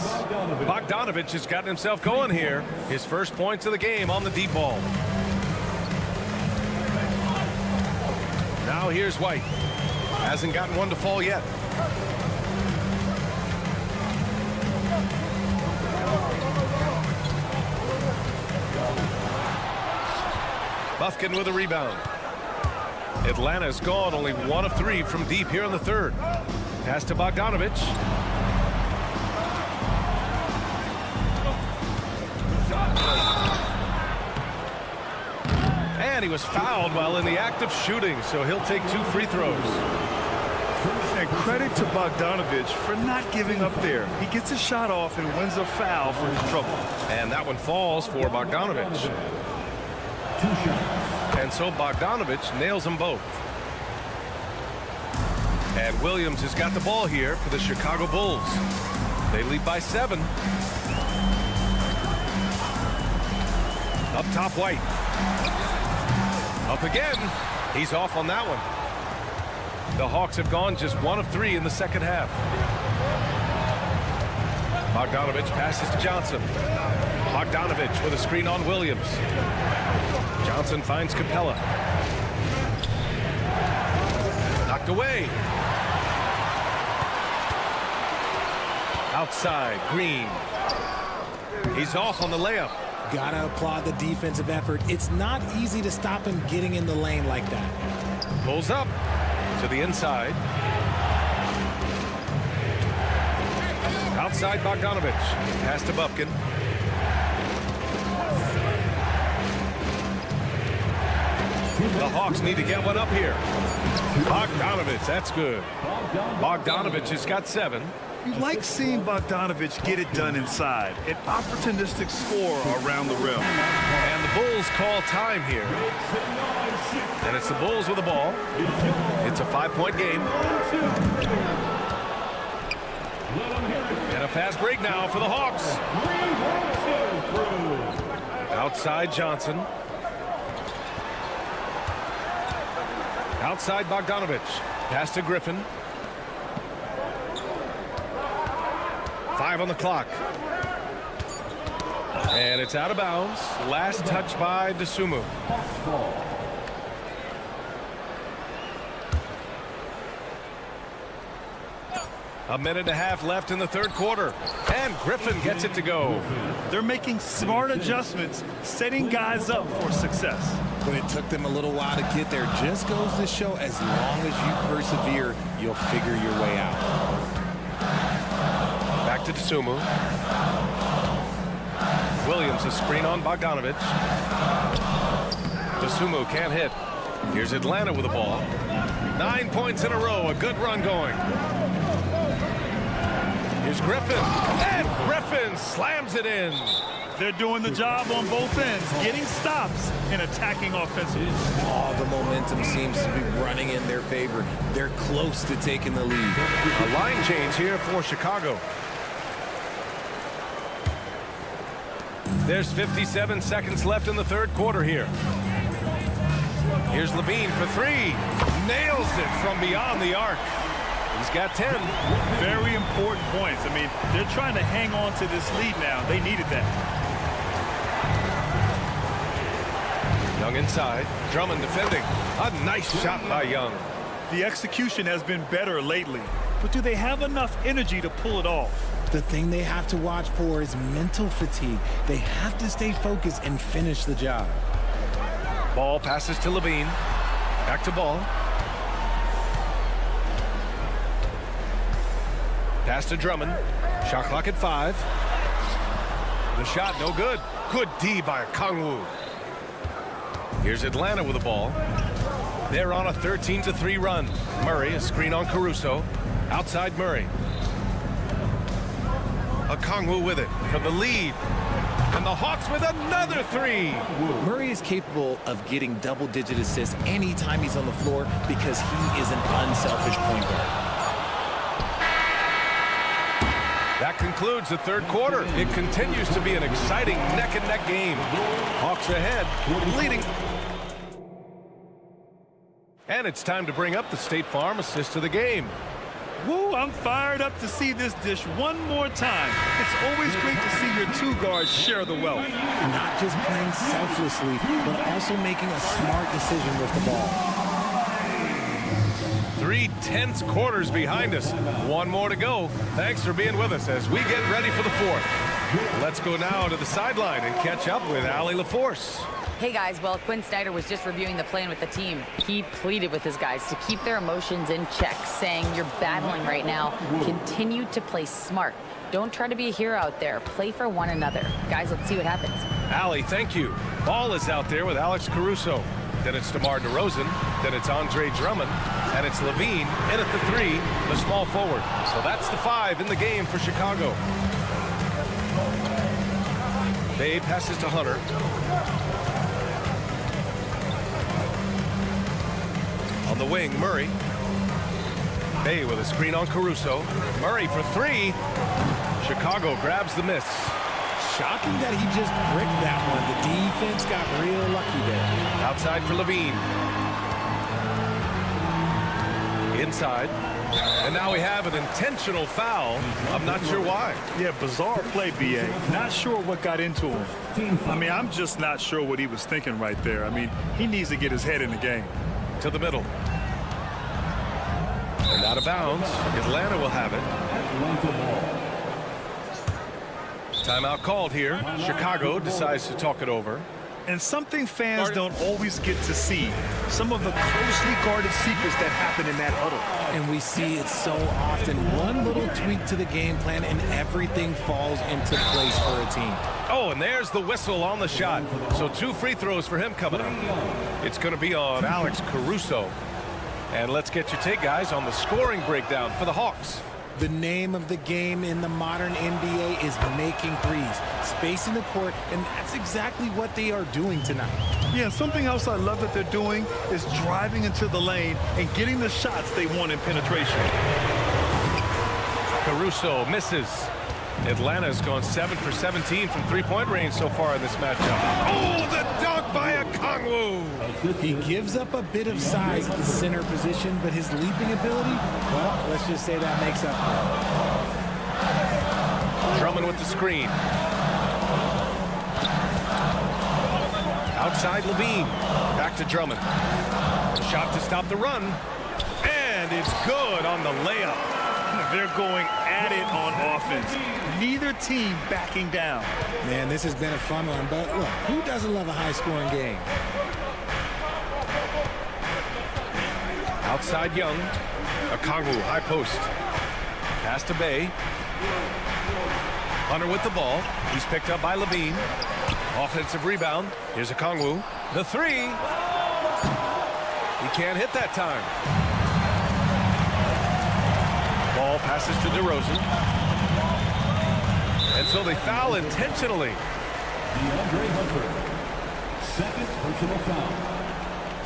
Bogdanovic has gotten himself going here. His first points of the game on the deep ball. Now here's White. Hasn't gotten one to fall yet. Bufkin with a rebound. Atlanta's gone only 1 of 3 from deep here in the third. Pass to Bogdanovic. And he was fouled while in the act of shooting, so he'll take 2 free throws. And credit to Bogdanovic for not giving up there. He gets a shot off and wins a foul for his trouble. And that one falls for Bogdanovic. And so Bogdanovic nails them both. And Williams has got the ball here for the Chicago Bulls. They lead by 7. Up top, White. Up again. He's off on that one. The Hawks have gone just 1 of 3 in the second half. Bogdanovic passes to Johnson. Bogdanovic with a screen on Williams. Johnson finds Capella. Knocked away. Outside, Green. He's off on the layup. Gotta applaud the defensive effort. It's not easy to stop him getting in the lane like that. Pulls up to the inside. Outside Bogdanovic. Pass to Bufkin. The Hawks need to get one up here. Bogdanovic, that's good. Bogdanovic has got 7. You like seeing Bogdanovic get it done inside. An opportunistic score around the rim. And the Bulls call time here. And it's the Bulls with the ball. It's a 5-point game. And a fast break now for the Hawks. Outside Johnson. Outside Bogdanovic. Pass to Griffin. 5 on the clock. And it's out of bounds. Last touch by Dosunmu. A minute and a half left in the third quarter. And Griffin gets it to go. They're making smart adjustments, setting guys up for success. But it took them a little while to get there. Just goes to show, as long as you persevere, you'll figure your way out. Back to Dosunmu. Williams, a screen on Bogdanovic. Dosunmu can't hit. Here's Atlanta with the ball. 9 points in a row. A good run going. Here's Griffin. And Griffin slams it in. They're doing the job on both ends, getting stops and attacking offensively. All the momentum seems to be running in their favor. They're close to taking the lead. A line change here for Chicago. There's 57 seconds left in the third quarter here. Here's Levine for three. Nails it from beyond the arc. He's got 10. Very important points. I mean, they're trying to hang on to this lead now. They needed that. Young inside. Drummond defending. A nice shot by Young. The execution has been better lately. But do they have enough energy to pull it off? The thing they have to watch for is mental fatigue. They have to stay focused and finish the job. Ball passes to Levine. Back to Ball. Pass to Drummond. Shot clock at 5. The shot no good. Good D by Kongwu. Here's Atlanta with the ball. They're on a 13-3 run. Murray, a screen on Caruso. Outside Murray. Okongwu with it for the lead. And the Hawks with another three. Murray is capable of getting double-digit assists anytime he's on the floor because he is an unselfish point guard. That concludes the third quarter. It continues to be an exciting neck-and-neck game. Hawks ahead, leading. And it's time to bring up the State Farm assist of the game. Woo, I'm fired up to see this dish one more time. It's always great to see your two guards share the wealth. Not just playing selflessly, but also making a smart decision with the ball. 3 tense quarters behind us. One more to go. Thanks for being with us as we get ready for the fourth. Let's go now to the sideline and catch up with Allie LaForce. Hey guys, well, Quinn Snyder was just reviewing the plan with the team. He pleaded with his guys to keep their emotions in check, saying, you're battling right now. Continue to play smart. Don't try to be a hero out there. Play for one another. Guys, let's see what happens. Allie, thank you. Ball is out there with Alex Caruso. Then it's DeMar DeRozan. Then it's Andre Drummond. And it's Levine in at the 3, the small forward. So that's the 5 in the game for Chicago. Bay passes to Hunter. On the wing, Murray. Bay with a screen on Caruso. Murray for 3. Chicago grabs the miss. Shocking that he just bricked that one. The defense got real lucky there. Outside for Levine. Inside. And now we have an intentional foul. I'm not sure why. Yeah, bizarre play, B.A. Not sure what got into him. I mean, I'm just not sure what he was thinking right there. I mean, he needs to get his head in the game. To the middle. And out of bounds. Atlanta will have it. Timeout called here. Chicago decides to talk it over. And something fans don't always get to see. Some of the closely guarded secrets that happen in that huddle. And we see it so often. One little tweak to the game plan and everything falls into place for a team. Oh, and there's the whistle on the shot. So 2 free throws for him coming up. It's going to be on Alex Caruso. And let's get your take, guys, on the scoring breakdown for the Hawks. The name of the game in the modern NBA is making threes, spacing the court, and that's exactly what they are doing tonight. Yeah, something else I love that they're doing is driving into the lane and getting the shots they want in penetration. Caruso misses. Atlanta's gone 7 for 17 from three-point range so far in this matchup. Oh, the dunk by Okongwu! He gives up a bit of size at the center position, but his leaping ability, well, let's just say that makes up for it. Drummond with the screen. Outside Levine. Back to Drummond. Shot to stop the run. And it's good on the layup. They're going at it on offense. Neither team backing down. Man, this has been a fun one, but look, who doesn't love a high-scoring game? Outside Young. Okongwu, high post. Pass to Bay. Hunter with the ball. He's picked up by Levine. Offensive rebound. Here's Okongwu. The three. He can't hit that time. Ball passes to DeRozan. And so they foul intentionally. DeAndre Hunter, second personal foul.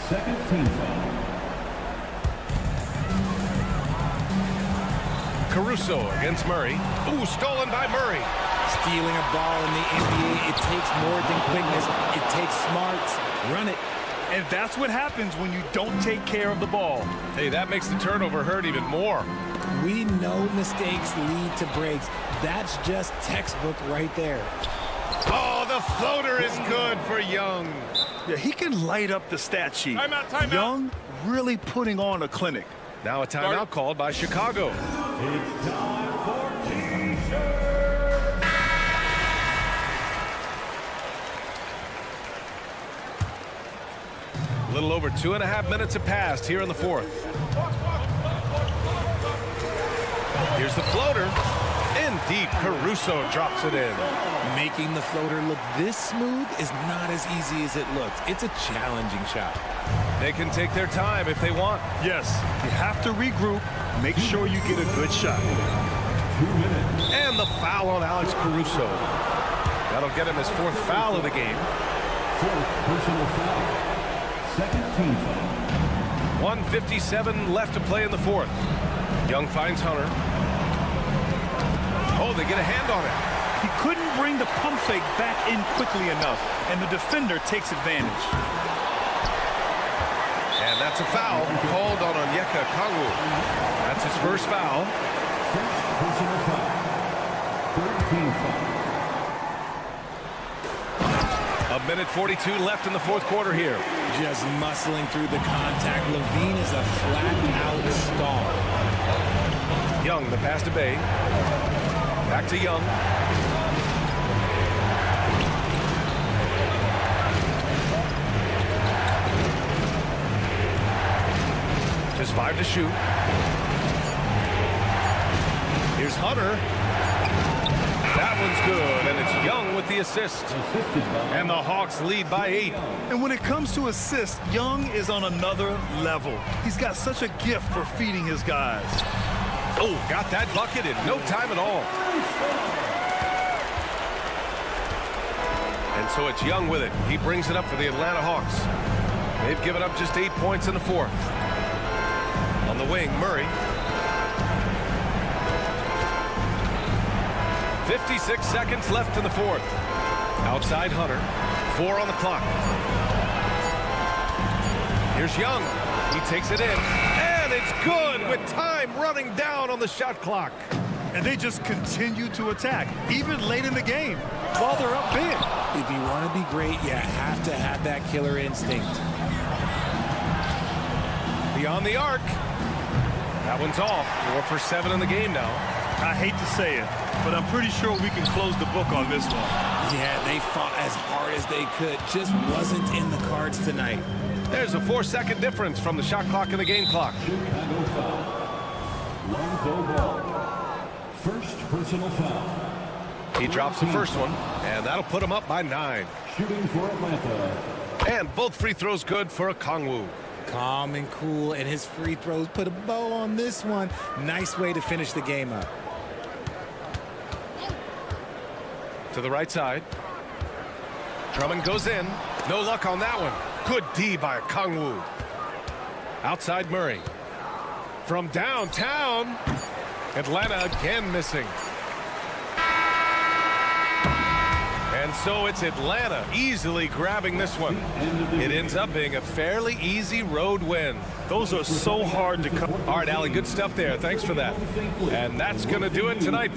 Second team foul. Caruso against Murray. Ooh, stolen by Murray. Stealing a ball in the NBA, it takes more than quickness. It takes smarts. Run it. And that's what happens when you don't take care of the ball. Hey, that makes the turnover hurt even more. We know mistakes lead to breaks. That's just textbook right there. Oh, the floater is good for Young. Yeah, he can light up the stat sheet. Timeout. Young really putting on a clinic. Now a timeout called by Chicago. It's time for T-shirt. A little over 2.5 minutes have passed here in the fourth. Here's the floater. In deep, Caruso drops it in. Making the floater look this smooth is not as easy as it looks. It's a challenging shot. They can take their time if they want. Yes, you have to regroup. Make sure you get a good shot. 2 minutes. And the foul on Alex Caruso. That'll get him his fourth foul of the game. Fourth personal foul. Second team foul. 1:57 left to play in the fourth. Young finds Hunter. Oh, they get a hand on it. He couldn't bring the pump fake back in quickly enough, and the defender takes advantage. And that's a foul called on Onyeka Okongwu. That's his first foul. First personal foul. Third team foul. 1:42 left in the fourth quarter here. Just muscling through the contact. Levine is a flat-out star. Young, the pass to Bay. Back to Young. Just 5 to shoot. Here's Hunter. That one's good, and it's Young with the assist. And the Hawks lead by 8. And when it comes to assists, Young is on another level. He's got such a gift for feeding his guys. Oh, got that bucket in no time at all. And so it's Young with it. He brings it up for the Atlanta Hawks. They've given up just 8 points in the fourth. On the wing, Murray. 56 seconds left in the fourth. Outside Hunter. 4 on the clock. Here's Young. He takes it in. And it's good with time running down on the shot clock. And they just continue to attack, even late in the game, while they're up big. If you want to be great, you have to have that killer instinct. Beyond the arc. That one's off. 4 for 7 in the game now. I hate to say it, but I'm pretty sure we can close the book on this one. Yeah, they fought as hard as they could. Just wasn't in the cards tonight. There's a 4-second difference from the shot clock and the game clock. Chicago foul. Lonzo Ball. First personal foul. He drops the first one, and that'll put him up by 9. Shooting for Atlanta. And both free throws good for Okongwu. Calm and cool, and his free throws put a bow on this one. Nice way to finish the game up. To the right side. Drummond goes in. No luck on that one. Good D by Okongwu. Outside Murray. From downtown. Atlanta again missing. And so it's Atlanta easily grabbing this one. It ends up being a fairly easy road win. Those are so hard to cover. All right, Allie, good stuff there. Thanks for that. And that's going to do it tonight.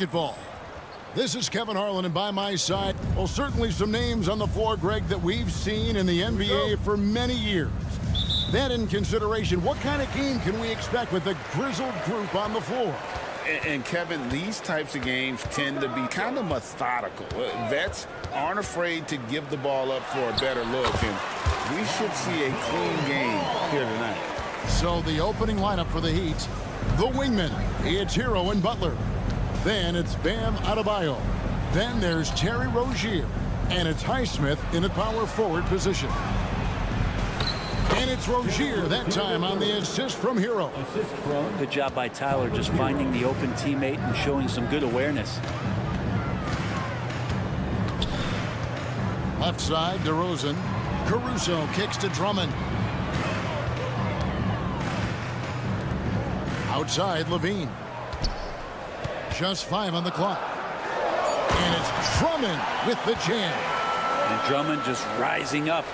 Basketball. This is Kevin Harlan, and by my side, well, certainly some names on the floor, Greg, that we've seen in the NBA for many years. That in consideration, what kind of game can we expect with the grizzled group on the floor? And Kevin, these types of games tend to be kind of methodical. Vets aren't afraid to give the ball up for a better look, and we should see a clean game here tonight. So the opening lineup for the Heat, the wingmen, it's Hero and Butler. Then it's Bam Adebayo. Then there's Terry Rozier, and it's Highsmith in a power forward position. And it's Rozier that time on the assist from Hero. Good job by Tyler just finding the open teammate and showing some good awareness. Left side, DeRozan. Caruso kicks to Drummond. Outside, Levine. Just 5 on the clock. And it's Drummond with the jam. And Drummond just rising up,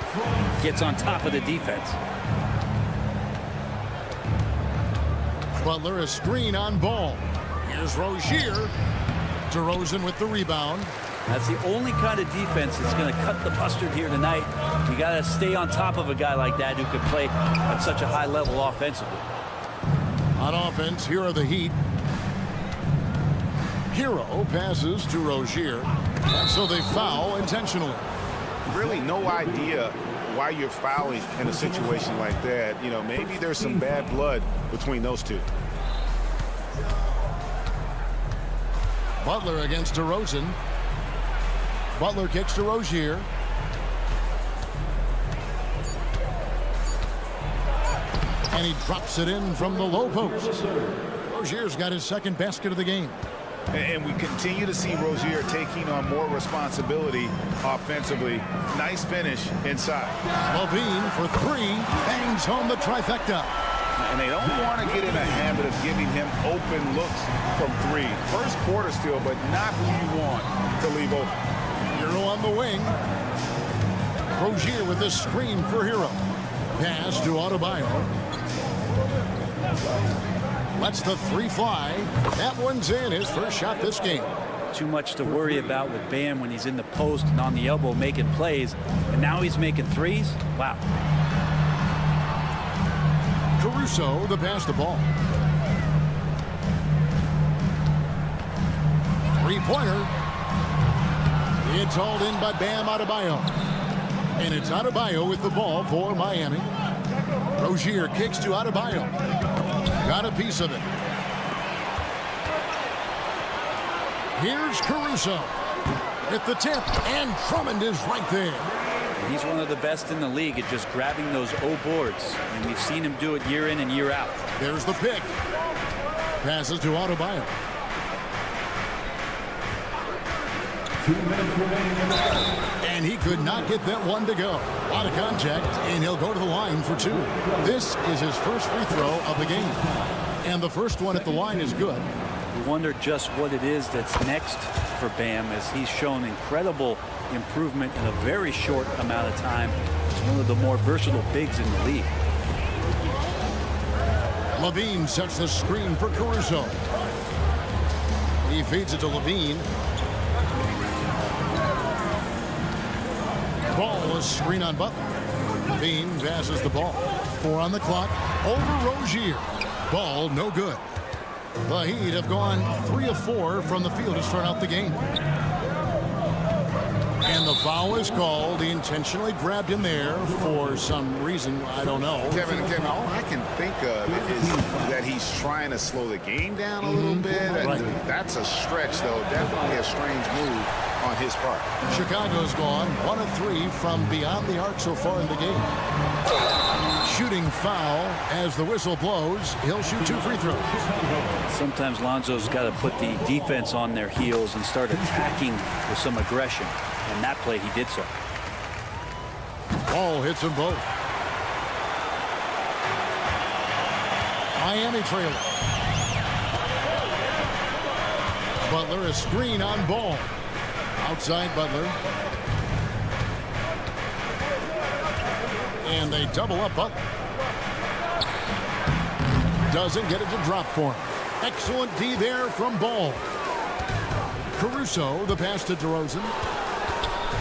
gets on top of the defense. Butler a screen on Ball. Here's Rozier. DeRozan with the rebound. That's the only kind of defense that's going to cut the mustard here tonight. You got to stay on top of a guy like that who can play at such a high level offensively. On offense, here are the Heat. Hero passes to Rozier. So they foul intentionally. Really no idea why you're fouling in a situation like that. You know, maybe there's some bad blood between those two. Butler against DeRozan. Butler kicks to Rozier. And he drops it in from the low post. Rozier's got his second basket of the game. And we continue to see Rozier taking on more responsibility offensively. Nice finish inside. Levine for 3, bangs home the trifecta. And they don't want to get in a habit of giving him open looks from 3. First quarter still, but not who you want to leave open. Hero on the wing. Rozier with a screen for Hero. Pass to Adebayo. Lets the 3 fly. That one's in, his first shot this game. Too much to worry about with Bam when he's in the post and on the elbow making plays. And now he's making threes. Wow. Caruso, the pass the ball. 3-pointer. It's hauled in by Bam Adebayo. And it's Adebayo with the ball for Miami. Rozier kicks to Adebayo. Got a piece of it. Here's Caruso at the tip, and Drummond is right there. He's one of the best in the league at just grabbing those O boards, and we've seen him do it year in and year out. There's the pick. Passes to Adebayo. 2 minutes remaining in the game. And he could not get that one to go. Out of contact, and he'll go to the line for 2. This is his first free throw of the game. And the first one at the line is good. We wonder just what it is that's next for Bam, as he's shown incredible improvement in a very short amount of time. He's one of the more versatile bigs in the league. Levine sets the screen for Caruso. He feeds it to Levine. Ball, a screen on Butler. Levine passes the ball. 4 on the clock. Over Rozier. Ball, no good. The Heat have gone 3 of 4 from the field to start out the game. And the foul is called. He intentionally grabbed him there for some reason. I don't know. Kevin, all I can think of is that he's trying to slow the game down a little bit. Right. That's a stretch, though. Definitely a strange move on his part. Chicago's gone 1 of 3 from beyond the arc so far in the game. Shooting foul as the whistle blows. He'll shoot 2 free throws. Sometimes Lonzo's got to put the defense on their heels and start attacking with some aggression. And that play, he did so. Ball hits them both. Miami trailer. Butler a screen on Ball. Outside Butler. And they double up Butler. Doesn't get it to drop for him. Excellent D there from Ball. Caruso, the pass to DeRozan.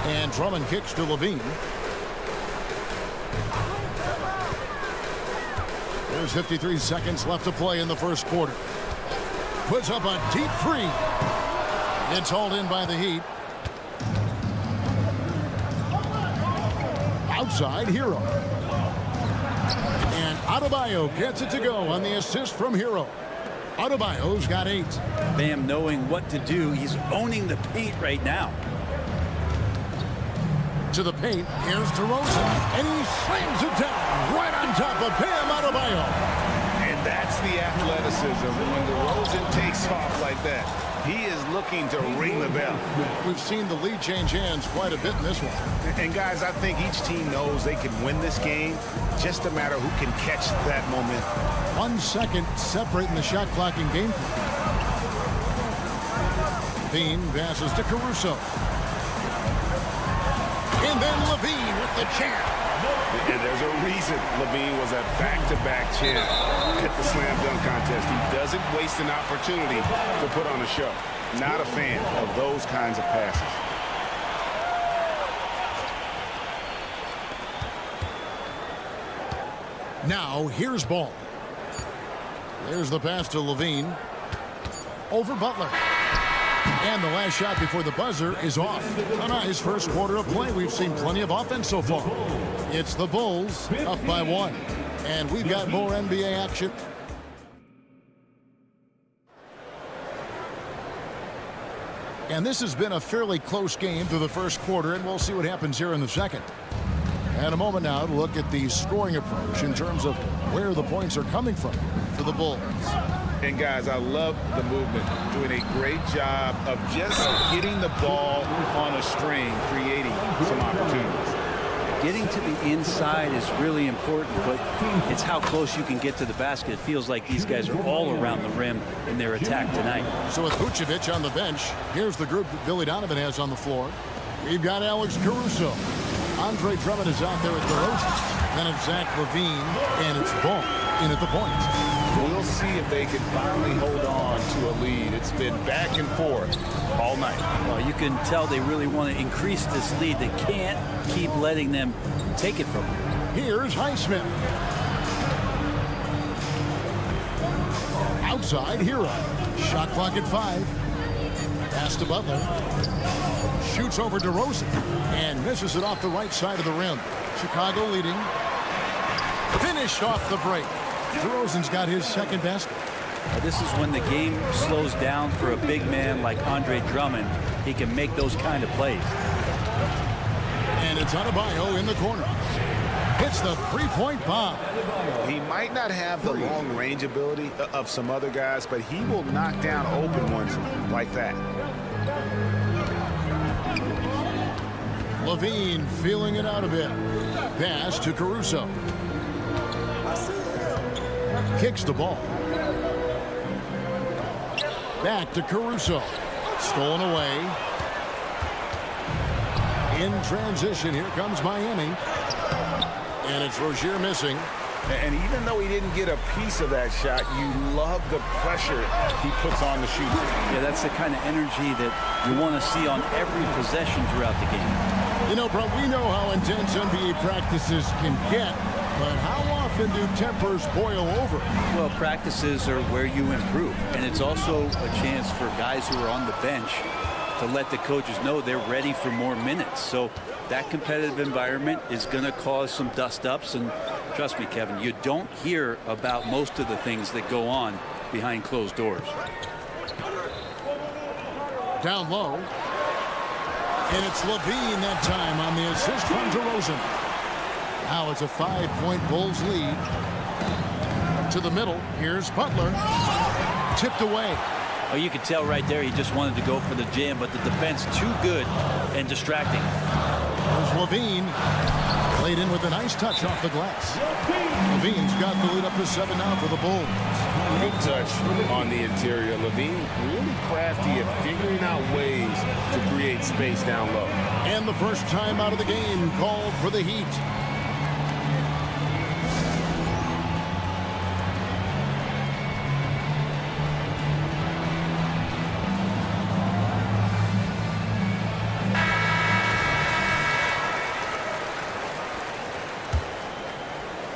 And Drummond kicks to Levine. There's 53 seconds left to play in the first quarter. Puts up a deep three. It's hauled in by the Heat. Outside, Hero. And Adebayo gets it to go on the assist from Hero. Adebayo's got 8. Bam knowing what to do. He's owning the paint right now. To the paint, here's DeRozan, and he slams it down right on top of Bam Adebayo. And that's the athleticism when DeRozan takes off like that. He is looking to ring the bell. We've seen the lead change hands quite a bit in this one. And guys, I think each team knows they can win this game. Just a matter who can catch that moment. 1 second separating the shot clock and game. Levine passes to Caruso. And then Levine with the champ. And there's a reason Levine was a back-to-back champ at the slam dunk contest. He doesn't waste an opportunity to put on a show. Not a fan of those kinds of passes. Now here's Ball. There's the pass to Levine. Over Butler. And the last shot before the buzzer is off. A nice first quarter of play. We've seen plenty of offense so far. It's the Bulls up by 1. And we've got more NBA action. And this has been a fairly close game through the first quarter, and we'll see what happens here in the second. And a moment now to look at the scoring approach in terms of where the points are coming from for the Bulls. And guys, I love the movement. Doing a great job of just getting the ball on a string, creating some opportunities. Getting to the inside is really important, but it's how close you can get to the basket. It feels like these guys are all around the rim in their attack tonight. So with Vucevic on the bench, here's the group that Billy Donovan has on the floor. We've got Alex Caruso. Andre Drummond is out there at DeRozan. Then it's Zach Levine, and it's Ball in at the point. We'll see if they can finally hold on to a lead. It's been back and forth all night. Well, you can tell they really want to increase this lead. They can't keep letting them take it from them. Here's Highsmith. Outside, Hero. Shot clock at 5. Pass to Butler. Shoots over DeRozan and misses it off the right side of the rim. Chicago leading. Finished off the break. DeRozan's got his second basket. This is when the game slows down for a big man like Andre Drummond. He can make those kind of plays. And it's Adebayo in the corner. Hits the three-point bomb. He might not have the long-range ability of some other guys, but he will knock down open ones like that. Levine feeling it out a bit. Pass to Caruso. Kicks the ball. Back to Caruso. Stolen away. In transition, here comes Miami. And it's Rozier missing. And even though he didn't get a piece of that shot, you love the pressure he puts on the shooter. Yeah, that's the kind of energy that you want to see on every possession throughout the game. You know, bro, we know how intense NBA practices can get, but how often do tempers boil over? Well, practices are where you improve, and it's also a chance for guys who are on the bench to let the coaches know they're ready for more minutes. So that competitive environment is going to cause some dust-ups, and trust me, Kevin, you don't hear about most of the things that go on behind closed doors. Down low. And it's Levine that time on the assist from DeRozan. Now it's a 5-point Bulls lead. To the middle. Here's Butler. Tipped away. Oh, you could tell right there he just wanted to go for the jam, but the defense too good and distracting. There's Levine. Laid in with a nice touch off the glass. Levine's got the lead up to 7 now for the Bulls. Good touch on the interior. Levine really crafty at figuring out ways to create space down low. And the first time out of the game called for the Heat.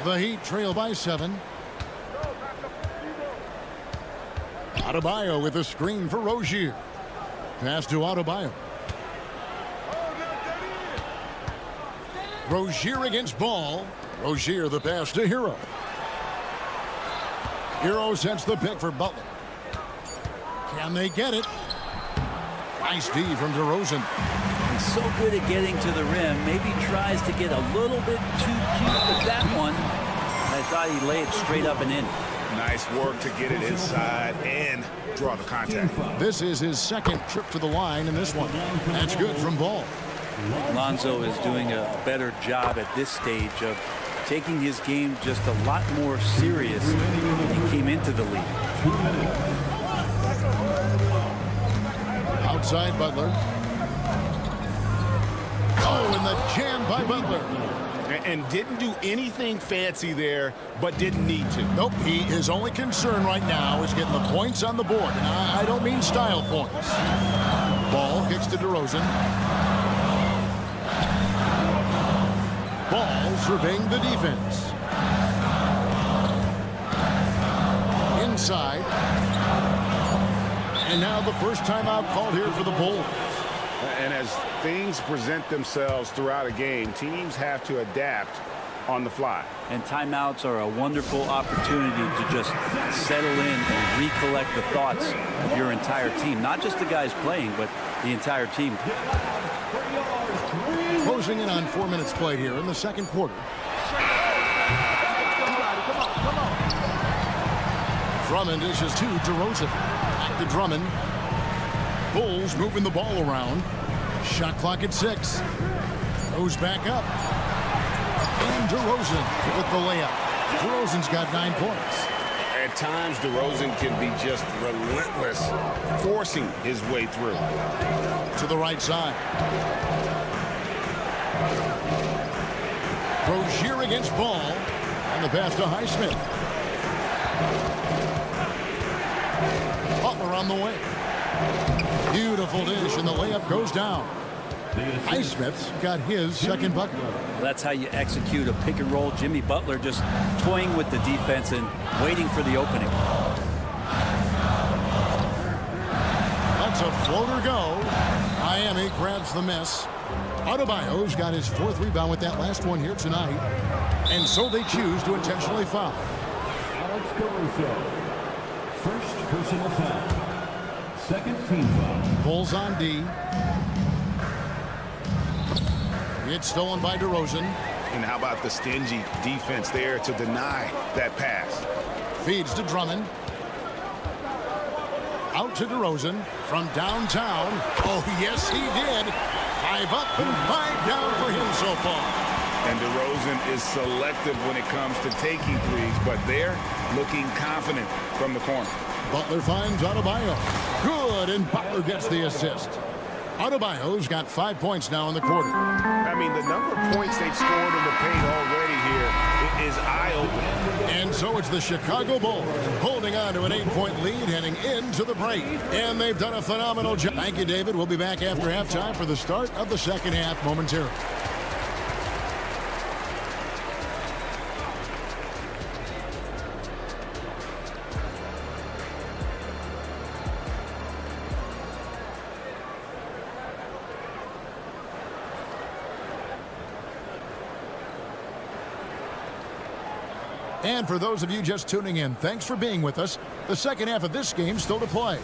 The Heat trail by 7. Adebayo with a screen for Rozier. Pass to Adebayo. Rozier against Ball. Rozier the pass to Hero. Hero sets the pick for Butler. Can they get it? Nice D from DeRozan. He's so good at getting to the rim. Maybe tries to get a little bit too cute with that one. I thought he laid it straight up and in. Nice work to get it inside and draw the contact. This is his second trip to the line in this one. That's good from Ball. Lonzo is doing a better job at this stage of taking his game just a lot more serious when he came into the league. Outside Butler. Oh, and the jam by Butler. And didn't do anything fancy there, but didn't need to. Nope, his only concern right now is getting the points on the board. And I don't mean style points. Ball kicks to DeRozan. Ball surveying the defense. Inside. And now the first timeout called here for the Bulls. And as things present themselves throughout a game, teams have to adapt on the fly. And timeouts are a wonderful opportunity to just settle in and recollect the thoughts of your entire team. Not just the guys playing, but the entire team. Closing in on 4 minutes played here in the second quarter. Drummond dishes to DeRozan. Back to Drummond. Bulls moving the ball around. Shot clock at 6. Goes back up. And DeRozan with the layup. DeRozan's got 9 points. At times, DeRozan can be just relentless, forcing his way through. To the right side. Rozier against Ball. And the pass to Highsmith. Butler on the way. Beautiful dish, and the layup goes down. Highsmith's got his second bucket. That's how you execute a pick and roll. Jimmy Butler just toying with the defense and waiting for the opening. That's a floater go. Miami grabs the miss. Adebayo's got his 4th rebound with that last one here tonight. And so they choose to intentionally foul. Alex Caruso. First personal foul. Second team foul. Bulls on D. It's stolen by DeRozan. And how about the stingy defense there to deny that pass? Feeds to Drummond. Out to DeRozan from downtown. Oh, yes, he did. 5 up and 5 down for him so far. And DeRozan is selective when it comes to taking threes, but they're looking confident from the corner. Butler finds Adebayo. Good, and Butler gets the assist. Adebayo's got 5 points now in the quarter. I mean, the number of points they've scored in the paint already here is eye-opening. And so it's the Chicago Bulls holding on to an 8-point lead heading into the break. And they've done a phenomenal job. Thank you, David. We'll be back after halftime for the start of the second half momentarily. And for those of you just tuning in, thanks for being with us. The second half of this game still to play.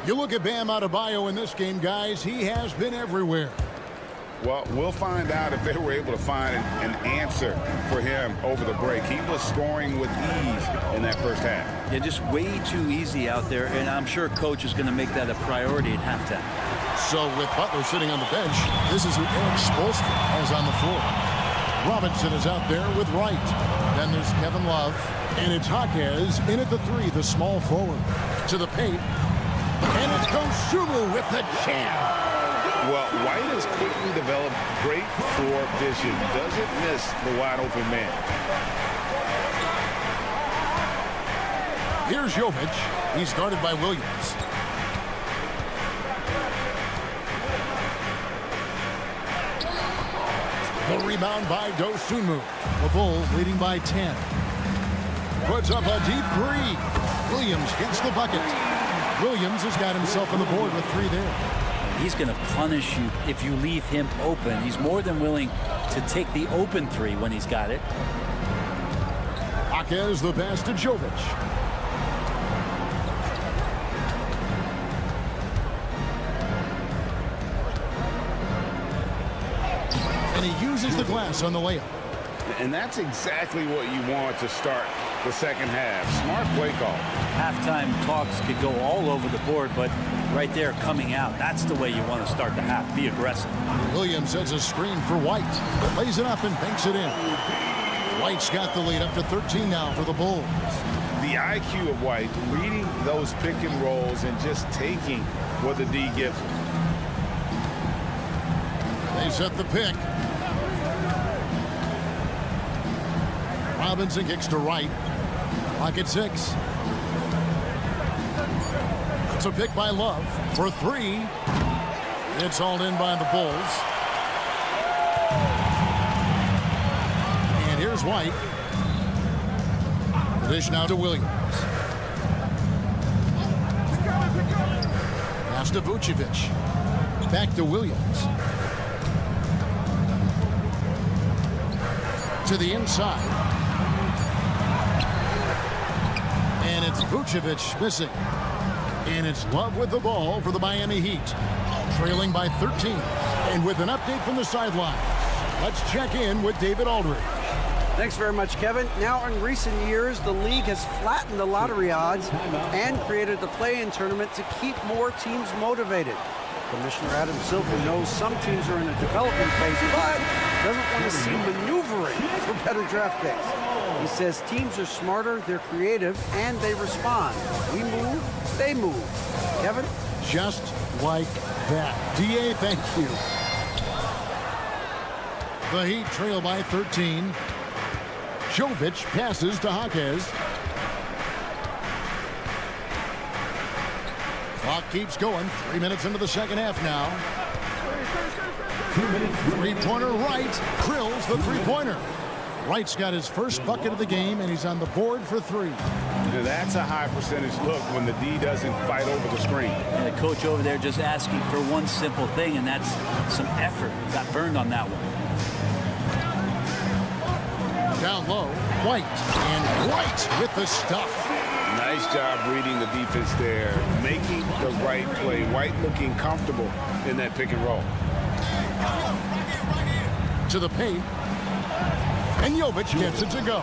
You look at Bam Adebayo in this game, guys, he has been everywhere. Well, we'll find out if they were able to find an answer for him over the break. He was scoring with ease in that first half. Yeah, just way too easy out there, and I'm sure Coach is going to make that a priority at halftime. So with Butler sitting on the bench, this is who Eric Spoelstra has on the floor. Robinson is out there with Wright. Then there's Kevin Love. And it's Jaquez in at the 3, the small forward. To the paint. And it's Kosumu with the jam. Well, White has quickly developed great floor vision. Doesn't miss the wide open man. Here's Jovic. He's guarded by Williams. The rebound by Dosunmu. The Bulls leading by 10. Puts up a deep three. Williams gets the bucket. Williams has got himself on the board with 3 there. He's going to punish you if you leave him open. He's more than willing to take the open 3 when he's got it. Jaquez the pass to Jovic. And he uses the glass on the layup. And that's exactly what you want to start the second half. Smart play call. Halftime talks could go all over the board, but right there coming out, that's the way you want to start the half. Be aggressive. Williams sets a screen for White. Lays it up and banks it in. White's got the lead up to 13 now for the Bulls. The IQ of White, reading those pick and rolls and just taking what the D gives him. They set the pick. Robinson kicks to Wright. Clock at 6. It's a pick by Love for 3. It's hauled in by the Bulls. And here's White. The dish now to Williams. Pass to Vucevic. Back to Williams. To the inside. And it's Vucevic missing. And it's Love with the ball for the Miami Heat. Trailing by 13. And with an update from the sideline, let's check in with David Aldridge. Thanks very much, Kevin. Now, in recent years, the league has flattened the lottery odds and created the play-in tournament to keep more teams motivated. Commissioner Adam Silver knows some teams are in a development phase, but doesn't want to see maneuvering for better draft picks. He says teams are smarter, they're creative, and they respond. We move, they move. Kevin? Just like that. DA, thank you. The Heat trail by 13. Jovic passes to Jaquez. Clock keeps going. 3 minutes into the second half now. 2 minutes. Three-pointer Wright drills the three-pointer. Wright's got his first bucket of the game, and he's on the board for 3. That's a high percentage look when the D doesn't fight over the screen. And the coach over there just asking for one simple thing, and that's some effort. Got burned on that one. Down low, White, and White with the stuff. Nice job reading the defense there, making the right play. White looking comfortable in that pick and roll. To the paint, and Jovic gets it to go.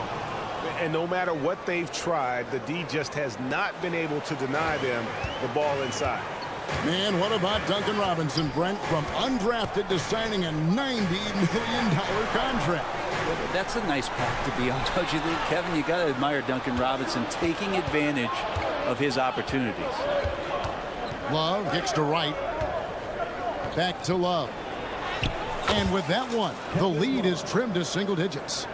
And no matter what they've tried, the D just has not been able to deny them the ball inside. Man, what about Duncan Robinson, Brent, from undrafted to signing a $90 million contract? That's a nice path to be on, don't you think, Kevin? You got to admire Duncan Robinson taking advantage of his opportunities. Love kicks to Wright. Back to Love. And with that one, the lead is trimmed to single digits.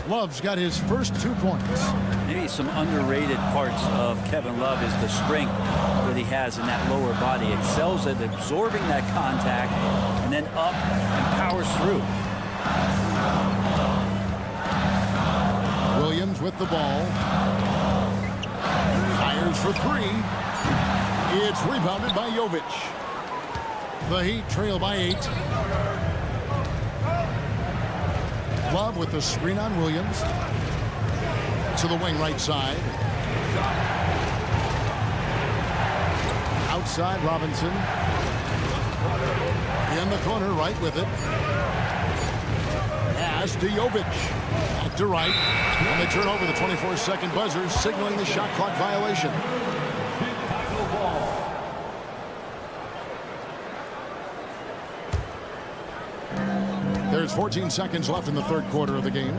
Love's got his first 2 points. Maybe some underrated parts of Kevin Love is the strength that he has in that lower body. Excels at absorbing that contact and then up and powers through. Williams with the ball. Fires for 3. It's rebounded by Jovic. The Heat trail by 8. Love with the screen on Williams. To the wing right side. Outside Robinson. In the corner, Wright with it. Pass to Jovic. Back to Wright. And they turn over the 24-second buzzer, signaling the shot clock violation. There's 14 seconds left in the third quarter of the game.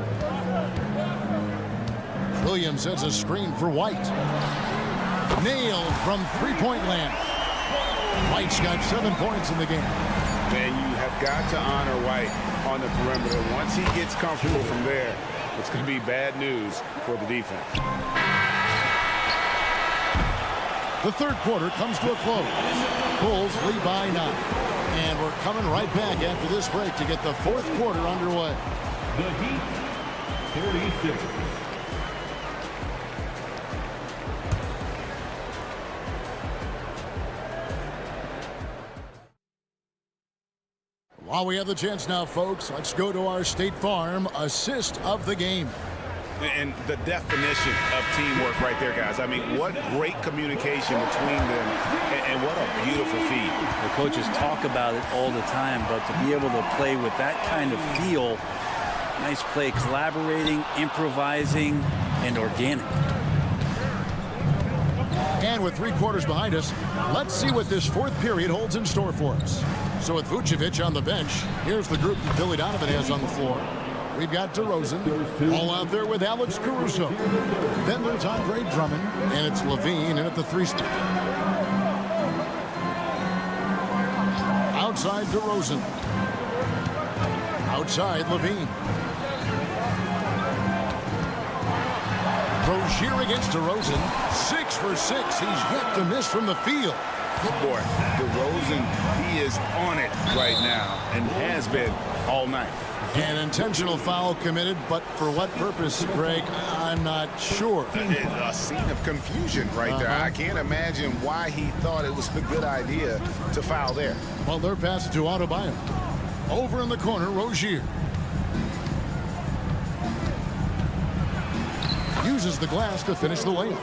Williams sets a screen for White. Nailed from three-point land. White's got 7 points in the game. Man, you have got to honor White on the perimeter. Once he gets comfortable from there, it's going to be bad news for the defense. The third quarter comes to a close. Bulls lead by 9. And we're coming right back after this break to get the fourth quarter underway. The Heat, 46. While we have the chance now, folks, let's go to our State Farm assist of the game. And the definition of teamwork right there, guys. I mean, what great communication between them, and what a beautiful feed. The coaches talk about it all the time, but to be able to play with that kind of feel, nice play, collaborating, improvising, and organic. And with 3 quarters behind us, let's see what this fourth period holds in store for us. So with Vucevic on the bench, here's the group that Billy Donovan has on the floor. We've got DeRozan, all out there with Alex Caruso. Then there's Andre Drummond, and it's Levine in at the 3 spot. Outside DeRozan. Outside Levine. Rozier against DeRozan. 6 for 6. He's yet to miss from the field. Boy, DeRozan, he is on it right now and has been all night. An intentional foul committed, but for what purpose, Greg? I'm not sure. A scene of confusion right there. I can't imagine why he thought it was a good idea to foul there. Well, they're passing to Adebayo. Over in the corner, Rozier. Uses the glass to finish the layup.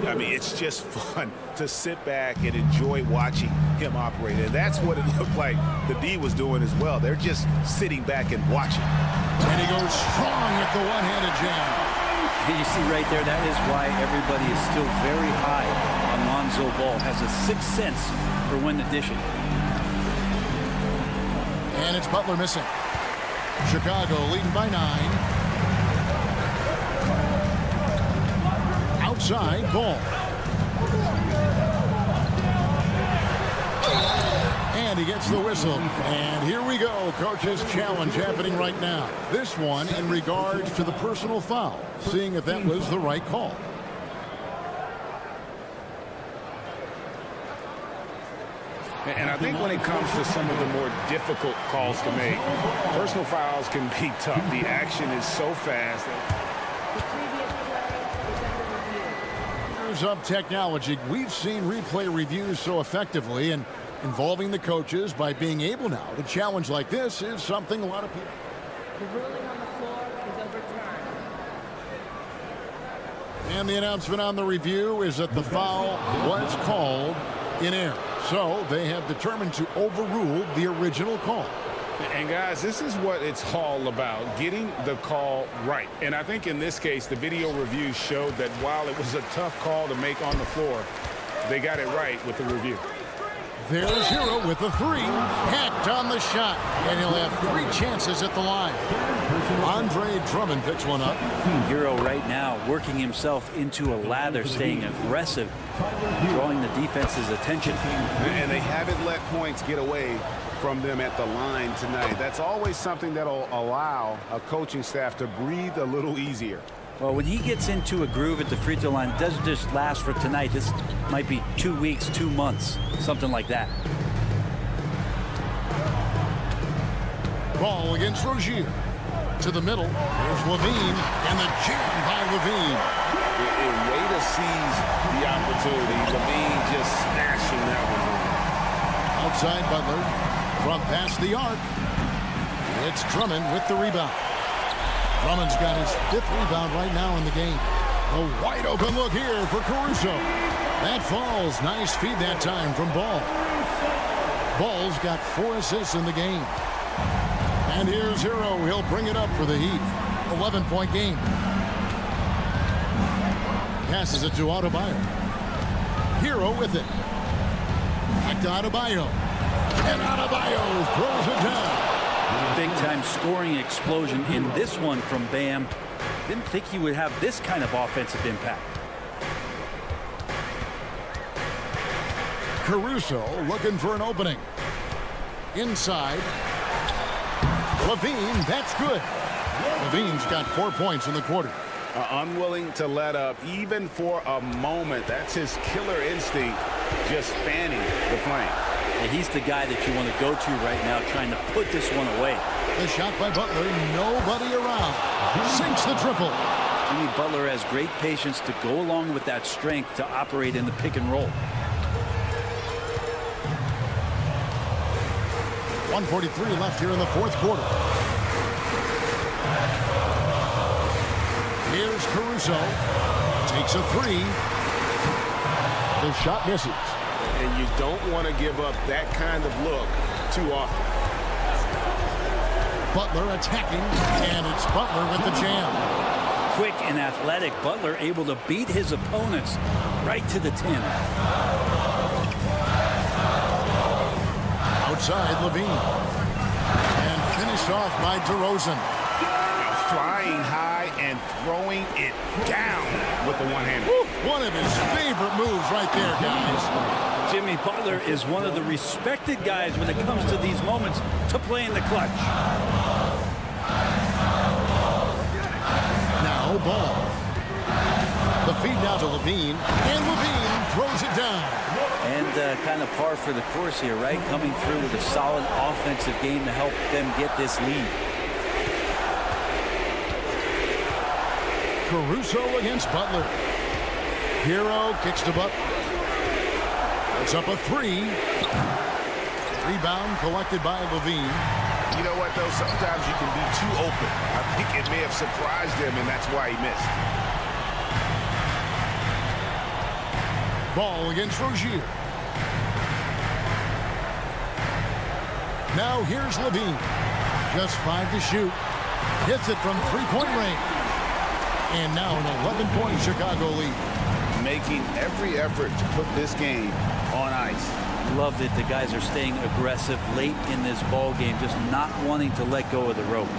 I mean, it's just fun to sit back and enjoy watching him operate. And that's what it looked like the D was doing as well. They're just sitting back and watching. And he goes strong with the one-handed jam. You see right there, that is why everybody is still very high on Lonzo Ball. Has a sixth sense for when to dish it. And it's Butler missing. Chicago leading by 9. Outside, Ball. And he gets the whistle. And here we go. Coach's challenge happening right now. This one in regards to the personal foul. Seeing if that was the right call. And I think when it comes to some of the more difficult calls to make, personal fouls can be tough. The action is so fast. Of technology, we've seen replay reviews so effectively, and involving the coaches by being able now to challenge like this is something a lot of people. The ruling on the floor is overturned. And the announcement on the review is that the foul was called in error. So they have determined to overrule the original call. And guys, this is what it's all about, getting the call right. And I think in this case, the video review showed that while it was a tough call to make on the floor, they got it right with the review. There's Hero with the 3. Hacked on the shot. And he'll have 3 chances at the line. Andre Drummond picks one up. Hero right now working himself into a lather, staying aggressive, drawing the defense's attention. And they haven't let points get away from them at the line tonight. That's always something that'll allow a coaching staff to breathe a little easier. Well, when he gets into a groove at the free throw line, it doesn't just last for tonight. This might be 2 weeks, 2 months, something like that. Ball against Rozier. To the middle. There's Levine, and the jam by Levine. A way to seize the opportunity. Levine just smashing that one. Outside Butler. From past the arc, it's Drummond with the rebound. Drummond's got his 5th rebound right now in the game. A wide open look here for Caruso. That falls. Nice feed that time from Ball. Ball's got 4 assists in the game. And here's Hero. He'll bring it up for the Heat. 11-point game. Passes it to Adebayo. Hero with it. Back to Adebayo. And Adebayo throws it down. Big-time scoring explosion in this one from Bam. Didn't think he would have this kind of offensive impact. Caruso looking for an opening. Inside. Levine, that's good. Levine's got 4 points in the quarter. Unwilling to let up even for a moment. That's his killer instinct, just fanning the flame. And he's the guy that you want to go to right now, trying to put this one away. The shot by Butler, nobody around. Sinks the triple. Jimmy Butler has great patience to go along with that strength to operate in the pick and roll. 1:43 left here in the fourth quarter. Here's Caruso. Takes a three. The shot misses. And you don't want to give up that kind of look too often. Butler attacking, and it's Butler with the jam. Quick and athletic, Butler able to beat his opponents right to the 10. Outside, Levine. And finished off by DeRozan. Flying high and throwing it down with the one-hander. One of his favorite moves right there, guys. Jimmy Butler is one of the respected guys when it comes to these moments to play in the clutch. Now Ball. The feed now to Levine, and Levine throws it down. And kind of par for the course here, right? Coming through with a solid offensive game to help them get this lead. Caruso against Butler. Hero kicks to Butler. It's up a three. Rebound collected by Levine. You know what, though? Sometimes you can be too open. I think it may have surprised him, and that's why he missed. Ball against Rozier. Now here's Levine. Just 5 to shoot. Hits it from three-point range. And now an 11-point Chicago lead. Making every effort to put this game on ice. Love that the guys are staying aggressive late in this ball game, just not wanting to let go of the rope.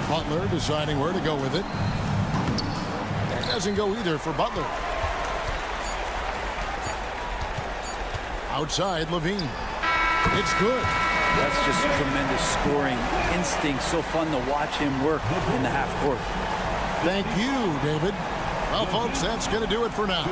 Butler deciding where to go with it. That doesn't go either for Butler. Outside, Levine. It's good. That's just tremendous scoring instinct. So fun to watch him work in the half court. Thank you, David. Well, folks, that's going to do it for now.